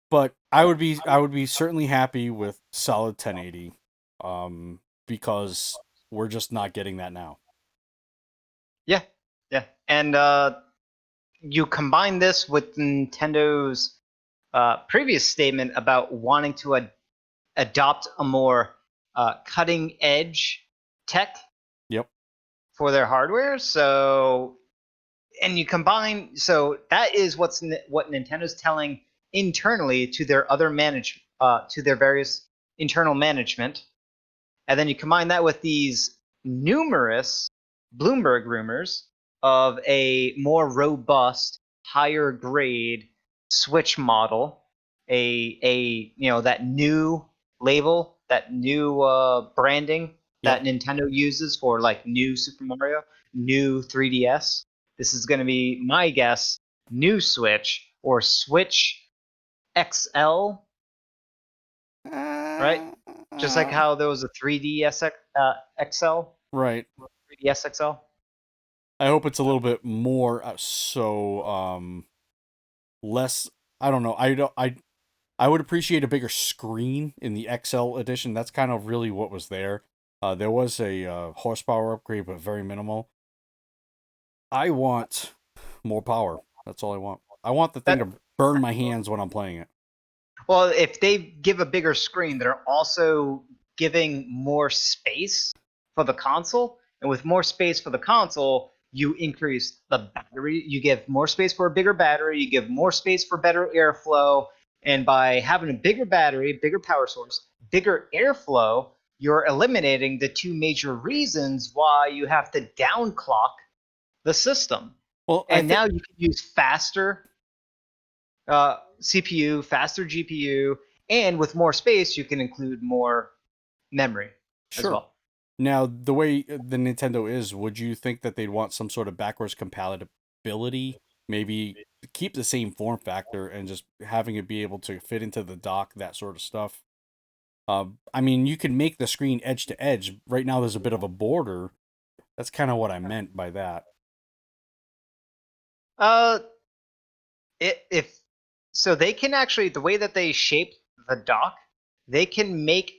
A: But I would be certainly happy with solid 1080, because we're just not getting that now.
B: Yeah, and you combine this with Nintendo's previous statement about wanting to adopt a more cutting edge tech.
A: Yep.
B: for their hardware. So, and you combine, so that is what Nintendo's telling internally to their other to their various internal management, and then you combine that with these numerous Bloomberg rumors of a more robust, higher grade Switch model, that new label, that new branding that Nintendo uses for like new Super Mario, new 3DS. This is going to be, my guess, new Switch or Switch XL, right? Just like how there was a 3DS XL,
A: Right.
B: 3DS XL.
A: I hope it's a little bit more less. I don't know. I would appreciate a bigger screen in the XL edition. That's kind of really what was there. There was a horsepower upgrade, but very minimal. I want more power. That's all I want. I want the thing to burn my hands when I'm playing it.
B: Well, if they give a bigger screen, they're also giving more space for the console. And with more space for the console, you increase the battery. You give more space for a bigger battery. You give more space for better airflow. And by having a bigger battery, bigger power source, bigger airflow, you're eliminating the two major reasons why you have to downclock the system.
A: Well,
B: and now you can use faster CPU, faster GPU, and with more space, you can include more memory as well.
A: Now, the way the Nintendo is, would you think that they'd want some sort of backwards compatibility? Maybe keep the same form factor and just having it be able to fit into the dock, that sort of stuff. I mean, you can make the screen edge to edge. Right now, there's a bit of a border. That's kind of what I meant by that.
B: So they can actually, the way that they shape the dock, they can make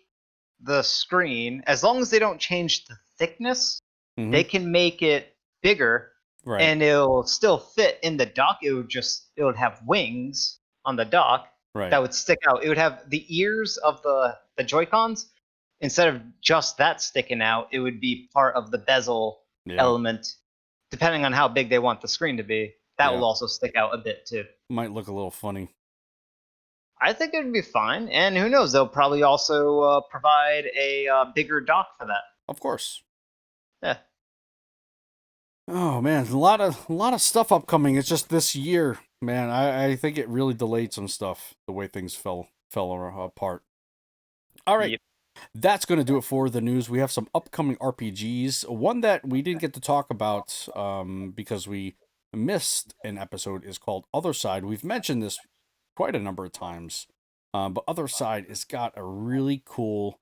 B: the screen, as long as they don't change the thickness, they can make it bigger,
A: right,
B: and it'll still fit in the dock. It would have wings on the dock that would stick out. It would have the ears of the Joy-Cons. Instead of just that sticking out, it would be part of the bezel element, depending on how big they want the screen to be. That will also stick out a bit too.
A: Might look a little funny.
B: I think it would be fine, and who knows? They'll probably also provide a bigger dock for that.
A: Of course.
B: Yeah.
A: Oh man, a lot of stuff upcoming. It's just this year, man. I think it really delayed some stuff. The way things fell apart. All right. Yep. That's going to do it for the news. We have some upcoming RPGs. One that we didn't get to talk about because we missed an episode is called Other Side. We've mentioned this quite a number of times, but Other Side has got a really cool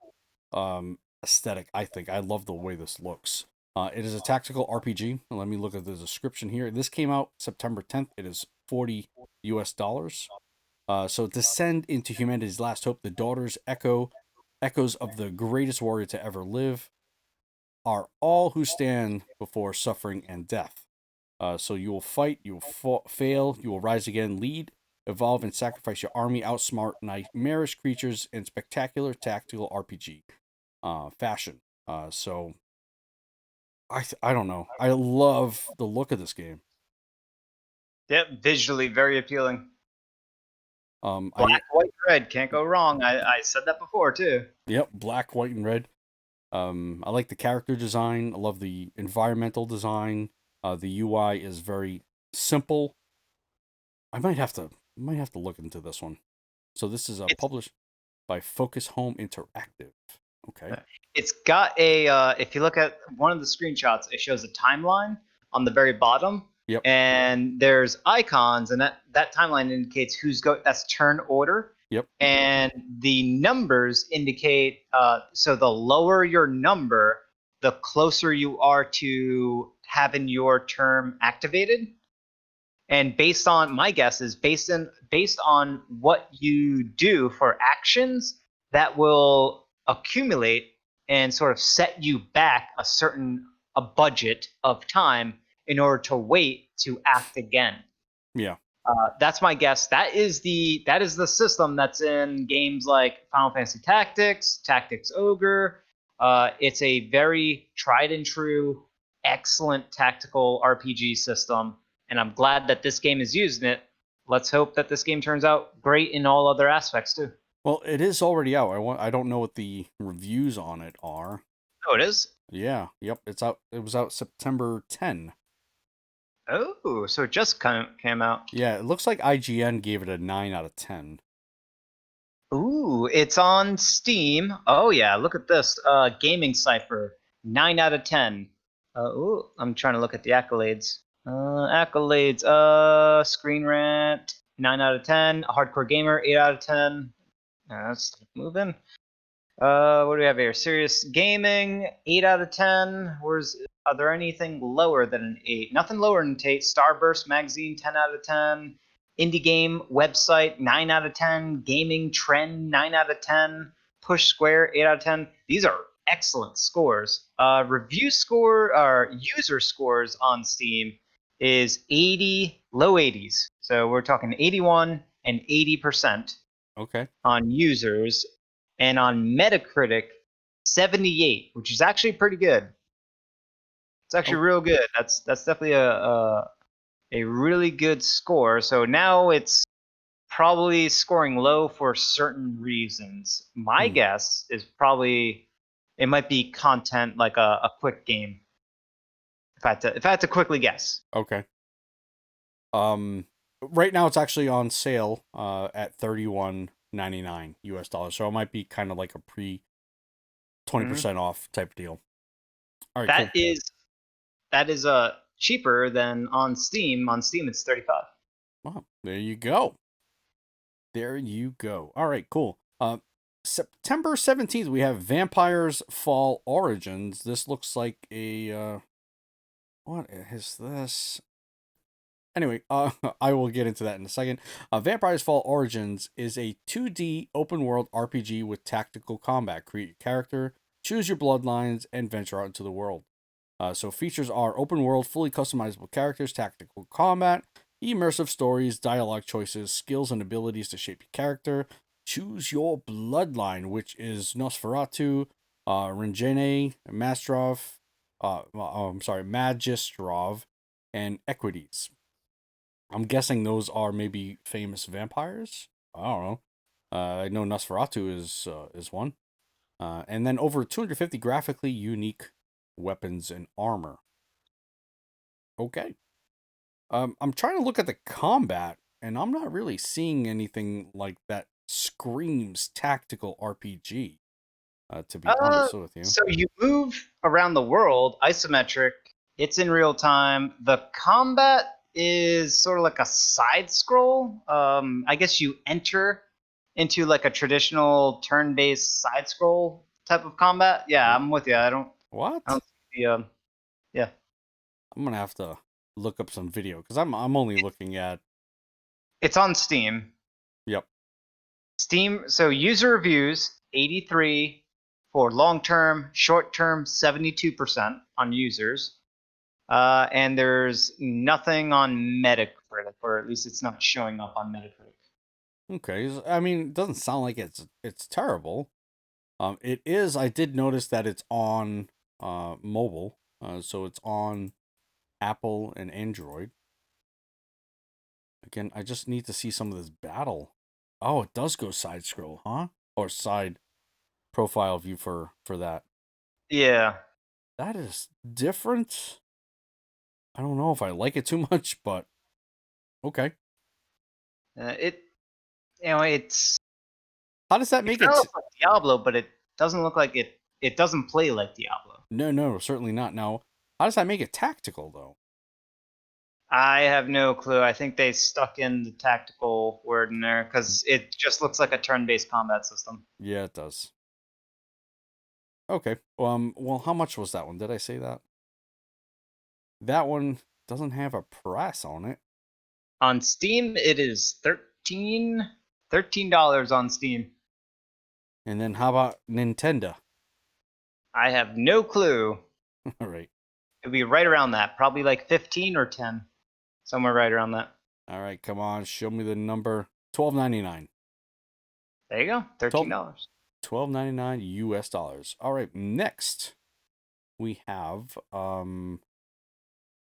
A: aesthetic, I think. I love the way this looks. It is a tactical RPG. Let me look at the description here. This came out September 10th. It is $40 US. So descend into humanity's last hope. The daughters echoes of the greatest warrior to ever live, are all who stand before suffering and death. So you will fight, you will fail, you will rise again, lead, evolve, and sacrifice your army, outsmart nightmarish creatures in spectacular tactical RPG fashion. So I don't know. I love the look of this game.
B: Yep, visually very appealing. Black, white, red, can't go wrong. I said that before too.
A: Yep, black, white, and red. I like the character design. I love the environmental design. The UI is very simple. I might have to look into this one. So this is published by Focus Home Interactive. Okay.
B: It's got a if you look at one of the screenshots, it shows a timeline on the very bottom.
A: Yep.
B: And there's icons, and that timeline indicates that's turn order.
A: Yep.
B: And the numbers indicate, so the lower your number, the closer you are to having your term activated. And based on my guess is based on what you do for actions, that will accumulate and sort of set you back a budget of time in order to wait to act again.
A: Yeah.
B: That's my guess. That is the system that's in games like Final Fantasy Tactics, Tactics Ogre. It's a very tried and true excellent tactical RPG system, and I'm glad that this game is using it. Let's hope that this game turns out great in all other aspects too.
A: Well, it is already out. I don't know what the reviews on it are.
B: Oh, it is?
A: Yeah, yep, it's out. It was out September 10.
B: Oh, so it just kind of came out.
A: Yeah, it looks like IGN gave it a 9 out of 10.
B: Ooh, it's on Steam. Oh yeah, look at this. Gaming Cipher, 9 out of 10. Ooh, I'm trying to look at the accolades. Accolades. Screen Rant, 9 out of 10. Hardcore Gamer, 8 out of 10. Let's keep moving. What do we have here? Serious Gaming, 8 out of 10. Are there anything lower than an 8? Nothing lower than an 8. Starburst Magazine, 10 out of 10. Indie Game Website, 9 out of 10. Gaming Trend, 9 out of 10. Push Square, 8 out of 10. These are excellent scores. Review score, or user scores on Steam is 80, low 80s. So we're talking 81 and 80%
A: Okay.
B: on users, and on Metacritic, 78, which is actually pretty good. It's actually real good. That's definitely a really good score. So now it's probably scoring low for certain reasons. My guess is probably it might be content like a quick game. If I had to quickly guess.
A: Okay. Right now it's actually on sale at $31.99 US dollars. So it might be kind of like a pre 20% off type deal. All right,
B: That
A: cool.
B: is cheaper than on Steam. On Steam it's 35.
A: Wow, there you go. There you go. All right, cool. September 17th, we have Vampires Fall Origins. This looks like a what is this? Anyway, I will get into that in a second. Vampires Fall Origins is a 2D open world RPG with tactical combat. Create your character, choose your bloodlines, and venture out into the world. So features are open world, fully customizable characters, tactical combat, immersive stories, dialogue choices, skills and abilities to shape your character. Choose your bloodline, which is Nosferatu, Renjene, Magistrov, and Equities. I'm guessing those are maybe famous vampires. I don't know. I know Nosferatu is one. And then over 250 graphically unique weapons and armor. Okay. I'm trying to look at the combat, and I'm not really seeing anything like that screams tactical RPG. To be honest with you.
B: So you move around the world, isometric. It's in real time. The combat is sort of like a side scroll. I guess you enter into like a traditional turn-based side scroll type of combat. Yeah, I'm with you.
A: What?
B: I don't see the yeah.
A: I'm gonna have to look up some video because I'm only looking at.
B: It's on Steam.
A: Yep.
B: Steam. So user reviews 83 for long term, short term 72% on users. And there's nothing on Metacritic, or at least it's not showing up on Metacritic.
A: Okay. I mean, it doesn't sound like it's terrible. It is. I did notice that it's on mobile. So it's on Apple and Android. Again, I just need to see some of this battle. Oh, it does go side scroll, huh? Or side profile view for that.
B: Yeah.
A: That is different. I don't know if I like it too much, but okay.
B: It's
A: How does that make
B: kind
A: it?
B: of looks like Diablo, but it doesn't look like it. It doesn't play like Diablo.
A: No, certainly not. Now, how does that make it tactical though?
B: I have no clue. I think they stuck in the tactical word in there because it just looks like a turn-based combat system.
A: Yeah, it does. Okay. Well, how much was that one? Did I say that? That one doesn't have a price on it.
B: On Steam, it is $13 on Steam.
A: And then how about Nintendo?
B: I have no clue.
A: All right.
B: It'd be right around that, probably like 15 or 10, somewhere right around that.
A: All right, come on, show me the number. $12.99.
B: There you go, $13.
A: $12.99 US dollars. All right, next we have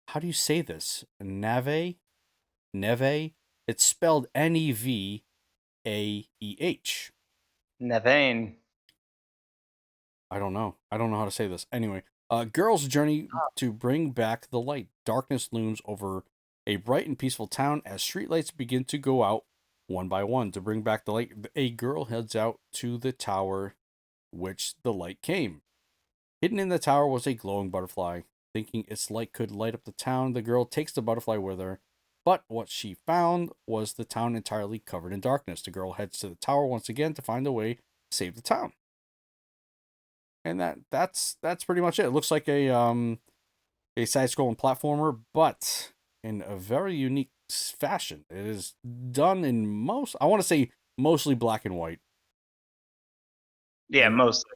A: how do you say this? Neve. It's spelled Nevaeh.
B: Nevane.
A: I don't know. I don't know how to say this. Anyway, girl's journey to bring back the light. Darkness looms over a bright and peaceful town as streetlights begin to go out one by one. To bring back the light, a girl heads out to the tower which the light came. Hidden in the tower was a glowing butterfly. Thinking its light could light up the town, the girl takes the butterfly with her. But what she found was the town entirely covered in darkness. The girl heads to the tower once again to find a way to save the town. And that's pretty much it. It looks like a side-scrolling platformer, but in a very unique fashion. It is done in I want to say mostly black and white.
B: Yeah, mostly.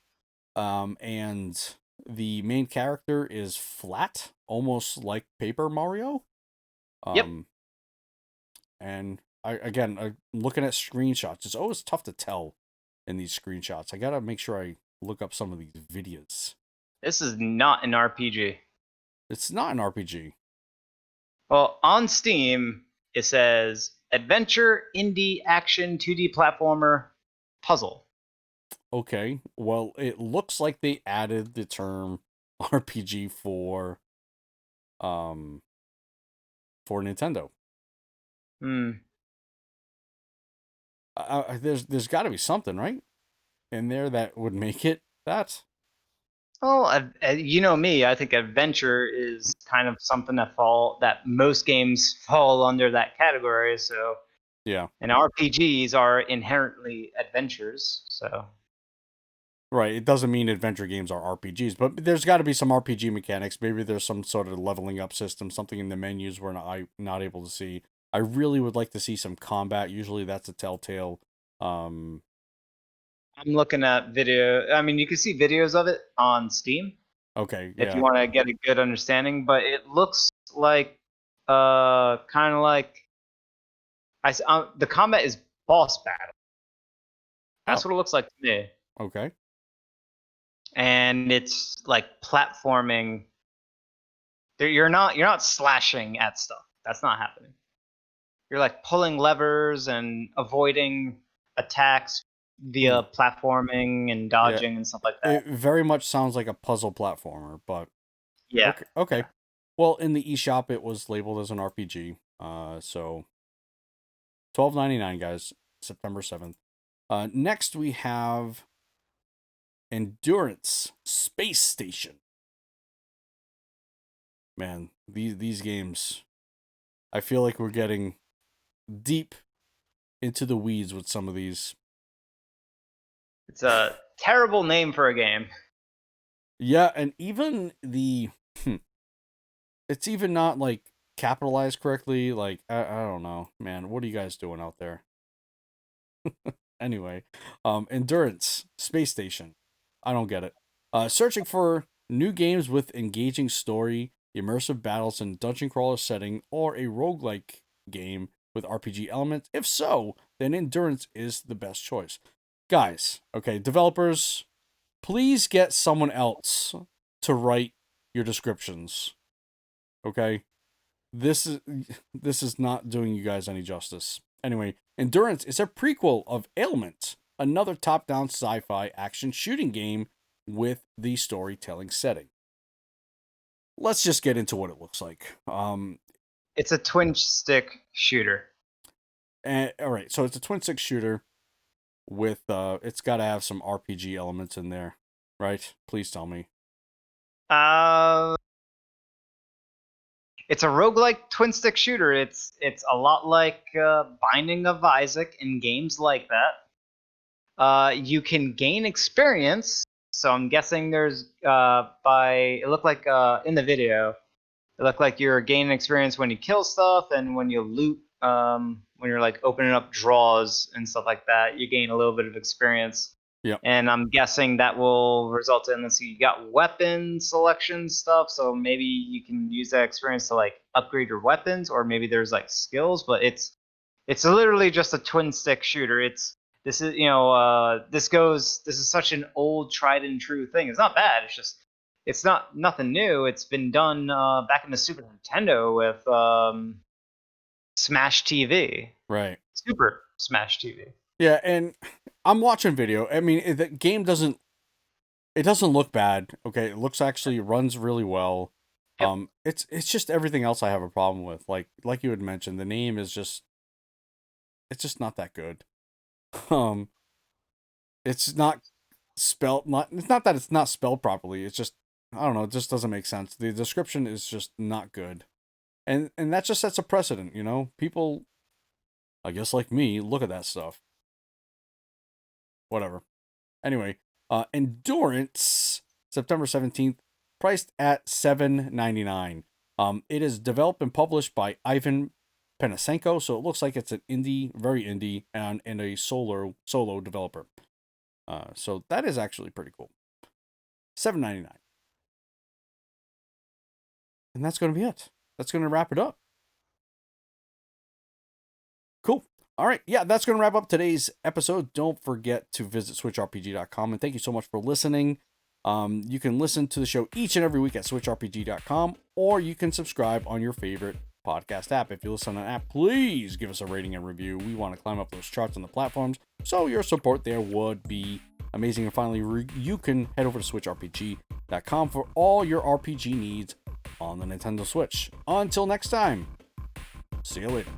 A: And the main character is flat, almost like Paper Mario.
B: Yep.
A: And I'm looking at screenshots. It's always tough to tell in these screenshots. I gotta make sure I look up some of these videos.
B: This is not an RPG.
A: It's not an RPG.
B: Well, on Steam, it says Adventure, Indie, Action, 2D Platformer, Puzzle.
A: Okay, well, it looks like they added the term RPG for Nintendo. There's got to be something, right, in there that would make it that.
B: Well, you know me. I think adventure is kind of something that most games fall under that category. So
A: Yeah.
B: And RPGs are inherently adventures. So
A: Right. It doesn't mean adventure games are RPGs, but there's got to be some RPG mechanics. Maybe there's some sort of leveling up system, something in the menus we're not able to see. I really would like to see some combat. Usually that's a telltale.
B: I'm looking at video. I mean, you can see videos of it on Steam.
A: Okay.
B: If
A: Yeah.
B: you want to get a good understanding, but it looks like kind of like the combat is boss battle. That's what it looks like to me.
A: Okay.
B: And it's like platforming. You're not slashing at stuff. That's not happening. You're like pulling levers and avoiding attacks via platforming and dodging and stuff like that.
A: It very much sounds like a puzzle platformer, but
B: Yeah.
A: Okay.
B: Yeah.
A: Well, in the eShop, it was labeled as an RPG. So $12.99, guys, September 7th. Next we have Endurance Space Station. Man, these games, I feel like we're getting deep into the weeds with some of these.
B: It's a terrible name for a game.
A: Yeah, and even it's even not like capitalized correctly. Like I don't know, man. What are you guys doing out there? Anyway, Endurance Space Station. I don't get it. Searching for new games with engaging story, immersive battles in dungeon crawler setting, or a roguelike game with RPG elements? If so, then Endurance is the best choice. Guys, okay, developers, please get someone else to write your descriptions. Okay? This is not doing you guys any justice. Anyway, Endurance is a prequel of Ailment, another top-down sci-fi action shooting game with the storytelling setting. Let's just get into what it looks like.
B: It's a twin stick shooter.
A: All right, so it's a twin stick shooter with it's got to have some RPG elements in there, right? Please tell me.
B: It's a roguelike twin stick shooter. It's a lot like Binding of Isaac in games like that. You can gain experience. So I'm guessing there's it looked like in the video, it looked like you're gaining experience when you kill stuff and when you loot. When you're like opening up drawers and stuff like that, you gain a little bit of experience.
A: Yeah.
B: And I'm guessing that will result in, let's see, you got weapon selection stuff, so maybe you can use that experience to like upgrade your weapons, or maybe there's like skills, but it's literally just a twin stick shooter. This is such an old tried and true thing. It's not bad. It's just it's not nothing new. It's been done back in the Super Nintendo with Smash TV.
A: Right.
B: Super Smash TV.
A: Yeah, and I'm watching video. I mean, the game doesn't look bad. Okay, it looks actually runs really well.
B: Yep.
A: It's just everything else I have a problem with. Like you had mentioned, the name is just it's just not that good. Um, it's not spelled not it's not that it's not spelled properly. It's just I don't know, it just doesn't make sense. The description is just not good. And that just sets a precedent, you know? People I guess like me look at that stuff. Whatever. Anyway, Endurance, September 17th, priced at $7.99. It is developed and published by Ivan Panasenko, so it looks like it's an very indie, and a solo developer. So that is actually pretty cool. $7.99. And that's going to be it. That's going to wrap it up. Cool. All right. Yeah, that's going to wrap up today's episode. Don't forget to visit switchrpg.com. And thank you so much for listening. You can listen to the show each and every week at switchrpg.com, or you can subscribe on your favorite podcast app. If you listen on an app, please give us a rating and review. We want to climb up those charts on the platforms, so your support there would be amazing. And finally, you can head over to switchrpg.com for all your RPG needs on the Nintendo Switch. Until next time, see you later.